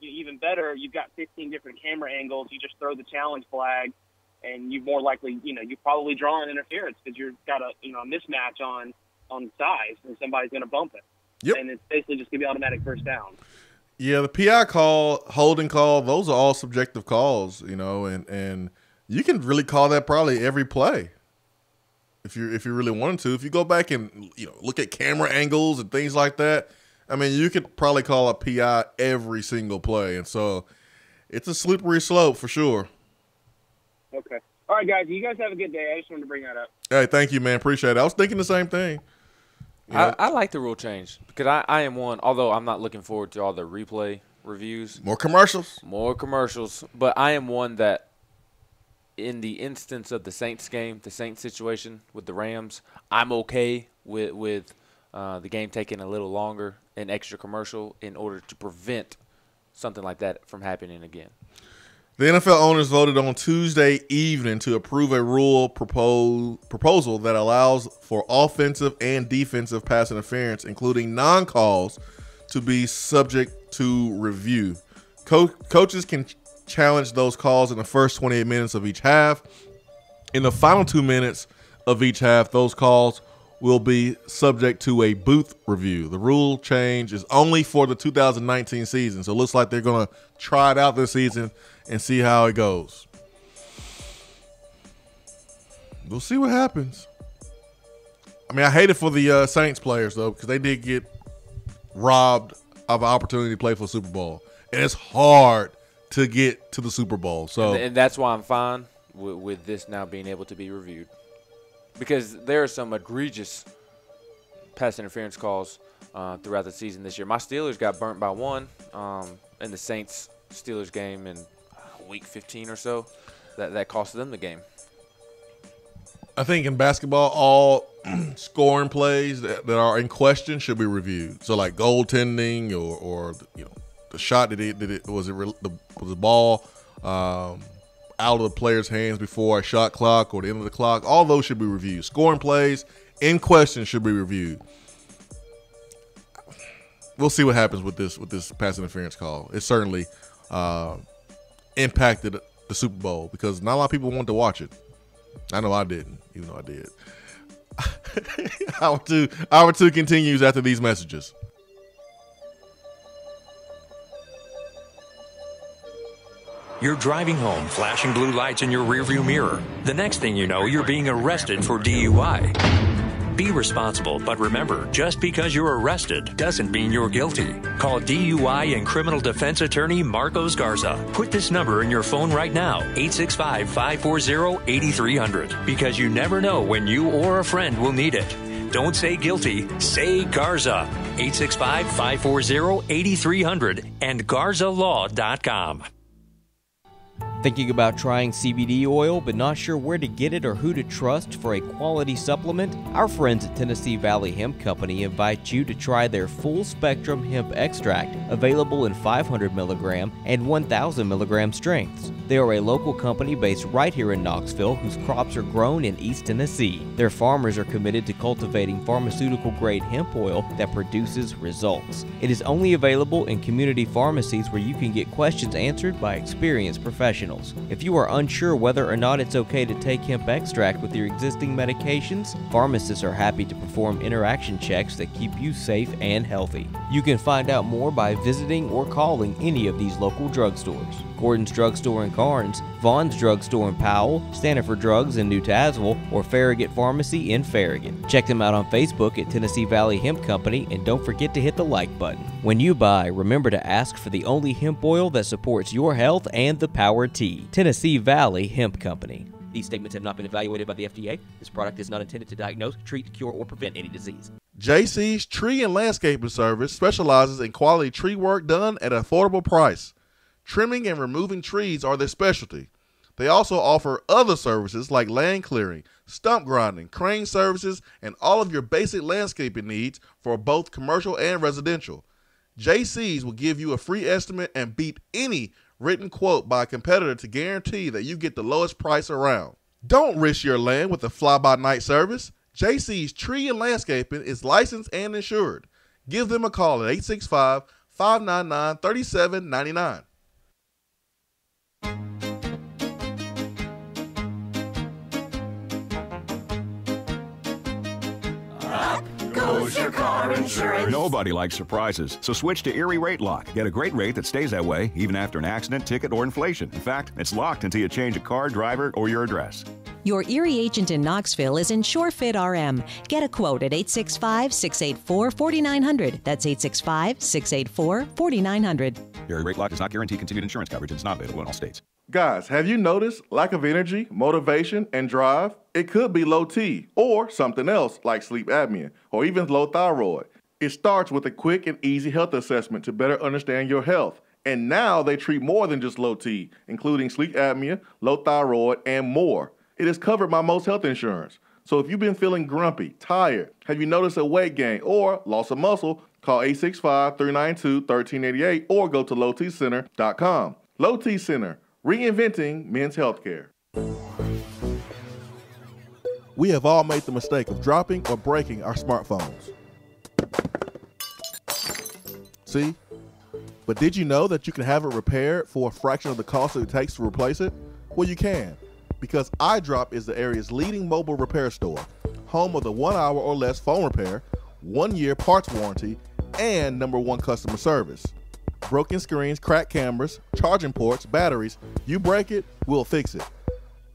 Speaker 1: even better, you've got 15 different camera angles. You just throw the challenge flag, and you more likely, you probably draw an interference because you've got a mismatch on size, and somebody's going to bump it.
Speaker 3: Yep.
Speaker 1: And it's basically just going to be automatic first down.
Speaker 3: Yeah, the PI call, holding call, those are all subjective calls, and you can really call that probably every play if you really wanted to. If you go back and look at camera angles and things like that, I mean, you could probably call a PI every single play, and so it's a slippery slope for sure.
Speaker 1: Okay. All right, guys. You guys have a good day. I just wanted to bring that up.
Speaker 3: Hey, thank you, man. Appreciate it. I was thinking the same thing.
Speaker 10: I like the rule change because I am one, although I'm not looking forward to all the replay reviews.
Speaker 3: More commercials.
Speaker 10: But I am one that in the instance of the Saints game, the Saints situation with the Rams, I'm okay with the game taking a little longer, an extra commercial, in order to prevent something like that from happening again.
Speaker 3: The NFL owners voted on Tuesday evening to approve a rule proposal that allows for offensive and defensive pass interference, including non-calls, to be subject to review. Coaches can challenge those calls in the first 28 minutes of each half. In the final 2 minutes of each half, those calls will be subject to a booth review. The rule change is only for the 2019 season, so it looks like they're going to try it out this season and see how it goes. We'll see what happens. I mean, I hate it for the Saints players, though, because they did get robbed of an opportunity to play for the Super Bowl. And it's hard to get to the Super Bowl. So,
Speaker 10: and that's why I'm fine with this now being able to be reviewed. Because there are some egregious pass interference calls throughout the season this year. My Steelers got burnt by one in the Saints-Steelers game in week 15 or so. That cost them the game.
Speaker 3: I think in basketball, all scoring plays that are in question should be reviewed. So, like goaltending or the shot was the ball out of the player's hands before a shot clock or the end of the clock. All those should be reviewed. Scoring plays in question should be reviewed. We'll see what happens with this pass interference call. It certainly impacted the Super Bowl because not a lot of people wanted to watch it. I know I didn't, even though I did. Hour two continues after these messages.
Speaker 16: You're driving home, flashing blue lights in your rearview mirror. The next thing you know, you're being arrested for DUI. Be responsible, but remember, just because you're arrested doesn't mean you're guilty. Call DUI and criminal defense attorney Marcos Garza. Put this number in your phone right now, 865-540-8300, because you never know when you or a friend will need it. Don't say guilty, say Garza. 865-540-8300 and GarzaLaw.com.
Speaker 11: Thinking about trying CBD oil but not sure where to get it or who to trust for a quality supplement? Our friends at Tennessee Valley Hemp Company invite you to try their full spectrum hemp extract, available in 500 milligram and 1,000 milligram strengths. They are a local company based right here in Knoxville whose crops are grown in East Tennessee. Their farmers are committed to cultivating pharmaceutical grade hemp oil that produces results. It is only available in community pharmacies where you can get questions answered by experienced professionals. If you are unsure whether or not it's okay to take hemp extract with your existing medications, pharmacists are happy to perform interaction checks that keep you safe and healthy. You can find out more by visiting or calling any of these local drugstores. Gordon's Drugstore in Carnes, Vaughn's Drugstore in Powell, Stanford Drugs in New Tazewell, or Farragut Pharmacy in Farragut. Check them out on Facebook at Tennessee Valley Hemp Company, and don't forget to hit the like button. When you buy, remember to ask for the only hemp oil that supports your health and the power T. Tennessee Valley Hemp Company. These statements have not been evaluated by the FDA. This product is not intended to diagnose, treat, cure, or prevent any disease.
Speaker 3: JC's Tree and Landscaping Service specializes in quality tree work done at an affordable price. Trimming and removing trees are their specialty. They also offer other services like land clearing, stump grinding, crane services, and all of your basic landscaping needs for both commercial and residential. JC's will give you a free estimate and beat any written quote by a competitor to guarantee that you get the lowest price around. Don't risk your land with a fly-by-night service. JC's Tree and Landscaping is licensed and insured. Give them a call at 865-599-3799.
Speaker 22: Goes your car insurance.
Speaker 23: Nobody likes surprises, so switch to Erie Rate Lock. Get a great rate that stays that way even after an accident, ticket, or inflation. In fact, it's locked until you change a car, driver, or your address.
Speaker 24: Your Erie agent in Knoxville is InsureFit RM. Get a quote at 865-684-4900. That's 865-684-4900.
Speaker 23: Erie Rate Lock does not guarantee continued insurance coverage and is not available in all states.
Speaker 4: Guys, have you noticed lack of energy, motivation, and drive? It could be low T or something else like sleep apnea or even low thyroid. It starts with a quick and easy health assessment to better understand your health. And now they treat more than just low T, including sleep apnea, low thyroid, and more. It is covered by most health insurance. So if you've been feeling grumpy, tired, have you noticed a weight gain or loss of muscle, call 865-392-1388 or go to lowtcenter.com. Low T Center. Reinventing men's healthcare.
Speaker 3: We have all made the mistake of dropping or breaking our smartphones. See? But did you know that you can have it repaired for a fraction of the cost that it takes to replace it? Well, you can, because iDrop is the area's leading mobile repair store, home of the 1 hour or less phone repair, 1 year parts warranty, and #1 customer service. Broken screens, cracked cameras, charging ports, batteries, you break it, we'll fix it.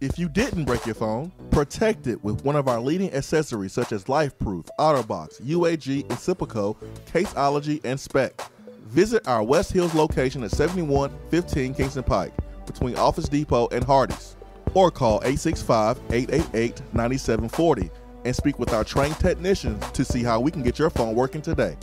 Speaker 3: If you didn't break your phone,
Speaker 4: Protect it with one of our leading accessories such as LifeProof, OtterBox, UAG, Reciproco, Caseology, and Spec. Visit our West Hills location at 7115 Kingston Pike between Office Depot and Hardee's, or call 865-888-9740 and speak with our trained technicians to see how we can get your phone working today.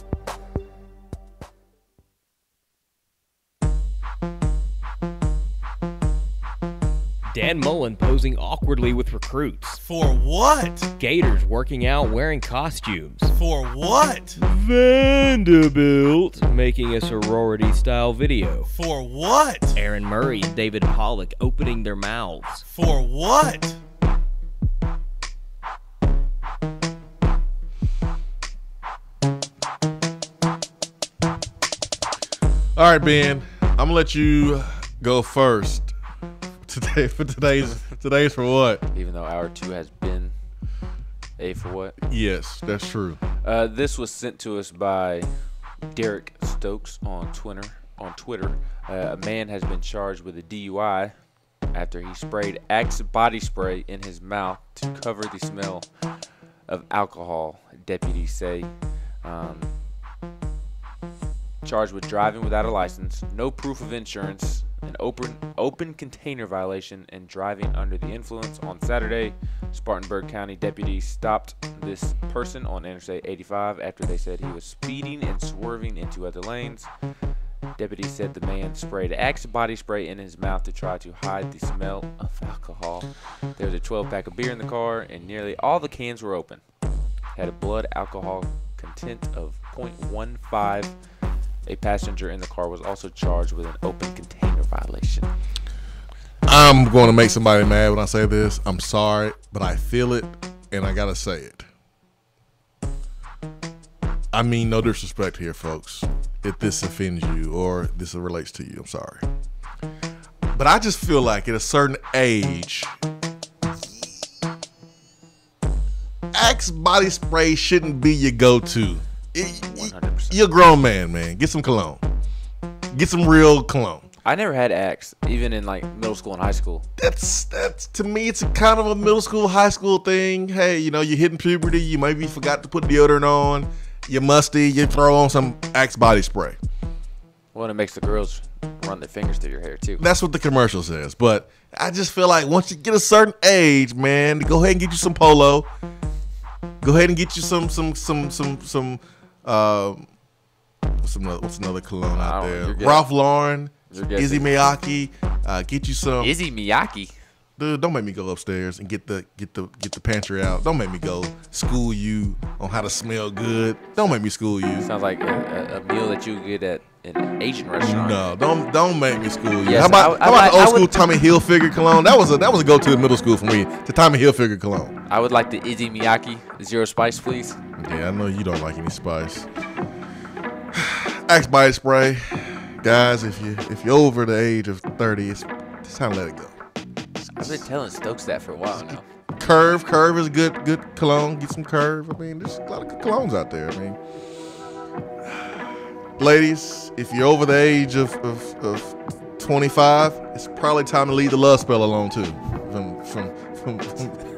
Speaker 11: Dan Mullen posing awkwardly with recruits.
Speaker 5: For what?
Speaker 11: Gators working out wearing costumes.
Speaker 5: For what?
Speaker 11: Vanderbilt making a sorority-style video.
Speaker 5: For what?
Speaker 11: Aaron Murray and David Pollock opening their mouths.
Speaker 5: For what?
Speaker 3: All right, Ben, I'm gonna let you go first today for today's for what?
Speaker 10: Even though hour 2 has been a for what?
Speaker 3: Yes, that's true.
Speaker 10: This was sent to us by Derek Stokes on Twitter. A man has been charged with a DUI after he sprayed Axe body spray in his mouth to cover the smell of alcohol, deputies say. Charged with driving without a license, no proof of insurance, an open container violation, and driving under the influence. On Saturday, Spartanburg County deputies stopped this person on Interstate 85 after they said he was speeding and swerving into other lanes. Deputies said the man sprayed Axe body spray in his mouth to try to hide the smell of alcohol. There was a 12-pack of beer in the car, and nearly all the cans were open. Had a blood alcohol content of 0.15. A passenger in the car was also charged with an open container violation.
Speaker 3: I'm going to make somebody mad when I say this. I'm sorry, but I feel it, and I got to say it. I mean no disrespect here, folks. If this offends you or this relates to you, I'm sorry. But I just feel like at a certain age, Axe body spray shouldn't be your go-to. 100%. You're a grown man. Get some cologne. Get some real cologne.
Speaker 10: I never had Axe, even in like middle school and high school.
Speaker 3: That's to me, it's a kind of a middle school, high school thing. Hey, you're hitting puberty. You maybe forgot to put deodorant on. You're musty. You throw on some Axe body spray.
Speaker 10: Well, it makes the girls run their fingers through your hair too.
Speaker 3: That's what the commercial says. But I just feel like once you get a certain age, man, go ahead and get you some Polo. Go ahead and get you some what's another cologne out there? Ralph Lauren, Izzy Miyake. Get you some
Speaker 10: Izzy Miyake.
Speaker 3: Dude, don't make me go upstairs and get the pantry out. Don't make me go school you on how to smell good. Don't make me school you.
Speaker 10: Sounds like a meal that you get at an Asian restaurant.
Speaker 3: No, don't make me school you.
Speaker 10: Yes,
Speaker 3: how about the old school Tommy Hilfiger cologne? That was a go-to in middle school for me. The Tommy Hilfiger cologne.
Speaker 10: I would like the Izzy Miyake, zero spice, please.
Speaker 3: Yeah, I know you don't like any spice. Axe body spray, guys. If you're over the age of 30, it's time to let it go.
Speaker 10: I've been telling Stokes that for a while now.
Speaker 3: Curve is good cologne. Get some Curve. I mean, there's a lot of good colognes out there. I mean, ladies, if you're over the age of 25, it's probably time to leave the love spell alone too.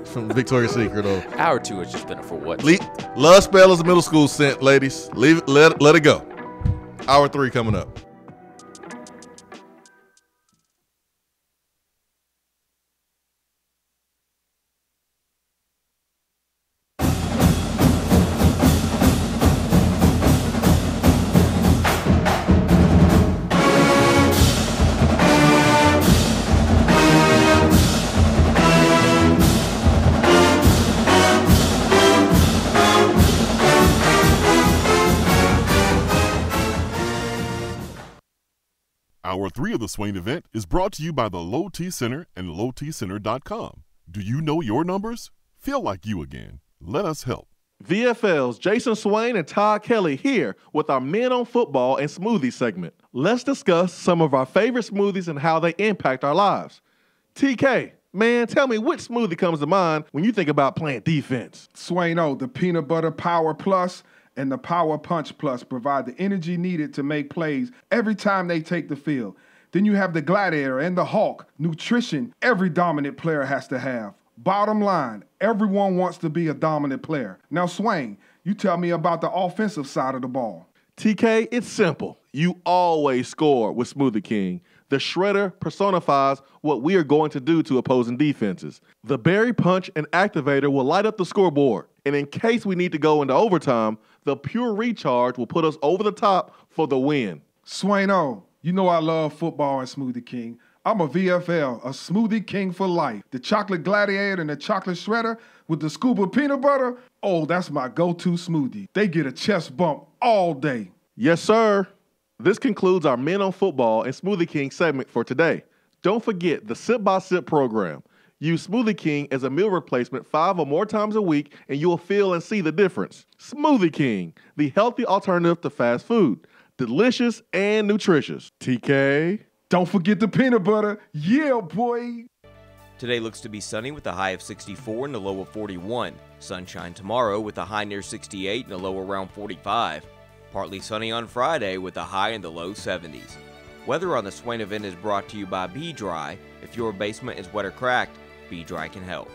Speaker 3: From Victoria's Secret, though.
Speaker 10: Hour 2 has just been a for what?
Speaker 3: Love spell is a middle school scent, ladies. Leave it, let it go. Hour 3 coming up.
Speaker 8: Hour 3 of the Swain Event is brought to you by the Low T Center and lowtcenter.com. Do you know your numbers? Feel like you again. Let us help.
Speaker 4: VFL's Jason Swain and Todd Kelly here with our Men on Football and Smoothie segment. Let's discuss some of our favorite smoothies and how they impact our lives. TK, man, tell me which smoothie comes to mind when you think about playing defense?
Speaker 6: Swain-O, the Peanut Butter Power Plus and the Power Punch Plus provide the energy needed to make plays every time they take the field. Then you have the Gladiator and the Hawk, nutrition every dominant player has to have. Bottom line, everyone wants to be a dominant player. Now, Swain, you tell me about the offensive side of the ball.
Speaker 4: TK, it's simple. You always score with Smoothie King. The shredder personifies what we are going to do to opposing defenses. The berry punch and activator will light up the scoreboard. And in case we need to go into overtime, the pure recharge will put us over the top for the win.
Speaker 6: Swain-O, you know I love football and Smoothie King. I'm a VFL, a Smoothie King for life. The chocolate gladiator and the chocolate shredder with the scoop of peanut butter, oh, that's my go-to smoothie. They get a chest bump all day.
Speaker 4: Yes, sir. This concludes our Men on Football and Smoothie King segment for today. Don't forget the Sip by Sip program. Use Smoothie King as a meal replacement 5 or more times a week and you'll feel and see the difference. Smoothie King, the healthy alternative to fast food. Delicious and nutritious. TK.
Speaker 6: Don't forget the peanut butter. Yeah, boy.
Speaker 11: Today looks to be sunny with a high of 64 and a low of 41. Sunshine tomorrow with a high near 68 and a low around 45. Partly sunny on Friday with a high in the low 70s. Weather on the Swain Event is brought to you by Be Dry. If your basement is wet or cracked, Be Dry can help.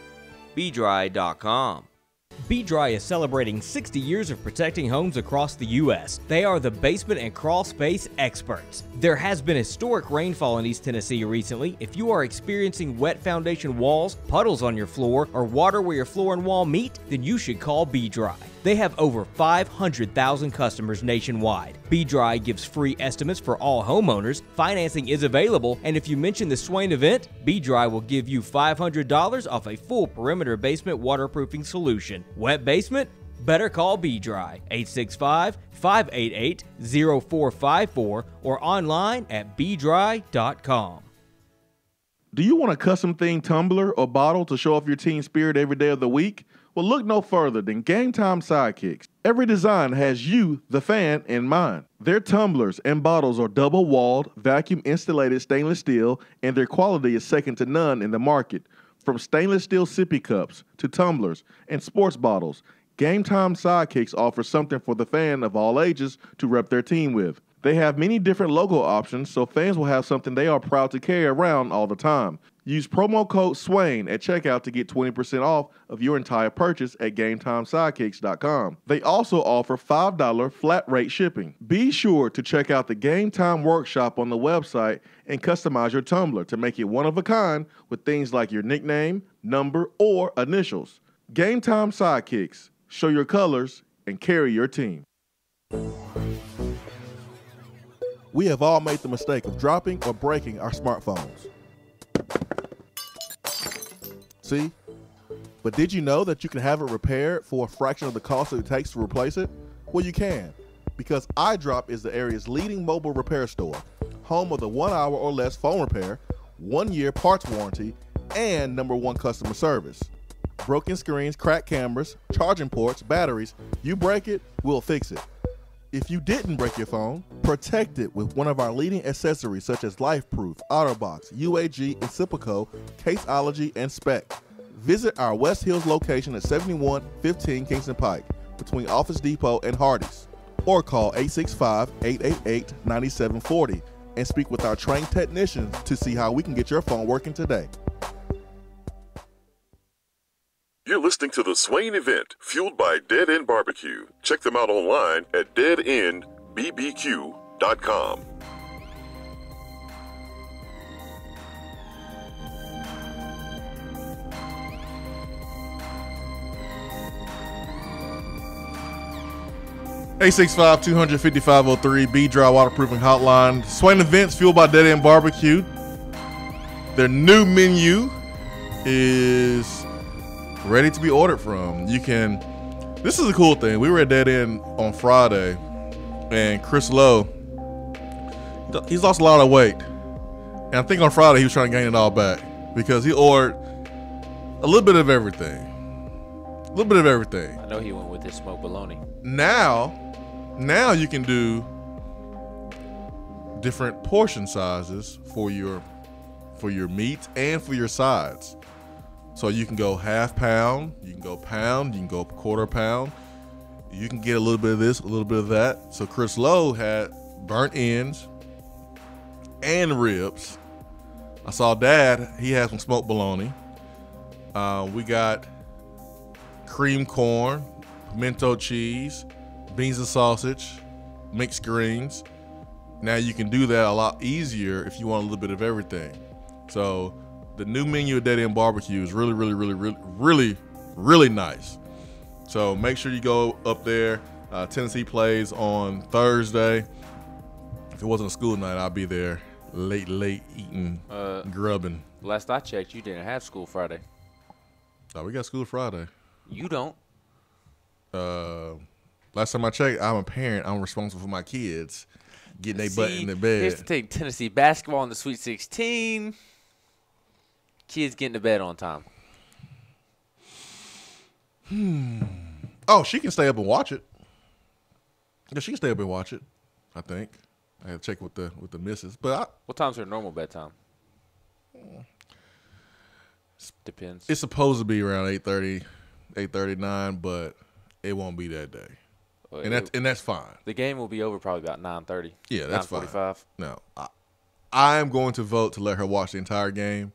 Speaker 11: BeDry.com. Be Dry is celebrating 60 years of protecting homes across the U.S. They are the basement and crawl space experts. There has been historic rainfall in East Tennessee recently. If you are experiencing wet foundation walls, puddles on your floor, or water where your floor and wall meet, then you should call Be Dry. They have over 500,000 customers nationwide. Be Dry gives free estimates for all homeowners, financing is available, and if you mention the Swain Event, Be Dry will give you $500 off a full perimeter basement waterproofing solution. Wet basement? Better call Be Dry, 865-588-0454 or online at BeDry.com.
Speaker 4: Do you want a custom themed tumbler or bottle to show off your team spirit every day of the week? Well, look no further than Game Time Sidekicks. Every design has you, the fan, in mind. Their tumblers and bottles are double-walled, vacuum-insulated stainless steel, and their quality is second to none in the market. From stainless steel sippy cups to tumblers and sports bottles, Game Time Sidekicks offers something for the fan of all ages to rep their team with. They have many different logo options, so fans will have something they are proud to carry around all the time. Use promo code SWAIN at checkout to get 20% off of your entire purchase at GameTimeSidekicks.com. They also offer $5 flat rate shipping. Be sure to check out the Game Time Workshop on the website and customize your tumbler to make it one of a kind with things like your nickname, number, or initials. Game Time Sidekicks. Show your colors and carry your team. We have all made the mistake of dropping or breaking our smartphones. See? But did you know that you can have it repaired for a fraction of the cost that it takes to replace it? Well, you can, because iDrop is the area's leading mobile repair store, home of the 1 hour or less phone repair, 1 year parts warranty, and #1 customer service. Broken screens, cracked cameras, charging ports, batteries, you break it, we'll fix it. If you didn't break your phone, protect it with one of our leading accessories such as LifeProof, OtterBox, UAG, Incipico, Caseology, and Spec. Visit our West Hills location at 7115 Kingston Pike between Office Depot and Hardee's, or call 865-888-9740 and speak with our trained technicians to see how we can get your phone working today.
Speaker 8: You're listening to the Swain Event, fueled by Dead End BBQ. Check them out online at deadendbbq.com.
Speaker 3: (865-250-503) Be Dry Waterproofing Hotline. Swain Events, fueled by Dead End BBQ. Their new menu is ready to be ordered from. You can, this is a cool thing. We were at Dead End on Friday, and Chris Lowe, he's lost a lot of weight. And I think on Friday he was trying to gain it all back because he ordered a little bit of everything. A little bit of everything.
Speaker 10: I know he went with his smoked bologna.
Speaker 3: Now you can do different portion sizes for your meat and for your sides. So you can go half pound, you can go pound, you can go quarter pound. You can get a little bit of this, a little bit of that. So Chris Lowe had burnt ends and ribs. I saw Dad, he had some smoked bologna. We got cream corn, pimento cheese, beans and sausage, mixed greens. Now you can do that a lot easier if you want a little bit of everything. So the new menu at Dead End BBQ is really nice. So make sure you go up there. Tennessee plays on Thursday. If it wasn't a school night, I'll be there late eating, grubbing.
Speaker 10: Last I checked, you didn't have school Friday.
Speaker 3: Oh, we got school Friday.
Speaker 10: You don't.
Speaker 3: Last time I checked, I'm a parent. I'm responsible for my kids getting their butt in their bed.
Speaker 10: Here's to take Tennessee basketball in the Sweet 16. Kids getting to bed on time.
Speaker 3: Oh, she can stay up and watch it. Yeah, she can stay up and watch it. I think. I had to check with the missus. But
Speaker 10: what time's her normal bedtime? Depends.
Speaker 3: It's supposed to be around 8:30, 8:39, but it won't be that day.
Speaker 10: Well,
Speaker 3: and that's fine.
Speaker 10: The game will be over probably about 9:30.
Speaker 3: Yeah, that's
Speaker 10: 9:45.
Speaker 3: fine. No, I am going to vote to let her watch the entire game,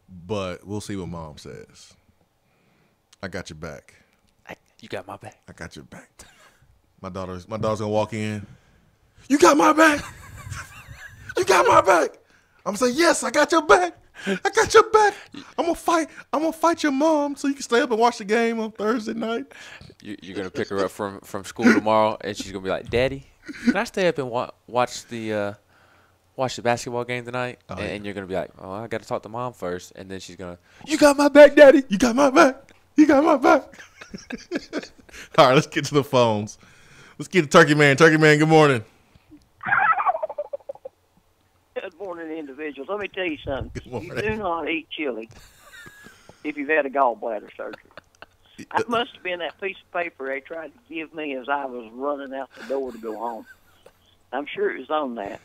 Speaker 3: but we'll see what Mom says. I got your back.
Speaker 10: You got my back.
Speaker 3: I got your back. My daughter's gonna walk in. You got my back. You got my back. I'm gonna say yes. I got your back. I got your back. I'm gonna fight your mom so you can stay up and watch the game on Thursday night.
Speaker 10: You're gonna pick her up from school tomorrow, and she's gonna be like, "Daddy, can I stay up and watch the basketball game tonight?"
Speaker 3: Oh,
Speaker 10: and you're gonna be like, "Oh, I got to talk to Mom first," and then she's gonna,
Speaker 3: "You got my back, Daddy. You got my back. You got my back." All right, let's get to the phones. Let's get to Turkey Man. Turkey Man, good morning.
Speaker 7: Good morning, individuals. Let me tell you something.
Speaker 3: Good morning.
Speaker 7: You do not eat chili if you've had a gallbladder surgery. That must have been that piece of paper they tried to give me as I was running out the door to go home. I'm sure it was on that.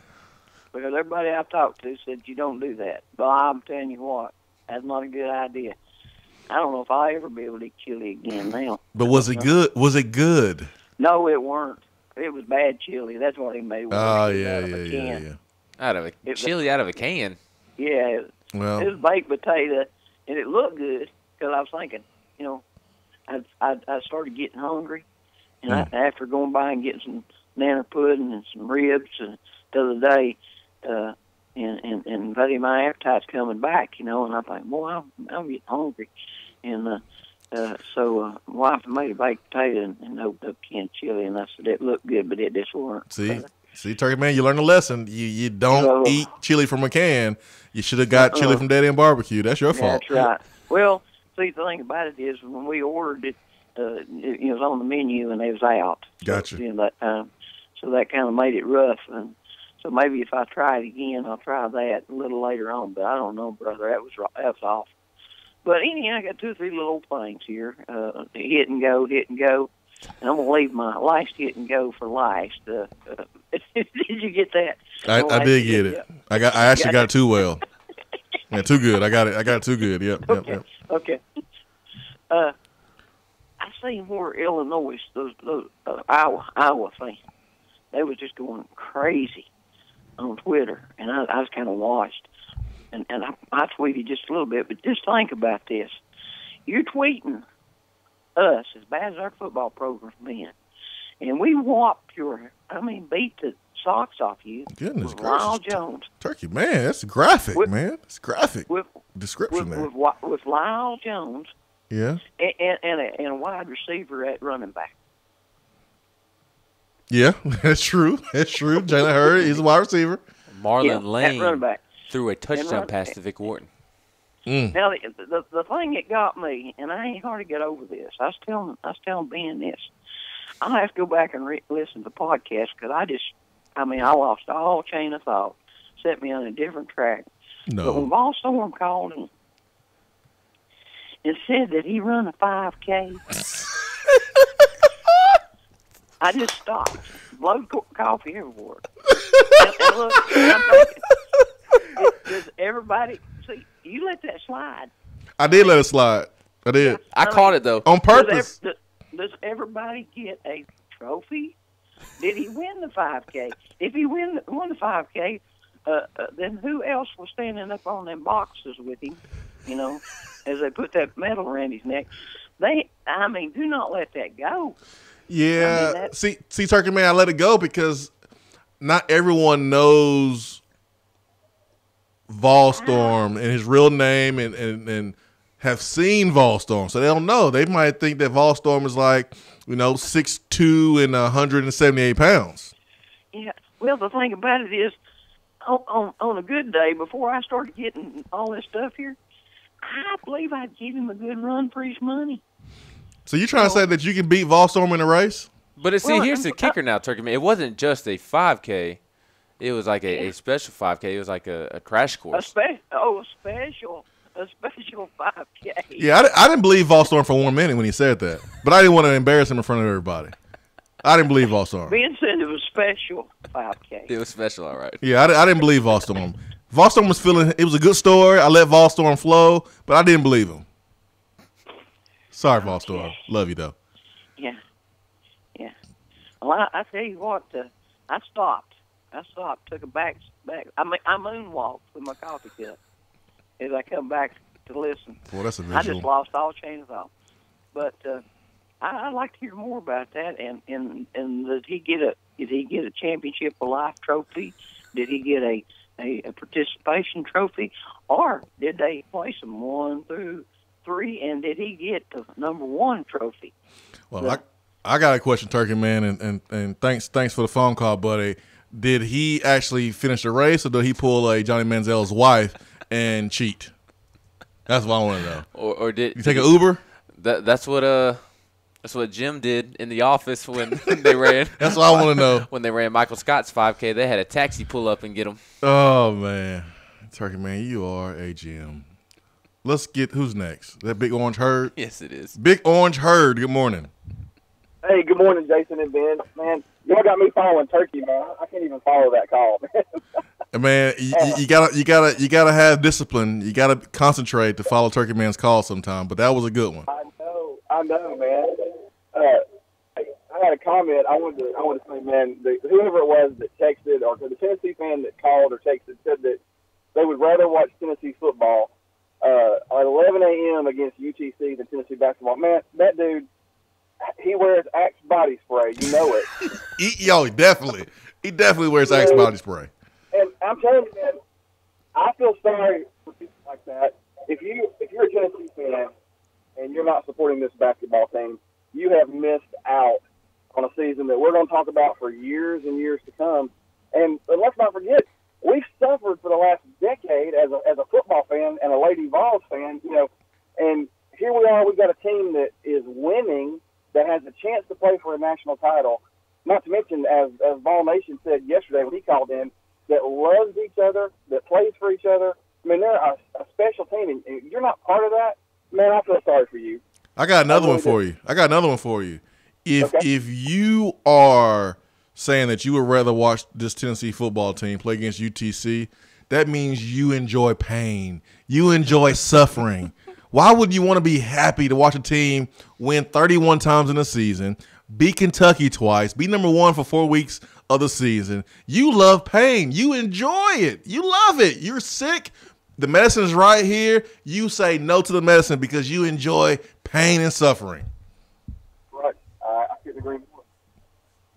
Speaker 7: Because everybody I've talked to said you don't do that. But I'm telling you what, that's not a good idea. I don't know if I'll ever be able to eat chili again now.
Speaker 3: But was it good? Was it good?
Speaker 7: No, it weren't. It was bad chili. That's what he made.
Speaker 3: Oh, yeah.
Speaker 10: out of a chili out of a can.
Speaker 7: Yeah. It was baked potato, and it looked good because I was thinking, I started getting hungry, and after going by and getting some nanner pudding and some ribs the other day, and buddy, my appetite's coming back, and I think, well, I'm getting hungry, and so wife made a baked potato and opened up canned chili, and I said it looked good, but it just weren't.
Speaker 3: See, Turkey Man, you learned a lesson. You don't eat chili from a can. You should have got chili from Dead End BBQ. That's your fault.
Speaker 7: That's right. Well, see, the thing about it is when we ordered it, it was on the menu and it was out.
Speaker 3: Gotcha.
Speaker 7: So that kind of made it rough, and so maybe if I try it again, I'll try that a little later on. But I don't know, brother. That was awful. But anyhow, I got 2 or 3 little things here. Hit and go. And I'm going to leave my last hit and go for last. Did you get that?
Speaker 3: I did get it. I actually got it too well. Yeah, too good. I got it too good. Yep.
Speaker 7: Okay. I seen where Illinois, those Iowa fans, they was just going crazy on Twitter, and I was kind of lost. And I tweeted just a little bit, but just think about this. You're tweeting us as bad as our football program's been, and we beat the socks off you.
Speaker 3: Goodness
Speaker 7: gracious. Lyle
Speaker 3: gracious.
Speaker 7: Jones.
Speaker 3: Turkey, man, that's graphic, man. It's graphic description there.
Speaker 7: With Lyle Jones.
Speaker 3: Yeah.
Speaker 7: And a wide receiver at running back.
Speaker 3: Yeah, that's true. Jalen Hurd, he's a wide receiver.
Speaker 10: Marlon Lane
Speaker 7: running back.
Speaker 10: threw a touchdown pass to Vic Wharton.
Speaker 7: Now the thing that got me, and I ain't hard to get over this. I was telling Ben this. I'll have to go back and listen to the podcast because I lost all chain of thought. Set me on a different track.
Speaker 3: No.
Speaker 7: But when Ball Storm called him and said that he run a 5K, I just stopped. Blowed coffee everywhere. And look, I'm thinking, does everybody see? You let that slide.
Speaker 3: I did let it slide. I did.
Speaker 10: I caught it though
Speaker 3: on purpose.
Speaker 7: Does everybody get a trophy? Did he win the 5K? If he won the 5K, then who else was standing up on them boxes with him as they put that medal around his neck. Do not let that go.
Speaker 3: Yeah. See, Turkey Man, I let it go because not everyone knows Volstorm and his real name and have seen Volstorm, so they don't know. They might think that Volstorm is like 6'2" and 178 pounds.
Speaker 7: Yeah. Well, the thing about it is, on a good day, before I started getting all this stuff here, I believe I'd give him a good run for his money.
Speaker 3: So you trying to say that you can beat Volstorm in a race?
Speaker 10: But here's the kicker now, Turkey Man. It wasn't just a 5K. It was like a special 5K. It was like a crash course.
Speaker 7: A special 5K.
Speaker 3: Yeah, I didn't believe Volstorm for 1 minute when he said that. But I didn't want to embarrass him in front of everybody. I didn't believe Volstorm.
Speaker 7: Ben said it was special 5K.
Speaker 10: It was special, all right.
Speaker 3: Yeah, I didn't believe Volstorm. Volstorm was feeling it was a good story. I let Volstorm flow, but I didn't believe him. Sorry, Volstorm. Love you, though.
Speaker 7: Yeah. Well, I tell you what, I stopped, took a back. I moonwalked with my coffee cup as I come back to listen.
Speaker 3: Well, that's a visual.
Speaker 7: I just lost all chain of thought. But I'd like to hear more about that. And did he get a championship of life trophy? Did he get a participation trophy, or did they place him 1 through 3? And did he get the number 1 trophy?
Speaker 3: Well, I got a question, Turkey Man, and thanks for the phone call, buddy. Did he actually finish the race, or did he pull a Johnny Manziel's wife and cheat? That's what I want to know.
Speaker 10: Or did
Speaker 3: you take an Uber?
Speaker 10: That's what Jim did in the office when they ran.
Speaker 3: That's what I want to know.
Speaker 10: When they ran Michael Scott's 5K, they had a taxi pull up and get him.
Speaker 3: Oh man, Turkey Man, you are a Jim. Let's get who's next. That Big Orange Herd.
Speaker 10: Yes, it is.
Speaker 3: Big Orange Herd. Good morning.
Speaker 12: Hey, good morning, Jason and Ben. Man, y'all got me following Turkey, man. I can't even follow that call, man.
Speaker 3: Man, you gotta have discipline. You gotta concentrate to follow Turkey Man's call sometime. But that was a good one.
Speaker 12: I know, man. I had a comment. I wanted to say, man, whoever it was that texted, or the Tennessee fan that called or texted, said that they would rather watch Tennessee football at 11 a.m. against UTC than Tennessee basketball. Man, that dude, he wears Axe body spray. You know it.
Speaker 3: He definitely wears Axe body spray.
Speaker 12: And I'm telling you, man, I feel sorry for people like that. If you're a Tennessee fan and you're not supporting this basketball team, you have missed out on a season that we're going to talk about for years and years to come. And let's not forget, we've suffered for the last decade as a football fan and a Lady Vols fan, and here we are, we've got a team that is winning, that has a chance to play for a national title. Not to mention, as Vol Nation said yesterday when he called in, that loves each other, that plays for each other. I mean, they're a special team, and you're not part of that. Man, I feel sorry for you.
Speaker 3: I got another one for you. If you are saying that you would rather watch this Tennessee football team play against UTC, that means you enjoy pain. You enjoy suffering. Why would you want to be happy to watch a team win 31 times in a season, beat Kentucky twice, be number 1 for 4 weeks of the season? You love pain. You enjoy it. You love it. You're sick. The medicine is right here. You say no to the medicine because you enjoy pain and suffering.
Speaker 12: Right. I couldn't agree more.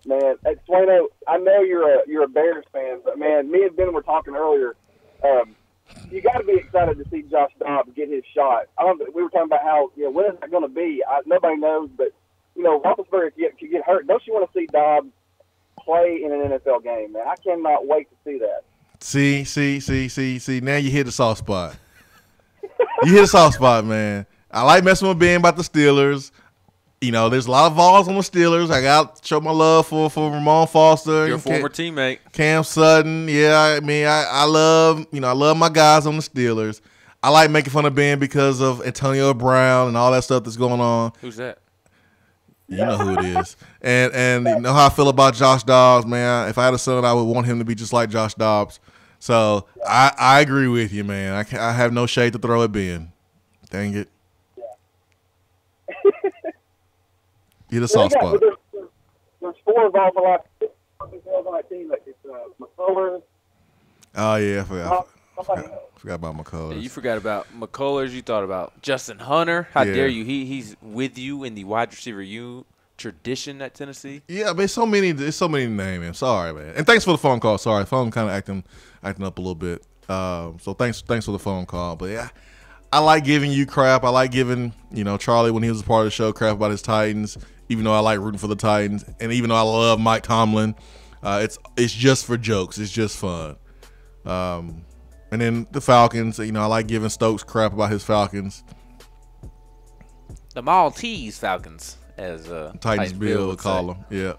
Speaker 12: Man, Swaino, I know you're a Bears fan, but man, me and Ben were talking earlier. You got to be excited to see Josh Dobbs get his shot. We were talking about how when is that going to be? Nobody knows, but Roethlisberger could get hurt. Don't you want to see Dobbs play in an NFL game, man? I cannot wait to see that.
Speaker 3: See. Now you hit the soft spot. You hit a soft spot, man. I like messing with Ben about the Steelers. There's a lot of Vols on the Steelers. I got to show my love for Ramon Foster.
Speaker 10: Your former teammate.
Speaker 3: Cam Sutton. Yeah, I mean, I love my guys on the Steelers. I like making fun of Ben because of Antonio Brown and all that stuff that's going on.
Speaker 10: Who's that?
Speaker 3: You know who it is. And you know how I feel about Josh Dobbs, man. If I had a son, I would want him to be just like Josh Dobbs. So I agree with you, man. I have no shade to throw at Ben. Dang it. Get a soft spot.
Speaker 12: There's 4 Vols on that team. Like it's McCullers.
Speaker 3: Oh yeah, I forgot.
Speaker 12: Somebody else.
Speaker 3: Forgot about McCullers.
Speaker 10: Yeah, you forgot about McCullers. You thought about Justin Hunter. How
Speaker 3: Yeah.
Speaker 10: dare you? He's with you in the wide receiver tradition at Tennessee.
Speaker 3: Yeah, but there's so many to name, man. Sorry, man. And thanks for the phone call. Sorry, phone kind of acting up a little bit. So thanks for the phone call. But yeah, I like giving you crap. I like giving Charlie, when he was a part of the show, crap about his Titans. Even though I like rooting for the Titans, and even though I love Mike Tomlin, it's just for jokes. It's just fun. And then the Falcons. I like giving Stokes crap about his Falcons.
Speaker 10: The Maltese Falcons, as
Speaker 3: Titans Bill would call them. Yeah.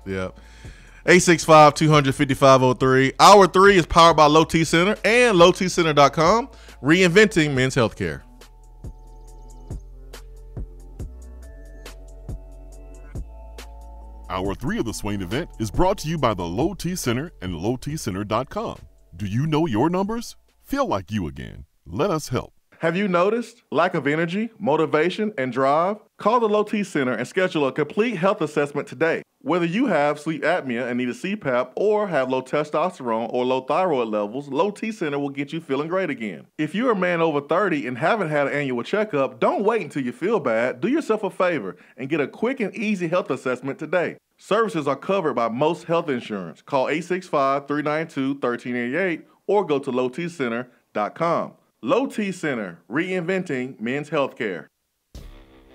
Speaker 3: 865-200-5503. Hour 3 is powered by Low T Center and lowtcenter.com, reinventing men's healthcare.
Speaker 8: Hour 3 of the Swain event is brought to you by the Low T Center and lowtcenter.com. Do you know your numbers? Feel like you again. Let us help.
Speaker 4: Have you noticed lack of energy, motivation, and drive? Call the Low T Center and schedule a complete health assessment today. Whether you have sleep apnea and need a CPAP or have low testosterone or low thyroid levels, Low T Center will get you feeling great again. If you're a man over 30 and haven't had an annual checkup, don't wait until you feel bad. Do yourself a favor and get a quick and easy health assessment today. Services are covered by most health insurance. Call 865-392-1388 or go to lowtcenter.com. Low T Center, reinventing men's healthcare.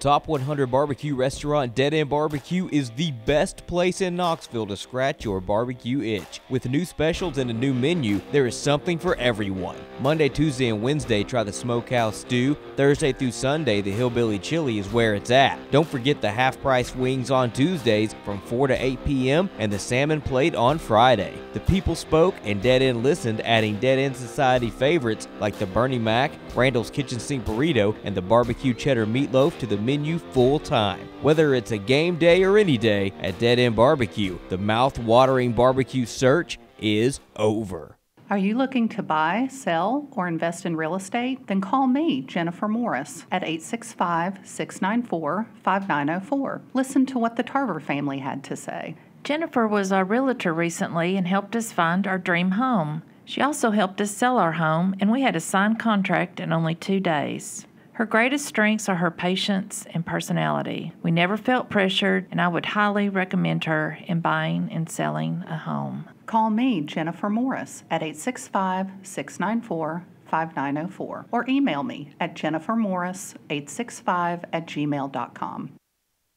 Speaker 11: Top 100 Barbecue Restaurant Dead End BBQ is the best place in Knoxville to scratch your barbecue itch. With new specials and a new menu, there is something for everyone. Monday, Tuesday, and Wednesday, try the Smokehouse Stew. Thursday through Sunday, the Hillbilly Chili is where it's at. Don't forget the half-price wings on Tuesdays from 4 to 8 p.m. and the salmon plate on Friday. The people spoke and Dead End listened, adding Dead End Society favorites like the Bernie Mac, Randall's Kitchen Sink Burrito, and the Barbecue Cheddar Meatloaf to the menu full-time. Whether it's a game day or any day, at Dead End Barbecue, the mouth-watering barbecue search is over.
Speaker 13: Are you looking to buy, sell, or invest in real estate? Then call me, Jennifer Morris, at 865-694-5904. Listen to what the Tarver family had to say.
Speaker 14: Jennifer was our realtor recently and helped us find our dream home. She also helped us sell our home, and we had a signed contract in only 2 days. Her greatest strengths are her patience and personality. We never felt pressured, and I would highly recommend her in buying and selling a home.
Speaker 13: Call me, Jennifer Morris, at 865-694-5904 or email me at jennifermorris865@gmail.com.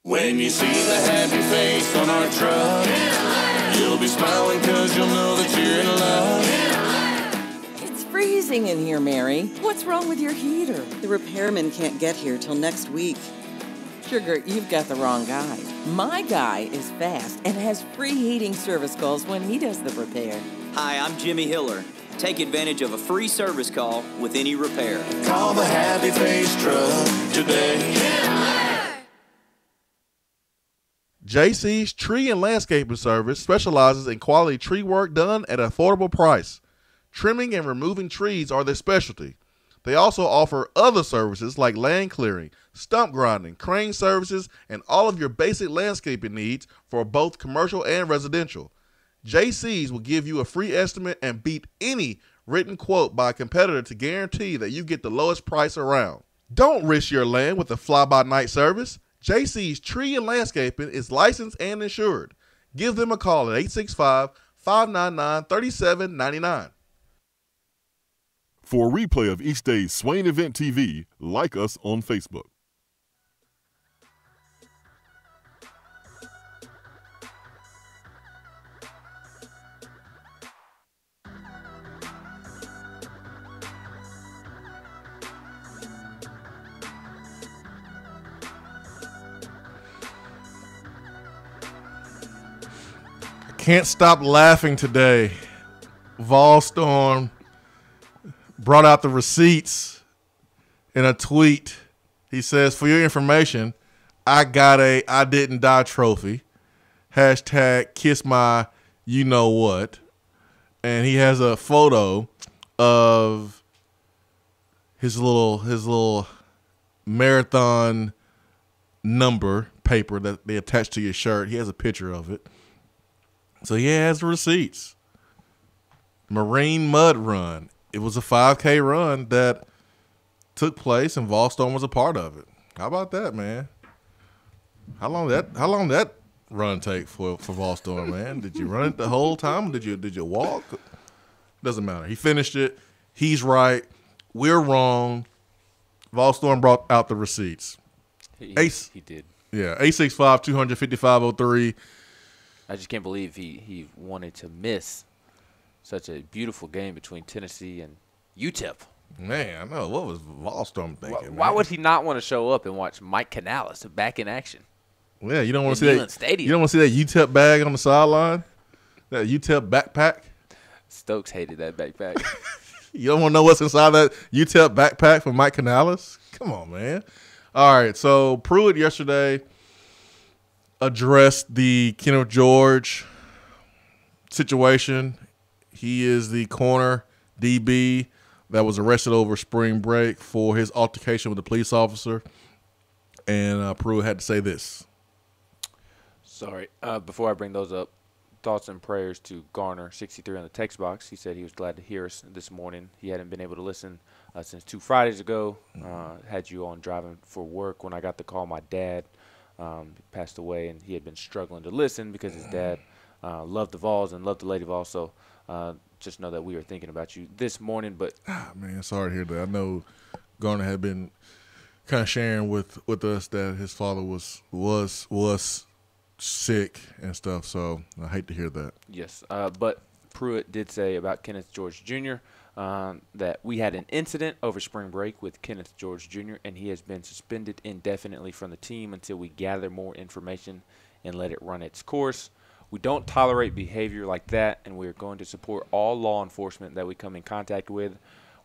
Speaker 17: When you see the happy face on our truck, you'll be smiling because you'll know that you're in love.
Speaker 15: It's freezing in here, Mary. What's wrong with your heater?
Speaker 18: The repairman can't get here till next week.
Speaker 15: Sugar, you've got the wrong guy. My guy is fast and has free heating service calls when he does the repair.
Speaker 19: Hi, I'm Jimmy Hiller. Take advantage of a free service call with any repair.
Speaker 17: Call the Happy Face Truck today.
Speaker 3: JC's Tree and Landscaping Service specializes in quality tree work done at an affordable price. Trimming and removing trees are their specialty. They also offer other services like land clearing, stump grinding, crane services, and all of your basic landscaping needs for both commercial and residential. JC's will give you a free estimate and beat any written quote by a competitor to guarantee that you get the lowest price around. Don't risk your land with a fly-by-night service. JC's Tree and Landscaping is licensed and insured. Give them a call at 865-599-3799.
Speaker 8: For a replay of each day's Swain Event TV, like us on Facebook.
Speaker 3: Can't stop laughing today. Volstorm brought out the receipts in a tweet. He says, for your information, I got a I didn't die trophy. Hashtag kiss my you know what. And he has a photo of his little marathon number paper that they attach to your shirt. He has a picture of it. So he has the receipts. Marine Mud Run, it was a 5K run that took place, and Volstorm was a part of it. How about that, man? How long that run take for Volstorm, man? Did you run it the whole time? Did you walk? Doesn't matter. He finished it. He's right. We're wrong. Volstorm brought out the receipts.
Speaker 10: He did.
Speaker 3: Yeah, 865 255
Speaker 10: I just can't believe he wanted to miss such a beautiful game between Tennessee and UTEP.
Speaker 3: Man, I know. What was Volstorm thinking?
Speaker 10: Why would he not want to show up and watch Mike Canales back in action?
Speaker 3: Yeah, you don't want to see that.
Speaker 10: Stadium.
Speaker 3: You don't want to see that UTEP bag on the sideline. That UTEP backpack.
Speaker 10: Stokes hated that backpack.
Speaker 3: You don't want to know what's inside that UTEP backpack from Mike Canales? Come on, man. All right, so Pruitt yesterday addressed the Kenneth George situation. He is the corner DB that was arrested over spring break for his altercation with a police officer. And Pruitt had to say this.
Speaker 10: Sorry. Before I bring those up, thoughts and prayers to Garner, 63 on the text box. He said he was glad to hear us this morning. He hadn't been able to listen since 2 Fridays ago. Had you on driving for work when I got the call. My dad passed away, and he had been struggling to listen because his dad loved the Vols and loved the Lady Vols. So just know that we were thinking about you this morning. But
Speaker 3: man, sorry to hear that. I know Garner had been kind of sharing with us that his father was sick and stuff, so I hate to hear that.
Speaker 10: Yes, but Pruitt did say about Kenneth George Jr. That we had an incident over spring break with Kenneth George Jr., and he has been suspended indefinitely from the team until we gather more information and let it run its course. We don't tolerate behavior like that, and we are going to support all law enforcement that we come in contact with.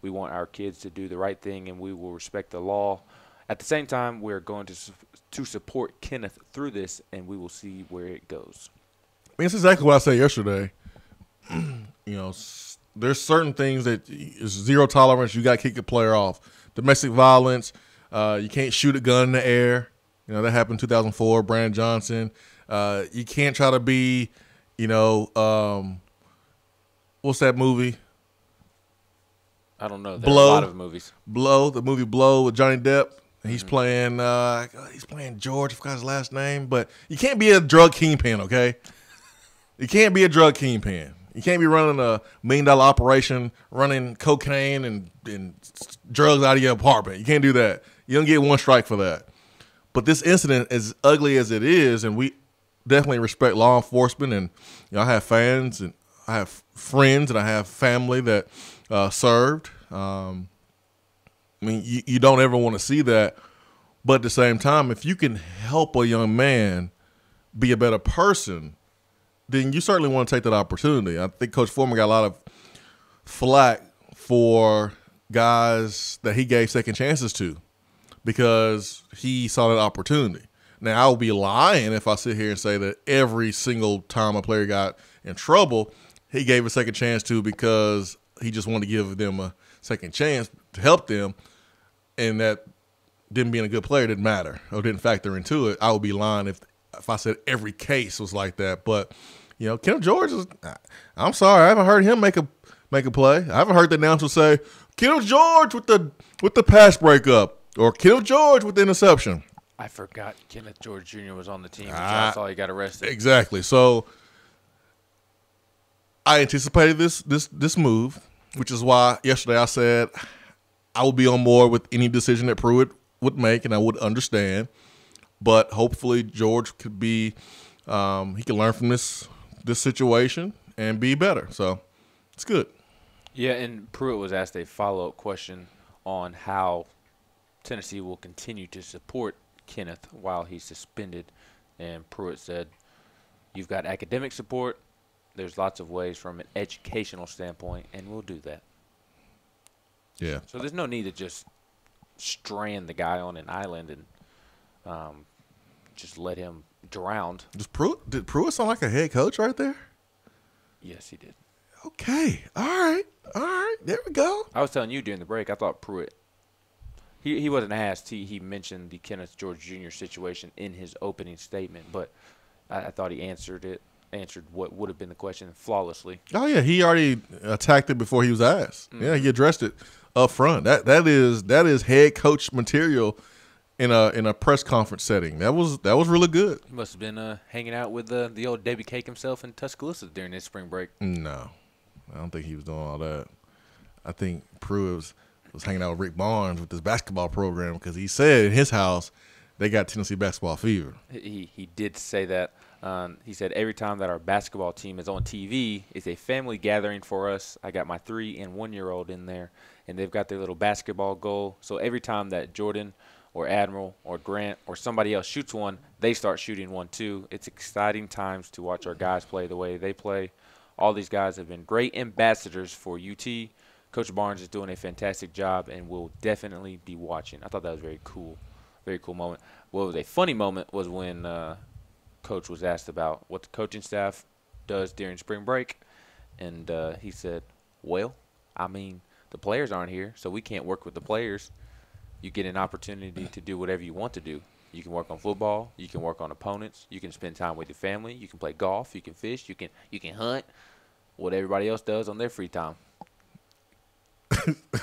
Speaker 10: We want our kids to do the right thing, and we will respect the law. At the same time, we're going to support Kenneth through this, and we will see where it goes.
Speaker 3: I mean, it's exactly what I said yesterday. There's certain things that is zero tolerance. You got to kick a player off. Domestic violence, you can't shoot a gun in the air. That happened in 2004, Brandon Johnson. You can't try to be, what's that movie?
Speaker 10: I don't know. There are a lot of movies.
Speaker 3: The movie Blow with Johnny Depp. He's playing George. I forgot his last name. But you can't be a drug kingpin, okay? You can't be a drug kingpin. You can't be running a $1 million operation, running cocaine and drugs out of your apartment. You can't do that. You don't get one strike for that. But this incident, as ugly as it is, and we definitely respect law enforcement, and I have fans and I have friends and I have family that served. I mean, you don't ever want to see that. But at the same time, if you can help a young man be a better person, then you certainly want to take that opportunity. I think Coach Foreman got a lot of flack for guys that he gave second chances to because he saw that opportunity. Now, I would be lying if I sit here and say that every single time a player got in trouble, he gave a second chance to because he just wanted to give them a second chance to help them, and that them being a good player didn't matter or didn't factor into it. I would be lying if I said every case was like that. But Kenneth George I'm sorry, I haven't heard him make a play. I haven't heard the announcer say Kenneth George with the pass breakup or Kenneth George with the interception.
Speaker 10: I forgot Kenneth George Jr. was on the team until I saw he got arrested.
Speaker 3: Exactly. So I anticipated this move, which is why yesterday I said I would be on board with any decision that Pruitt would make, and I would understand. But hopefully George could be he can learn from this situation and be better. So it's good.
Speaker 10: Yeah, and Pruitt was asked a follow-up question on how Tennessee will continue to support Kenneth while he's suspended. And Pruitt said, you've got academic support. There's lots of ways from an educational standpoint, and we'll do that.
Speaker 3: Yeah.
Speaker 10: So there's no need to just strand the guy on an island and just let him drown.
Speaker 3: Did Pruitt sound like a head coach right there?
Speaker 10: Yes, he did.
Speaker 3: Okay. All right. There we go.
Speaker 10: I was telling you during the break, I thought Pruitt, he wasn't asked. He mentioned the Kenneth George Jr. situation in his opening statement, but I thought he answered it answered what would have been the question flawlessly.
Speaker 3: Oh yeah, he already attacked it before he was asked. Yeah, he addressed it up front. That is head coach material in a press conference setting. That was really good.
Speaker 10: He must have been hanging out with the old Debbie Cake himself in Tuscaloosa during his spring break.
Speaker 3: No, I don't think he was doing all that. I think Pruitt was hanging out with Rick Barnes with this basketball program because he said in his house they got Tennessee basketball fever.
Speaker 10: He did say that. He said every time that our basketball team is on TV, it's a family gathering for us. I got my 3- and 1-year-old in there, and they've got their little basketball goal. So every time that Jordan or Admiral or Grant or somebody else shoots one, they start shooting one too. It's exciting times to watch our guys play the way they play. All these guys have been great ambassadors for UT. Coach Barnes is doing a fantastic job and will definitely be watching. I thought that was very cool moment. What was a funny moment was when Coach was asked about what the coaching staff does during spring break, and he said, well, I mean, the players aren't here, so we can't work with the players. You get an opportunity to do whatever you want to do. You can work on football. You can work on opponents. You can spend time with your family. You can play golf. You can fish. You can hunt. What everybody else does on their free time.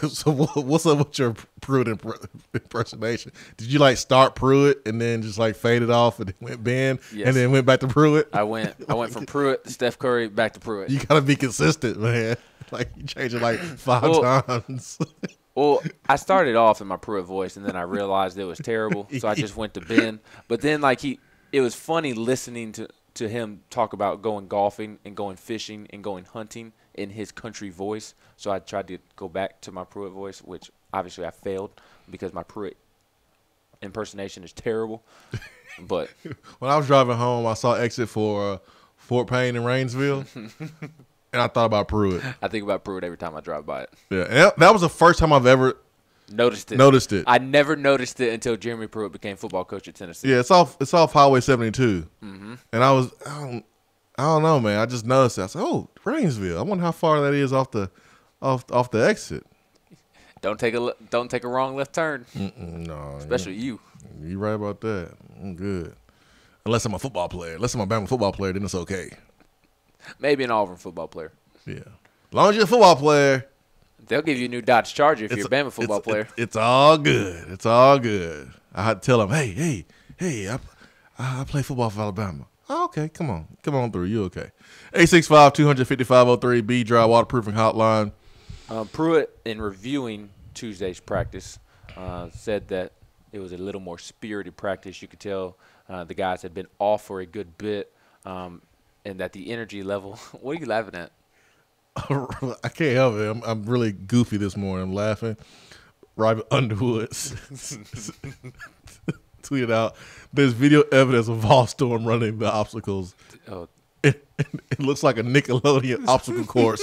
Speaker 3: So what's up with your Pruitt impersonation? Did you like start Pruitt and then just like fade it off and then went Ben and then went back to Pruitt?
Speaker 10: I went from Pruitt to Steph Curry back to Pruitt.
Speaker 3: You gotta be consistent, man. Like you change it like 5 times.
Speaker 10: Well, I started off in my Pruitt voice and then I realized it was terrible, so I just went to Ben. But then it was funny listening to him talk about going golfing and going fishing and going hunting in his country voice. So I tried to go back to my Pruitt voice, which obviously I failed because my Pruitt impersonation is terrible. But
Speaker 3: when I was driving home, I saw exit for Fort Payne and Rainsville, and I thought about Pruitt.
Speaker 10: I think about Pruitt every time I drive by it.
Speaker 3: Yeah, and that was the first time I've ever
Speaker 10: noticed it. I never noticed it until Jeremy Pruitt became football coach at Tennessee.
Speaker 3: Yeah, it's off Highway 72, and I don't know, man. I just noticed that. I said, "Oh, Rainsville. I wonder how far that is off the exit."
Speaker 10: Don't take a wrong left turn.
Speaker 3: No,
Speaker 10: especially you.
Speaker 3: You right about that. I'm good. Unless I'm a football player. Unless I'm a Bama football player, then it's okay.
Speaker 10: Maybe an Auburn football player.
Speaker 3: Yeah, as long as you're a football player,
Speaker 10: they'll give you a new Dodge Charger if you're a Bama football player.
Speaker 3: It's all good. It's all good. I had to tell them, hey, I play football for Alabama. Oh, okay, come on through. You okay? 865-255-03 B Drive Waterproofing Hotline.
Speaker 10: Pruitt, in reviewing Tuesday's practice, said that it was a little more spirited practice. You could tell the guys had been off for a good bit, and that the energy level. What are you laughing at?
Speaker 3: I can't help it. I'm really goofy this morning. I'm laughing. Robert Underwood tweeted out, "There's video evidence of Volstorm running the obstacles.
Speaker 10: Oh.
Speaker 3: It looks like a Nickelodeon obstacle course."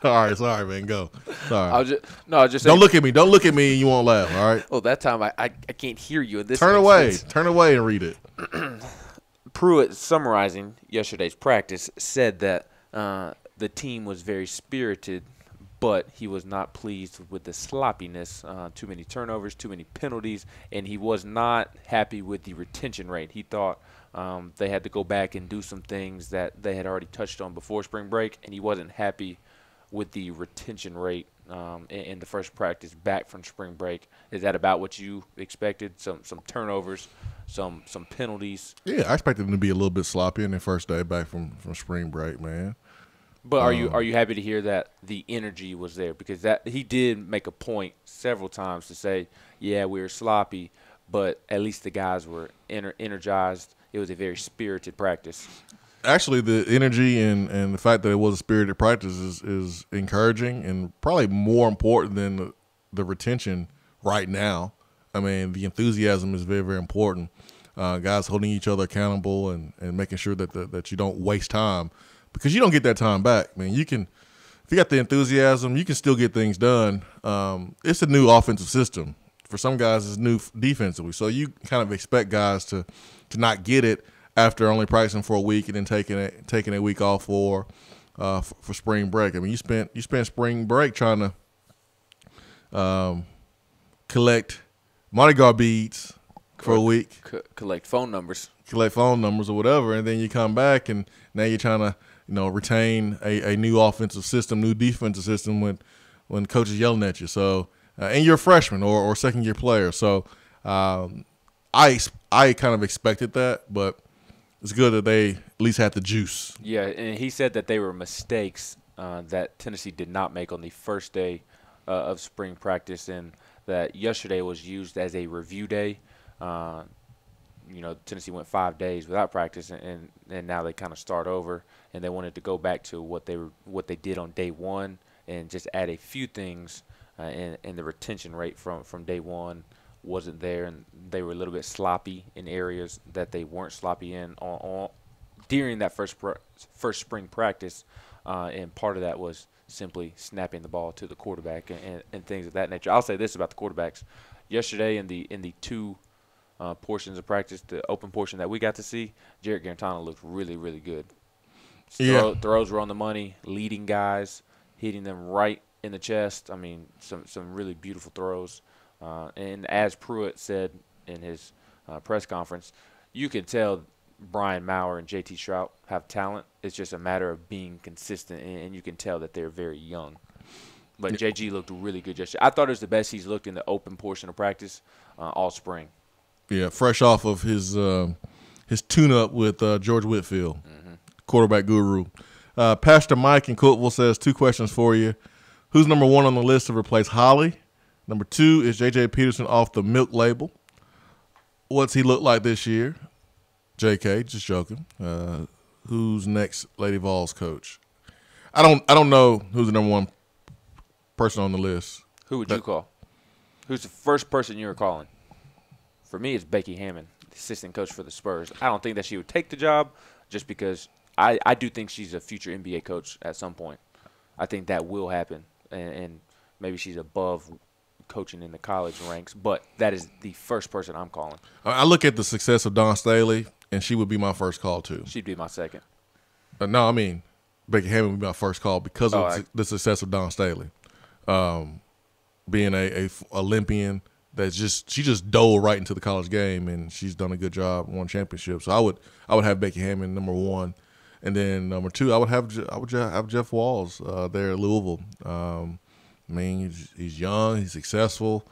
Speaker 3: All right, sorry, man. Go. Sorry.
Speaker 10: I was just
Speaker 3: don't
Speaker 10: saying,
Speaker 3: look at me. Don't look at me, and you won't laugh. All right.
Speaker 10: Oh, that time I can't hear you.
Speaker 3: Turn away. Turn away and read it.
Speaker 10: Pruitt, summarizing yesterday's practice, said that the team was very spirited, but he was not pleased with the sloppiness, too many turnovers, too many penalties, and he was not happy with the retention rate. He thought they had to go back and do some things that they had already touched on before spring break, and he wasn't happy with the retention rate in the first practice back from spring break. Is that about what you expected? Some turnovers, some penalties?
Speaker 3: Yeah, I expected them to be a little bit sloppy in their first day back from spring break, man.
Speaker 10: But are you happy to hear that the energy was there? Because that he did make a point several times to say, yeah, we were sloppy, but at least the guys were energized. It was a very spirited practice.
Speaker 3: Actually, the energy and the fact that it was a spirited practice is encouraging and probably more important than the retention right now. I mean, the enthusiasm is very, very important. Guys holding each other accountable and making sure that you don't waste time, because you don't get that time back. I mean, if you got the enthusiasm, you can still get things done. It's a new offensive system. For some guys, it's new defensively. So you kind of expect guys to not get it after only practicing for a week and then taking a week off for spring break. I mean, you spent spring break trying to collect Mardi Gras beads for a week.
Speaker 10: Collect phone numbers.
Speaker 3: collect phone numbers or whatever, and then you come back and now you're trying to, retain a new offensive system, new defensive system when coach is yelling at you. So, and you're a freshman or second-year player. So I kind of expected that, but it's good that they at least had the juice.
Speaker 10: Yeah, and he said that they were mistakes that Tennessee did not make on the first day of spring practice, and that yesterday was used as a review day. Tennessee went 5 days without practice, and now they kind of start over, and they wanted to go back to what they did on day one and just add a few things, and the retention rate from day one wasn't there, and they were a little bit sloppy in areas that they weren't sloppy in during that first spring practice, and part of that was simply snapping the ball to the quarterback and things of that nature. I'll say this about the quarterbacks: yesterday in the two portions of practice, the open portion that we got to see, Jarrett Garantano looked really, really good. Throws were on the money, leading guys, hitting them right in the chest. I mean, some really beautiful throws. And as Pruitt said in his press conference, you can tell Brian Maurer and J.T. Strout have talent. It's just a matter of being consistent, and you can tell that they're very young. But J.G. looked really good yesterday. I thought it was the best he's looked in the open portion of practice all spring. Yeah,
Speaker 3: fresh off of his tune-up with George Whitfield, quarterback guru. Pastor Mike in Cookville says 2 questions for you. Who's number 1 on the list to replace Holly? Number 2, is J.J. Peterson off the milk label? What's he look like this year? J.K., just joking. Who's next Lady Vols coach? I don't know who's the number 1 person on the list.
Speaker 10: Who would you call? Who's the first person you were calling? For me, it's Becky Hammond, the assistant coach for the Spurs. I don't think that she would take the job just because I do think she's a future NBA coach at some point. I think that will happen, and maybe she's above coaching in the college ranks, but that is the first person I'm calling.
Speaker 3: I look at the success of Dawn Staley, and she would be my first call too.
Speaker 10: She'd be my second.
Speaker 3: No, I mean Becky Hammond would be my first call because of the success of Dawn Staley, being a Olympian. She just dove right into the college game, and she's done a good job, won championships. So I would have Becky Hammond number 1, and then number 2 I would have Jeff Walls there at Louisville. I mean, he's young, he's successful.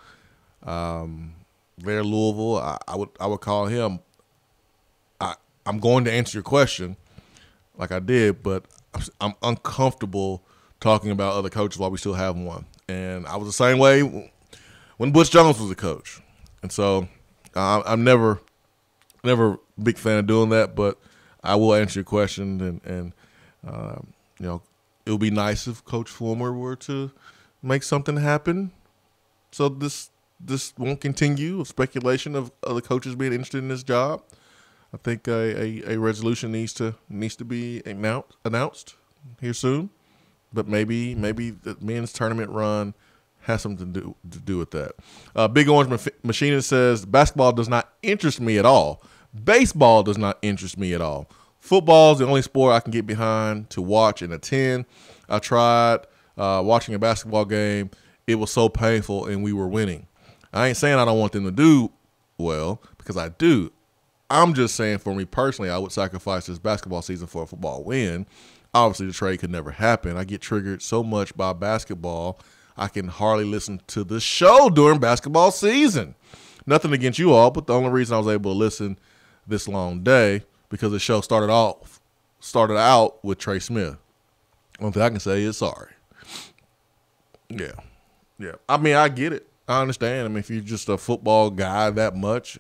Speaker 3: There at Louisville, I would call him. I'm going to answer your question like I did, but I'm uncomfortable talking about other coaches while we still have one. And I was the same way when Butch Jones was a coach. And so I'm never a big fan of doing that, but I will answer your question. And it would be nice if Coach Fulmer were to make something happen so this won't continue, speculation of other coaches being interested in this job. I think a resolution needs to be announced here soon. But maybe the men's tournament run has something to do with that. Big Orange Machinist says, basketball does not interest me at all. Baseball does not interest me at all. Football is the only sport I can get behind to watch and attend. I tried watching a basketball game. It was so painful, and we were winning. I ain't saying I don't want them to do well, because I do. I'm just saying, for me personally, I would sacrifice this basketball season for a football win. Obviously, the trade could never happen. I get triggered so much by basketball, I can hardly listen to the show during basketball season. Nothing against you all, but the only reason I was able to listen this long day because the show started out with Trey Smith. One thing I can say is sorry. Yeah. I mean, I get it. I understand. I mean, if you're just a football guy that much,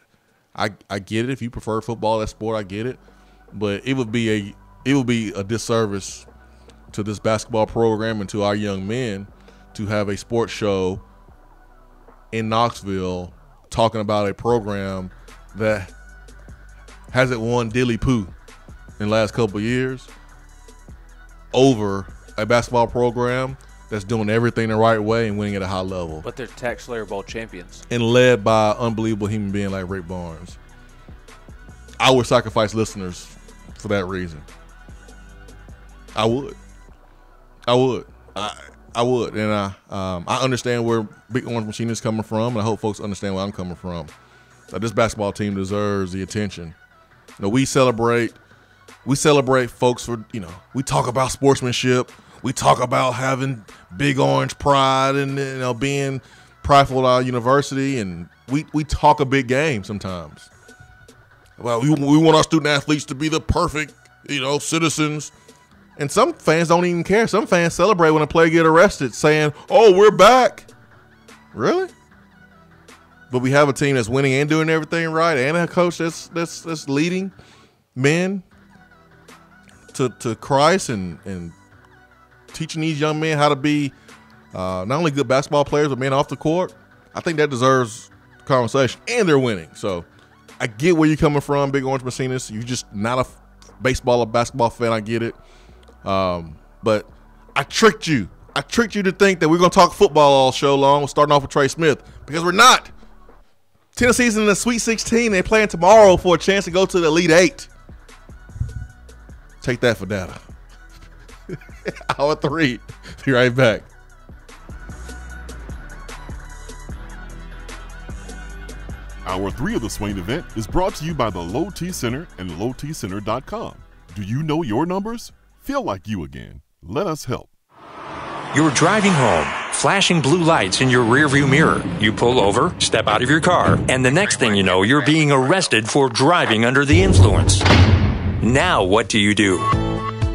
Speaker 3: I get it. If you prefer football, that sport, I get it. But it would be a disservice to this basketball program and to our young men to have a sports show in Knoxville talking about a program that hasn't won dilly poo in the last couple of years over a basketball program that's doing everything the right way and winning at a high level.
Speaker 10: But they're Tax Slayer Bowl champions.
Speaker 3: And led by an unbelievable human being like Rick Barnes. I would sacrifice listeners for that reason. I would. And I understand where Big Orange Machine is coming from, and I hope folks understand where I'm coming from. This basketball team deserves the attention we celebrate folks for, we talk about sportsmanship. We talk about having big orange pride and, being prideful at our university. And we talk a big game sometimes. Well, we want our student athletes to be the perfect, citizens. And some fans don't even care. Some fans celebrate when a player get arrested, saying, "Oh, we're back." Really? But we have a team that's winning and doing everything right, and a coach that's leading men to Christ and teaching these young men how to be not only good basketball players but men off the court. I think that deserves conversation, and they're winning. So I get where you're coming from, Big Orange Macinas. You're just not a baseball or basketball fan. I get it. But I tricked you. I tricked you to think that we're going to talk football all show long. We're starting off with Trey Smith because we're not. Tennessee's in the Sweet 16. They're playing tomorrow for a chance to go to the Elite 8. Take that for data. Hour 3. Be right back.
Speaker 8: Hour 3 of the Swain Event is brought to you by the Low T Center and lowtcenter.com. Do you know your numbers? Feel like you again. Let us help.
Speaker 16: You're driving home, flashing blue lights in your rearview mirror. You pull over, step out of your car, and the next thing you know, you're being arrested for driving under the influence. Now what do?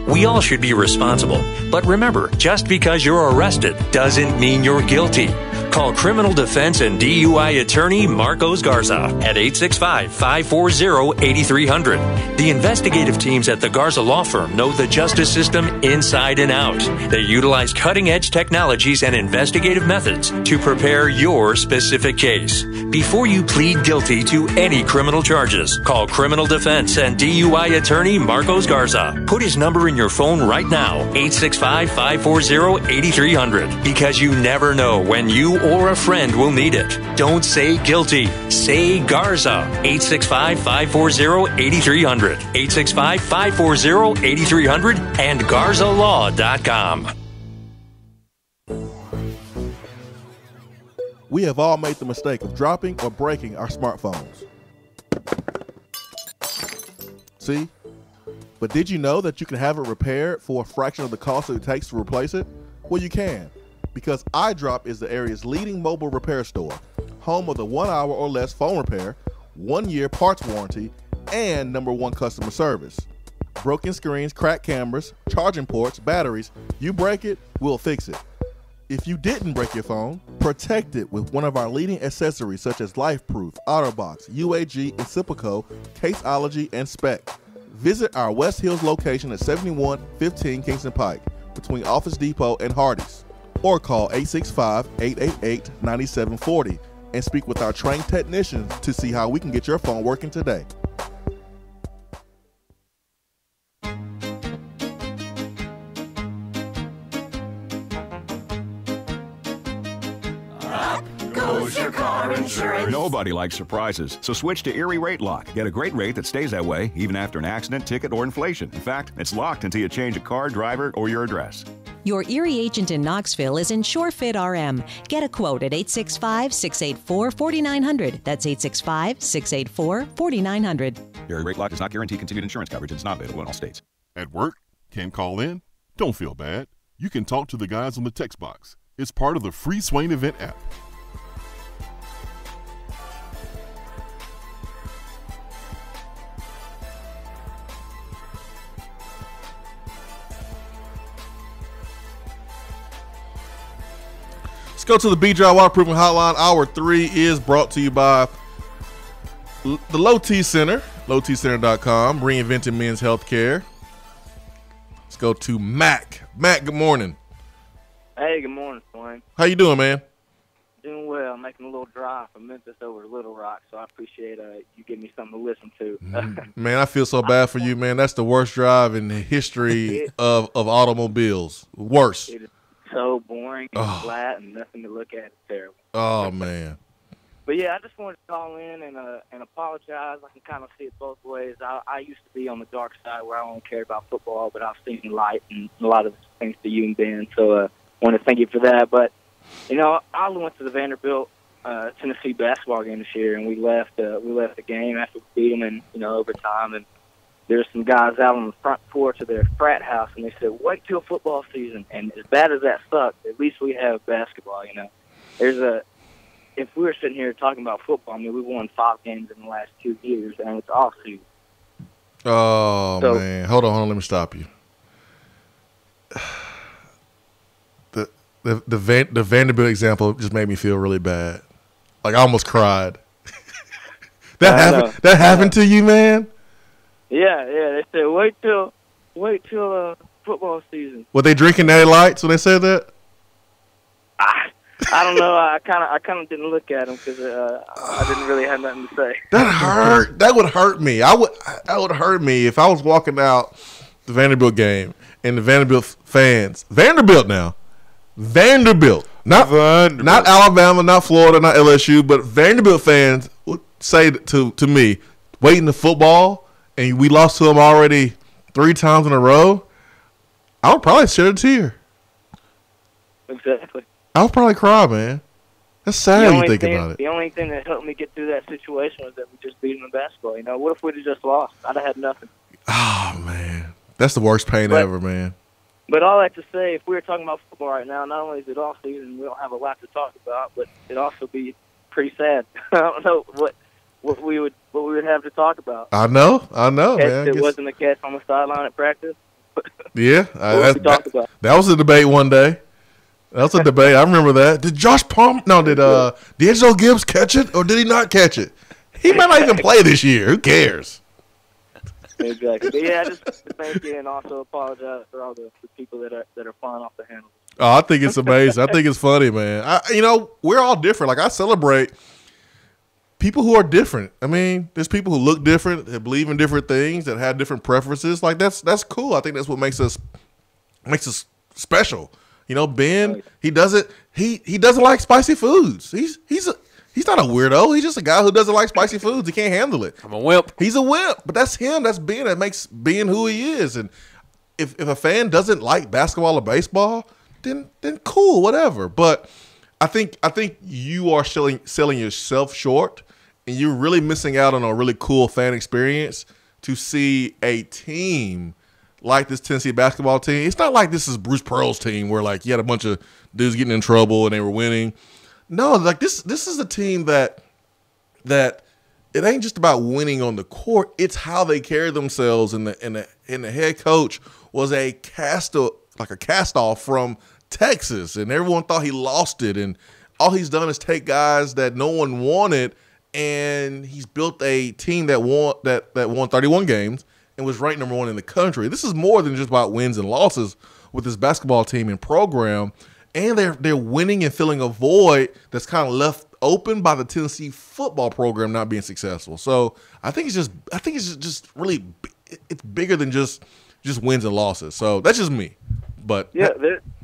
Speaker 16: We all should be responsible. But remember, just because you're arrested doesn't mean you're guilty. Call criminal defense and DUI attorney Marcos Garza at 865-540-8300. The investigative teams at the Garza Law Firm know the justice system inside and out. They utilize cutting-edge technologies and investigative methods to prepare your specific case. Before you plead guilty to any criminal charges, call criminal defense and DUI attorney Marcos Garza. Put his number in your phone right now, 865-540-8300, because you never know when you or a friend will need it. Don't say guilty. Say Garza. 865-540-8300. 865-540-8300 and GarzaLaw.com.
Speaker 3: We have all made the mistake of dropping or breaking our smartphones. See? But did you know that you can have it repaired for a fraction of the cost that it takes to replace it? Well, you can. Because iDrop is the area's leading mobile repair store, home of the 1 hour or less phone repair, 1 year parts warranty, and #1 customer service. Broken screens, cracked cameras, charging ports, batteries, you break it, we'll fix it. If you didn't break your phone, protect it with one of our leading accessories such as LifeProof, OtterBox, UAG, Incipico, Caseology, and Spec. Visit our West Hills location at 7115 Kingston Pike, between Office Depot and Hardee's. Or call 865-888-9740 and speak with our trained technicians to see how we can get your phone working today.
Speaker 22: Goes your car insurance.
Speaker 23: Nobody likes surprises, so switch to Erie Rate Lock. Get a great rate that stays that way even after an accident, ticket, or inflation. In fact, it's locked until you change a car, driver, or your address.
Speaker 24: Your Erie agent in Knoxville is InsureFit RM. Get a quote at 865-684-4900. That's 865-684-4900.
Speaker 23: Erie Rate Lock does not guarantee continued insurance coverage and is not available in all states.
Speaker 8: At work? Can't call in? Don't feel bad. You can talk to the guys on the text box. It's part of the free Swain Event app.
Speaker 3: Let's go to the B-Dry Waterproofing Hotline. Hour 3 is brought to you by the Low T Center, lowtcenter.com, reinventing men's health care. Let's go to Mac. Mac, good morning.
Speaker 2: Hey, good morning, Swain.
Speaker 3: How you doing, man?
Speaker 2: Doing well. Making a little drive from Memphis over to Little Rock, so I appreciate you giving me something to listen to.
Speaker 3: Man, I feel so bad for you, man. That's the worst drive in the history of automobiles. Worst.
Speaker 2: It is so boring and flat and nothing to look at. It's terrible.
Speaker 3: Oh, man.
Speaker 2: But, yeah, I just wanted to call in and apologize. I can kind of see it both ways. I used to be on the dark side where I don't care about football, but I've seen light and a lot of thanks to you and Ben. So I want to thank you for that. But, I only went to the Vanderbilt Tennessee basketball game this year, and we left the game after we beat them in overtime, and there's some guys out on the front porch of their frat house, and they said, "Wait till football season." And as bad as that sucks, at least we have basketball. If we were sitting here talking about football, I mean, we won 5 games in the last 2 years, and it's off season.
Speaker 3: Oh man, hold on, let me stop you. The Vanderbilt example just made me feel really bad. Like I almost cried. That happened to you, man? Yeah.
Speaker 2: They said wait till football season.
Speaker 3: Were they drinking Natty Lights when they said that?
Speaker 2: I don't know. I kind of didn't look at them because I didn't really have nothing to say.
Speaker 3: That hurt. That would hurt me. That would hurt me if I was walking out the Vanderbilt game and the Vanderbilt fans. Vanderbilt, not Alabama, not Florida, not LSU, but Vanderbilt fans would say to me, "Waiting the football, and we lost to them already 3 times in a row." I would probably shed a tear.
Speaker 2: Exactly.
Speaker 3: I would probably cry, man. That's sad when you think about it.
Speaker 2: The only thing that helped me get through that situation was that we just beat them in basketball. What if we'd have just lost? I'd have had nothing.
Speaker 3: Oh, man. That's the worst pain ever, man.
Speaker 2: But all that to say, if we were talking about football right now, not only is it off season, we don't have a lot to talk about, but it'd also be pretty sad. I don't know what we would have to talk about.
Speaker 3: I know, man.
Speaker 2: It wasn't a catch on the sideline at practice.
Speaker 3: Yeah,
Speaker 2: that
Speaker 3: was a debate one day. That was a debate. I remember that. Did Josh Palmer? No, did D'Angelo Gibbs catch it or did he not catch it? He might not even play this year. Who cares?
Speaker 2: Exactly. But yeah, I just thank you and also apologize for all the people that are flying off the handle.
Speaker 3: Oh, I think it's amazing. I think it's funny, man. We're all different. Like I celebrate people who are different. I mean, there's people who look different, that believe in different things, that have different preferences. Like that's cool. I think that's what makes us special. Ben, he doesn't like spicy foods. He's not a weirdo. He's just a guy who doesn't like spicy foods. He can't handle it.
Speaker 10: I'm a wimp.
Speaker 3: He's a wimp, but that's him. That's Ben. That makes Ben who he is. And if a fan doesn't like basketball or baseball, then cool, whatever. But I think you are selling yourself short, and you're really missing out on a really cool fan experience to see a team like this Tennessee basketball team. It's not like this is Bruce Pearl's team where like you had a bunch of dudes getting in trouble and they were winning. No, like this is a team that it ain't just about winning on the court. It's how they carry themselves, and the head coach was a cast off from Texas, and everyone thought he lost it. And all he's done is take guys that no one wanted, and he's built a team that won 31 games. And was ranked #1 in the country. This is more than just about wins and losses with this basketball team and program. And they're winning and filling a void that's kind of left open by the Tennessee football program not being successful. So I think it's just really it's bigger than just wins and losses. So that's just me. But
Speaker 2: yeah,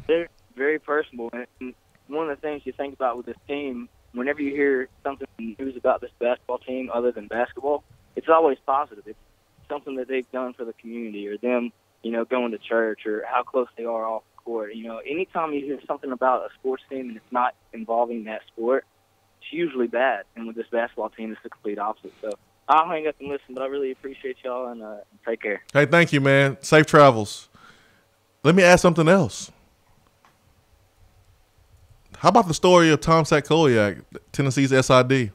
Speaker 2: they're very personable. And one of the things you think about with this team, whenever you hear something news about this basketball team other than basketball, it's always positive. It's something that they've done for the community, or them, going to church, or how close they are off the court. Anytime you hear something about a sports team and it's not involving that sport, it's usually bad. And with this basketball team, it's the complete opposite. So I'll hang up and listen, but I really appreciate y'all, and take care.
Speaker 3: Hey, thank you, man. Safe travels. Let me ask something else. How about the story of Tom Sackoliak, Tennessee's SID?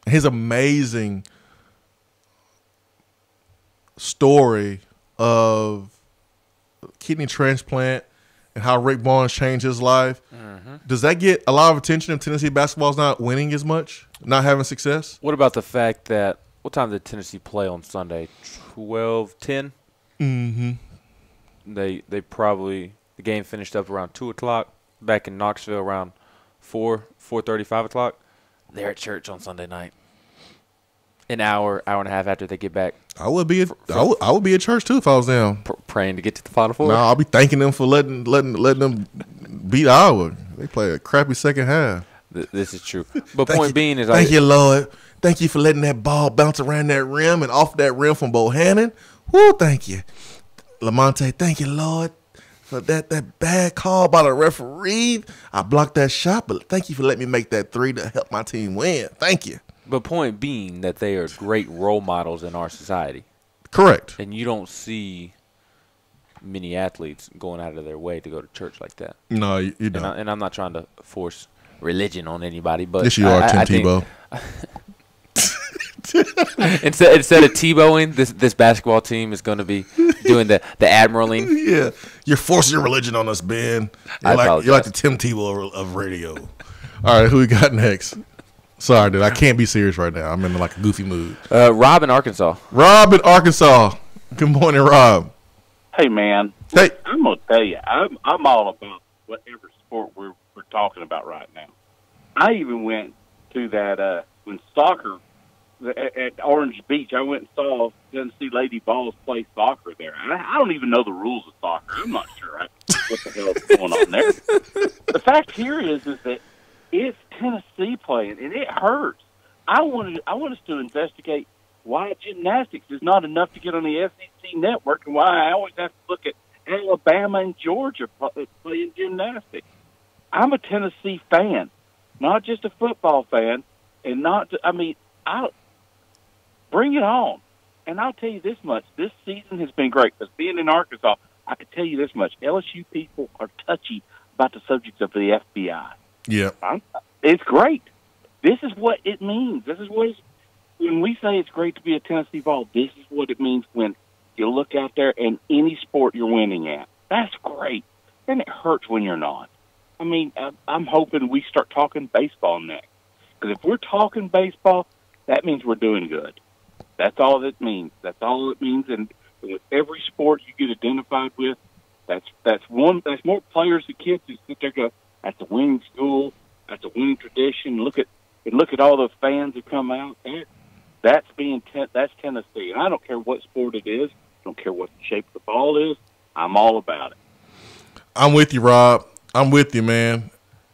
Speaker 3: His amazing story of kidney transplant and how Rick Barnes changed his life. Mm-hmm. Does that get a lot of attention if Tennessee basketball's not winning as much, not having success?
Speaker 10: What about the fact that what time did Tennessee play on Sunday? 12:10.
Speaker 3: Mm-hmm.
Speaker 10: They probably the game finished up around 2:00. Back in Knoxville around 4:30, 5:00. They're at church on Sunday night. An hour and a half after they get back.
Speaker 3: I would be at church too if I was them.
Speaker 10: Praying to get to the Final Four.
Speaker 3: No, I'll be thanking them for letting them beat Iowa. They play a crappy second half.
Speaker 10: This is true. But point being is,
Speaker 3: thank you, Lord. Thank you for letting that ball bounce around that rim and off that rim from Bohannon. Woo, thank you, Lamonte. Thank you, Lord. for that bad call by the referee. I blocked that shot, but thank you for letting me make that 3 to help my team win. Thank you.
Speaker 10: But point being that they are great role models in our society.
Speaker 3: Correct.
Speaker 10: And you don't see many athletes going out of their way to go to church like that.
Speaker 3: No, you don't.
Speaker 10: And I'm not trying to force religion on anybody, but
Speaker 3: yes, you are, Tim Tebow.
Speaker 10: Instead of Tebowing, this basketball team is going to be doing the admiraling.
Speaker 3: Yeah, you're forcing your religion on us, Ben. You're like the Tim Tebow of radio. All right, who we got next? Sorry, dude, I can't be serious right now. I'm in like a goofy mood.
Speaker 10: Rob in Arkansas.
Speaker 3: Rob in Arkansas. Good morning, Rob.
Speaker 1: Hey, man.
Speaker 3: Hey,
Speaker 1: I'm gonna tell you, I'm all about whatever sport we're talking about right now. I even went to that when soccer at Orange Beach. I went and saw Tennessee Lady Balls play soccer there. I don't even know the rules of soccer. I'm not sure what the hell is going on there. The fact here is that it's Tennessee playing, and it hurts. I want us to investigate why gymnastics is not enough to get on the SEC network, and why I always have to look at Alabama and Georgia playing gymnastics. I'm a Tennessee fan, not just a football fan, and I'll bring it on. And I'll tell you this much: this season has been great. Because being in Arkansas, I can tell you this much: LSU people are touchy about the subject of the FBI.
Speaker 3: Yeah,
Speaker 1: it's great. This is what it means. This is what when we say it's great to be a Tennessee Vol. This is what it means when you look out there and any sport you're winning at. That's great, and it hurts when you're not. I mean, I'm hoping we start talking baseball next. Because if we're talking baseball, that means we're doing good. That's all it means. That's all it means. And with every sport you get identified with, that's more players and kids who sit there and go, that's a winning school, that's a winning tradition. Look at all the fans that come out. That's Tennessee. And I don't care what sport it is. I don't care what the shape of the ball is. I'm all about it.
Speaker 3: I'm with you, Rob. I'm with you, man.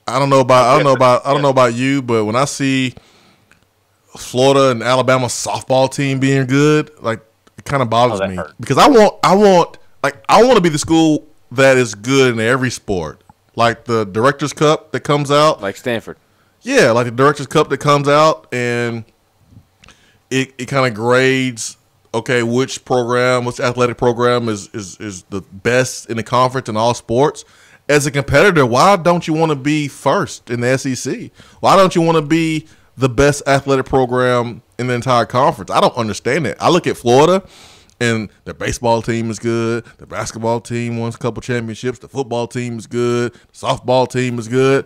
Speaker 3: I don't know about you, but when I see Florida and Alabama softball team being good, like it kind of bothers me because I want to be the school that is good in every sport, like the Directors Cup that comes out,
Speaker 10: like Stanford. Yeah,
Speaker 3: like the Directors Cup that comes out, and it kind of grades. Okay, which athletic program is the best in the conference in all sports? As a competitor, why don't you want to be first in the SEC? Why don't you want to be the best athletic program in the entire conference? I don't understand it. I look at Florida, and their baseball team is good. The basketball team won a couple championships. The football team is good. The softball team is good.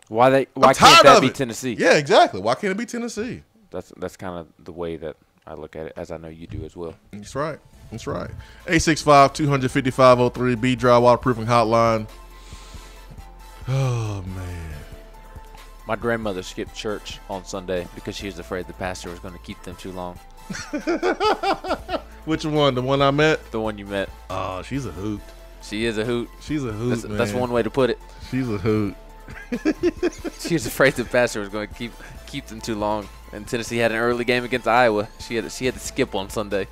Speaker 10: Why can't that be Tennessee?
Speaker 3: Yeah, exactly. Why can't it be Tennessee?
Speaker 10: That's kind of the way that I look at it, as I know you do as well.
Speaker 3: That's right. That's right. 865-255-03 B-Drive Waterproofing Hotline. Oh, man.
Speaker 10: My grandmother skipped church on Sunday because she was afraid the pastor was going to keep them too long.
Speaker 3: Which one? The one I met?
Speaker 10: The one you met.
Speaker 3: Oh, she's a hoot.
Speaker 10: She is a hoot.
Speaker 3: She's a hoot, man.
Speaker 10: That's one way to put it.
Speaker 3: She's a hoot.
Speaker 10: She was afraid the pastor was going to keep them too long. And Tennessee had an early game against Iowa. She had to skip on Sunday.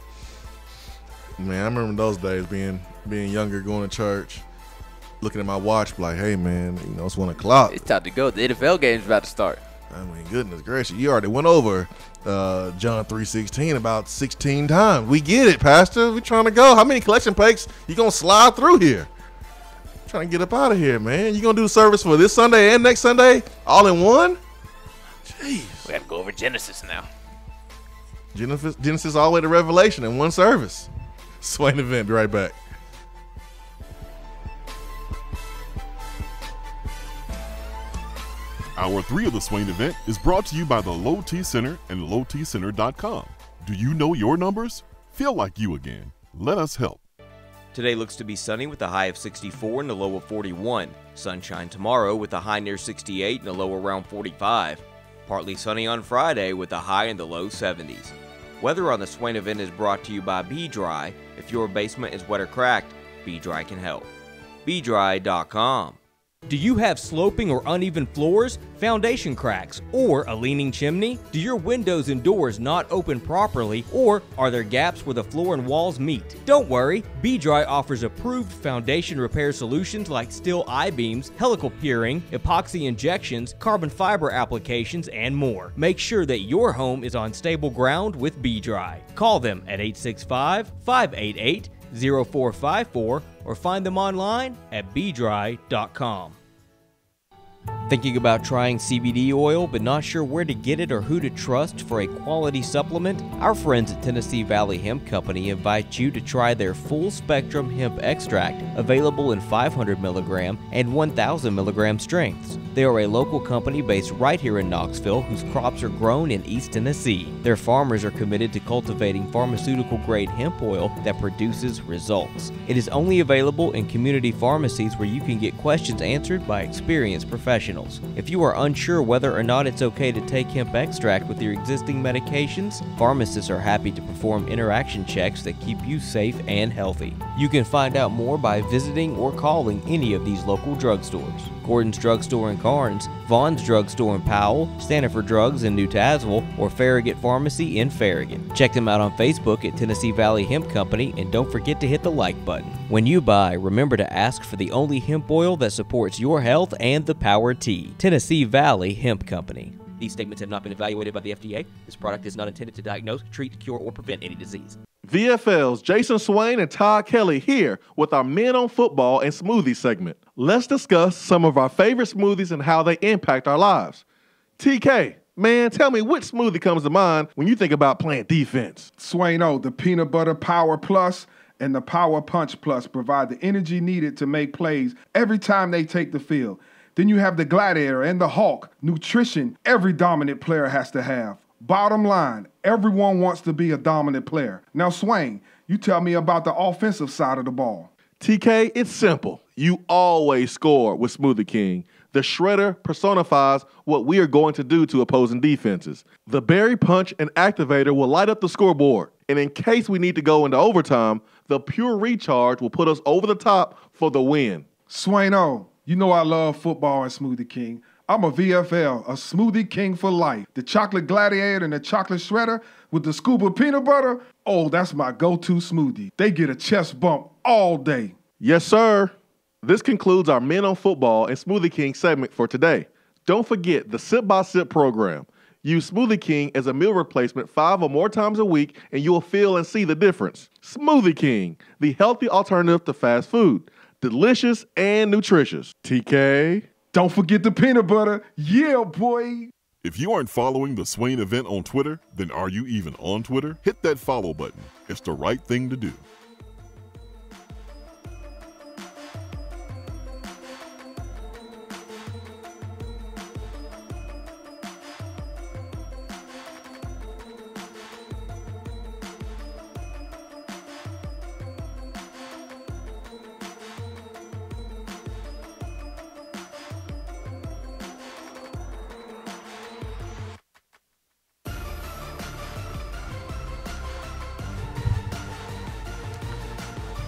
Speaker 3: Man, I remember those days being younger, going to church, looking at my watch, like, hey, man, it's 1 o'clock.
Speaker 10: It's time to go. The NFL game's about to start.
Speaker 3: I mean, goodness gracious. You already went over John 3:16 about 16 times. We get it, Pastor. We're trying to go. How many collection plates you going to slide through here? I'm trying to get up out of here, man. You going to do service for this Sunday and next Sunday all in one? Jeez.
Speaker 10: We got to go over Genesis now.
Speaker 3: Genesis all the way to Revelation in one service. Swain Event, be right back.
Speaker 8: Hour 3 of the Swain Event is brought to you by the Low T Center and lowtcenter.com. Do you know your numbers? Feel like you again. Let us help.
Speaker 11: Today looks to be sunny with a high of 64 and a low of 41. Sunshine tomorrow with a high near 68 and a low around 45. Partly sunny on Friday with a high in the low 70s. Weather on the Swain Event is brought to you by B-Dry. If your basement is wet or cracked, B-Dry can help. BDry.com. Do you have sloping or uneven floors, foundation cracks, or a leaning chimney? Do your windows and doors not open properly, or are there gaps where the floor and walls meet? Don't worry, B-Dry offers approved foundation repair solutions like steel I-beams, helical piering, epoxy injections, carbon fiber applications, and more. Make sure that your home is on stable ground with B-Dry. Call them at 865-588-0454 or find them online at bdry.com. Thinking about trying CBD oil but not sure where to get it or who to trust for a quality supplement? Our friends at Tennessee Valley Hemp Company invite you to try their full spectrum hemp extract, available in 500 milligram and 1000 milligram strengths. They are a local company based right here in Knoxville whose crops are grown in East Tennessee. Their farmers are committed to cultivating pharmaceutical grade hemp oil that produces results. It is only available in community pharmacies where you can get questions answered by experienced professionals. If you are unsure whether or not it's okay to take hemp extract with your existing medications, pharmacists are happy to perform interaction checks that keep you safe and healthy. You can find out more by visiting or calling any of these local drugstores: Gordon's Drugstore in Carnes, Vaughn's Drugstore in Powell, Stanford Drugs in New Tazewell, or Farragut Pharmacy in Farragut. Check them out on Facebook at Tennessee Valley Hemp Company, and don't forget to hit the like button. When you buy, remember to ask for the only hemp oil that supports your health and the Power T. Tennessee Valley Hemp Company. These statements have not been evaluated by the FDA. This product is not intended to diagnose, treat, cure, or prevent any disease.
Speaker 4: VFL's Jason Swain and Todd Kelly here with our Men on Football and Smoothie segment. Let's discuss some of our favorite smoothies and how they impact our lives. TK, man, tell me which smoothie comes to mind when you think about playing defense?
Speaker 6: Swain-O, the Peanut Butter Power Plus and the Power Punch Plus provide the energy needed to make plays every time they take the field. Then you have the Gladiator and the Hawk, nutrition every dominant player has to have. Bottom line, everyone wants to be a dominant player. Now, Swain, you tell me about the offensive side of the ball.
Speaker 4: TK, it's simple. You always score with Smoothie King. The shredder personifies what we are going to do to opposing defenses. The Berry Punch and Activator will light up the scoreboard. And in case we need to go into overtime, the Pure Recharge will put us over the top for the win.
Speaker 6: Swain-O, you know I love football and Smoothie King. I'm a VFL, a Smoothie King for life. The Chocolate Gladiator and the Chocolate Shredder with the scoop of peanut butter, oh, that's my go-to smoothie. They get a chest bump all day.
Speaker 4: Yes, sir. This concludes our Men on Football and Smoothie King segment for today. Don't forget the Sip by Sip program. Use Smoothie King as a meal replacement 5 or more times a week, and you'll feel and see the difference. Smoothie King, the healthy alternative to fast food. Delicious and nutritious. TK.
Speaker 6: Don't forget the peanut butter. Yeah, boy.
Speaker 8: If you aren't following the Swain Event on Twitter, then are you even on Twitter? Hit that follow button. It's the right thing to do.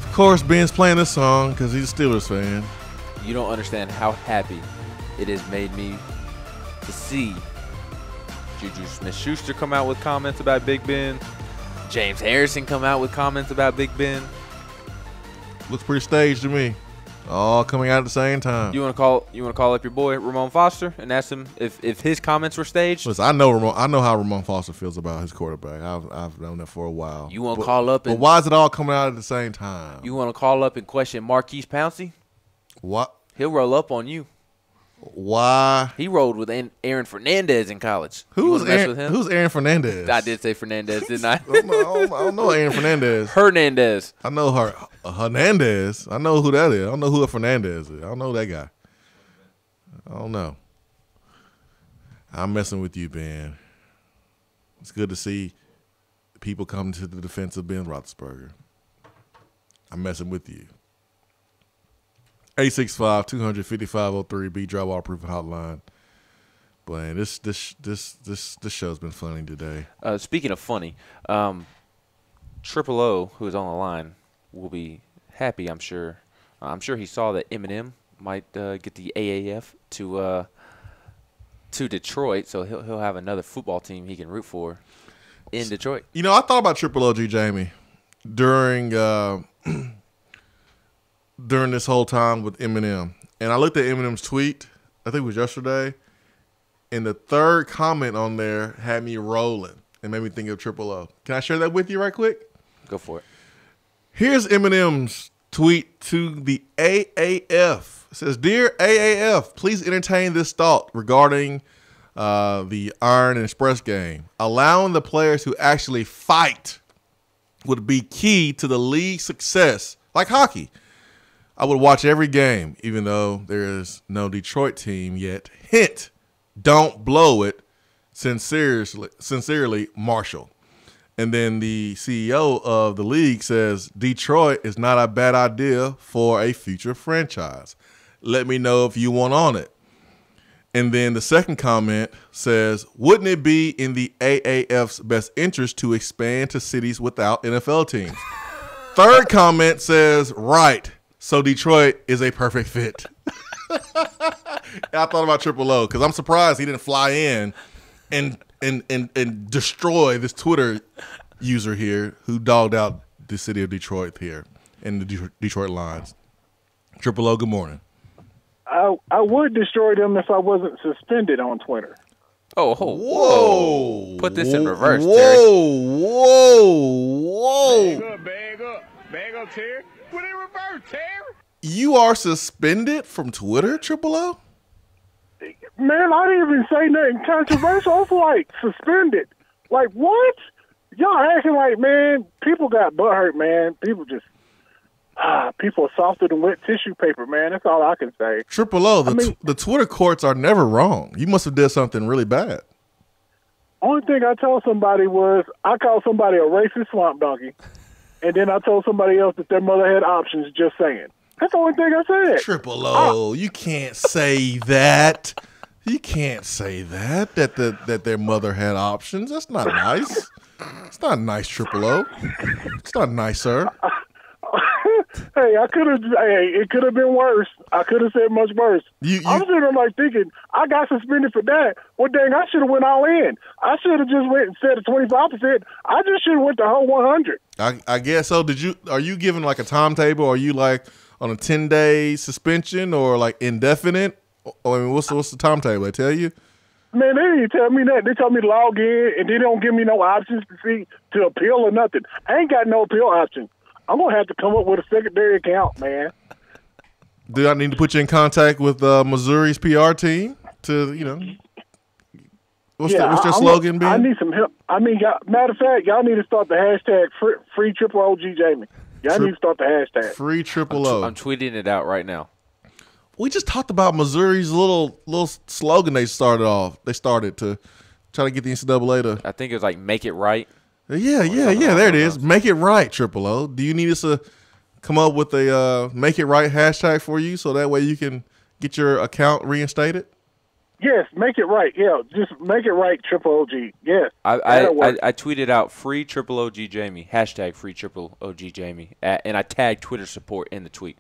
Speaker 3: Of course, Ben's playing this song because he's a Steelers fan.
Speaker 10: You don't understand how happy it has made me to see Juju Smith-Schuster come out with comments about Big Ben. James Harrison come out with comments about Big Ben.
Speaker 3: Looks pretty staged to me. All coming out at the same time.
Speaker 10: You want to call up your boy Ramon Foster and ask him if his comments were staged?
Speaker 3: Listen, I know how Ramon Foster feels about his quarterback. I've known that for a while.
Speaker 10: You want to call up?
Speaker 3: But why is it all coming out at the same time?
Speaker 10: You want to call up and question Marquise Pouncey?
Speaker 3: What?
Speaker 10: He'll roll up on you.
Speaker 3: Why?
Speaker 10: He rolled with Aaron Fernandez in college.
Speaker 3: Who's Aaron Fernandez?
Speaker 10: I did say Fernandez, didn't I?
Speaker 3: I don't know Aaron Fernandez.
Speaker 10: Hernandez.
Speaker 3: I know Hernandez. I know who that is. I don't know who a Fernandez is. I don't know that guy. I don't know. I'm messing with you, Ben. It's good to see people come to the defense of Ben Roethlisberger. I'm messing with you. 865-200-5503 B Dry Waterproofing Hotline. But this show's been funny today.
Speaker 10: Speaking of funny, Triple O, who is on the line, will be happy. I'm sure. I'm sure he saw that Eminem might get the AAF to Detroit, so he'll have another football team he can root for in Detroit.
Speaker 3: You know, I thought about Triple OG Jamie during this whole time with Eminem, and I looked at Eminem's tweet. I think it was yesterday, and the third comment on there had me rolling and made me think of Triple O. Can I share that with you right quick?
Speaker 10: Go for it.
Speaker 3: Here's Eminem's tweet to the AAF. It says, "Dear AAF, please entertain this thought regarding the Iron and Express game. Allowing the players who actually fight would be key to the league's success, like hockey. I would watch every game, even though there is no Detroit team yet. Hint, don't blow it. Sincerely, Marshall." And then the CEO of the league says, "Detroit is not a bad idea for a future franchise. Let me know if you want on it." And then the second comment says, "Wouldn't it be in the AAF's best interest to expand to cities without NFL teams?" Third comment says, "Right. So Detroit is a perfect fit." I thought about Triple O because I'm surprised he didn't fly in and destroy this Twitter user here who dogged out the city of Detroit here and the Detroit Lions. Triple O, good morning.
Speaker 5: I would destroy them if I wasn't suspended on Twitter.
Speaker 10: Oh, whoa. Put this in reverse,
Speaker 3: Whoa,
Speaker 10: Terry.
Speaker 3: whoa.
Speaker 5: Bag up, Terry. Put it in reverse, Terry.
Speaker 3: You are suspended from Twitter, Triple O?
Speaker 5: Man, I didn't even say nothing controversial. I was like, suspended. Like, what? Y'all acting like, man, people got butthurt, man. People just, people are softer than wet tissue paper, man. That's all I can say.
Speaker 3: Triple O, the Twitter courts are never wrong. You must have did something really bad.
Speaker 5: Only thing I told somebody was I called somebody a racist swamp donkey, and then I told somebody else that their mother had options, just saying. That's the only thing I said.
Speaker 3: Triple O, you can't say that. You can't say that their mother had options. That's not nice. It's not nice, Triple O. It's not nice, sir.
Speaker 5: Hey, it could have been worse. I could have said much worse. I'm sitting there like thinking, I got suspended for that. Well, dang, I should have went all in. I should have just went instead of 25%. I just should have went the whole 100.
Speaker 3: I guess so. Are you given like a timetable? Are you like on a 10-day suspension or like indefinite? I mean, what's the timetable? They tell you?
Speaker 5: Man, they didn't tell me that. They told me to log in, and they don't give me no options to appeal or nothing. I ain't got no appeal option. I'm going to have to come up with a secondary account, man.
Speaker 3: Do I need to put you in contact with Missouri's PR team to, what's your slogan be?
Speaker 5: I need some help. I mean, matter of fact, y'all need to start the hashtag free Triple OG Jamie. Y'all need to start the hashtag.
Speaker 3: Free Triple O.
Speaker 10: I'm tweeting it out right now.
Speaker 3: We just talked about Missouri's little slogan they started to try to get the NCAA to.
Speaker 10: I think it was like "Make It Right."
Speaker 3: Yeah. There it is. Make it right, Triple O. Do you need us to come up with a "Make It Right" hashtag for you so that way you can get your account reinstated?
Speaker 5: Yes, make it right. Yeah, just make it right, Triple OG. Yes.
Speaker 10: I tweeted out "Free Triple OG Jamie" hashtag "Free Triple OG Jamie" and I tagged Twitter support in the tweet.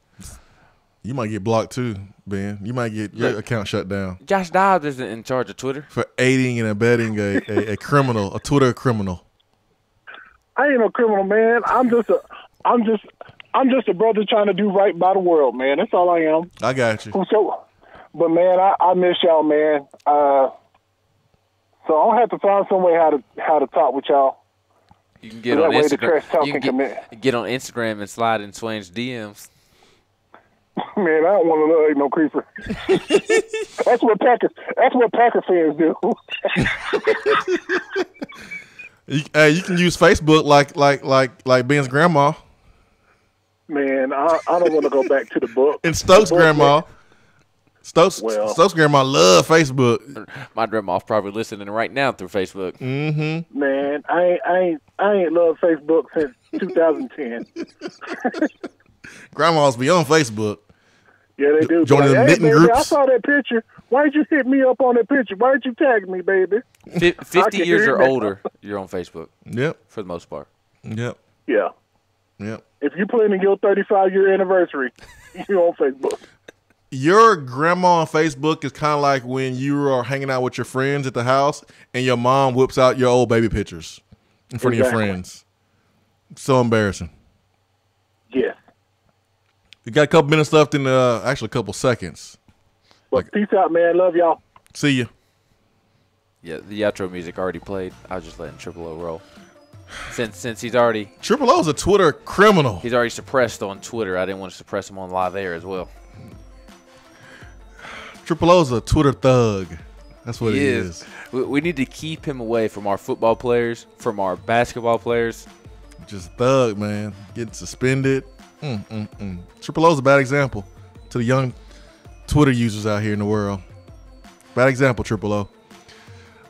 Speaker 3: You might get blocked too, Ben. You might get your account shut down.
Speaker 10: Josh Dobbs isn't in charge of Twitter
Speaker 3: for aiding and abetting a criminal, a Twitter criminal.
Speaker 5: I ain't no criminal, man. I'm just a brother trying to do right by the world, man. That's all I am.
Speaker 3: I got you.
Speaker 5: But man, I miss y'all, man. So I'll have to find some way how to talk with y'all.
Speaker 10: You can get on Instagram. You can get on Instagram and slide in Swain's DMs.
Speaker 5: Man, I don't want to look like no creeper. That's what Packer fans do.
Speaker 3: You can use Facebook like Ben's grandma.
Speaker 5: Man, I don't want to go back to the book.
Speaker 3: And Stokes' grandma. Stokes' grandma love Facebook.
Speaker 10: My grandma's probably listening right now through Facebook.
Speaker 3: Mm-hmm.
Speaker 5: Man, I ain't loved Facebook since 2010.
Speaker 3: Grandmas be on Facebook.
Speaker 5: Yeah, they do.
Speaker 3: Joining the knitting
Speaker 5: groups.
Speaker 3: I
Speaker 5: saw that picture. Why did you hit me up on that picture? Why did you tag me, baby?
Speaker 10: 50 years or older, you're on Facebook.
Speaker 3: Yep.
Speaker 10: For the most part.
Speaker 3: Yep.
Speaker 5: Yeah.
Speaker 3: Yep.
Speaker 5: If you're planning your 35-year anniversary, you're on Facebook.
Speaker 3: your grandma on Facebook is kind of like when you are hanging out with your friends at the house and your mom whips out your old baby pictures in front of your friends. So embarrassing.
Speaker 5: Yeah.
Speaker 3: We got a couple minutes left in actually a couple seconds.
Speaker 5: Well, peace out, man. Love y'all.
Speaker 3: See you.
Speaker 10: Yeah, the outro music already played. I was just letting Triple O roll. Since he's already
Speaker 3: Triple O's a Twitter criminal.
Speaker 10: He's already suppressed on Twitter. I didn't want to suppress him on live air as well.
Speaker 3: Triple O's a Twitter thug. That's what he is.
Speaker 10: We need to keep him away from our football players, from our basketball players.
Speaker 3: Just thug, man. Getting suspended. Triple O's a bad example to the young Twitter users out here in the world. Bad example, Triple O.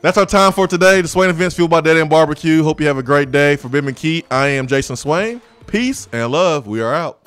Speaker 3: That's our time for today. The Swain Event's fueled by Dead End BBQ. Hope you have a great day. For Ben McKee, I am Jason Swain. Peace and love. We are out.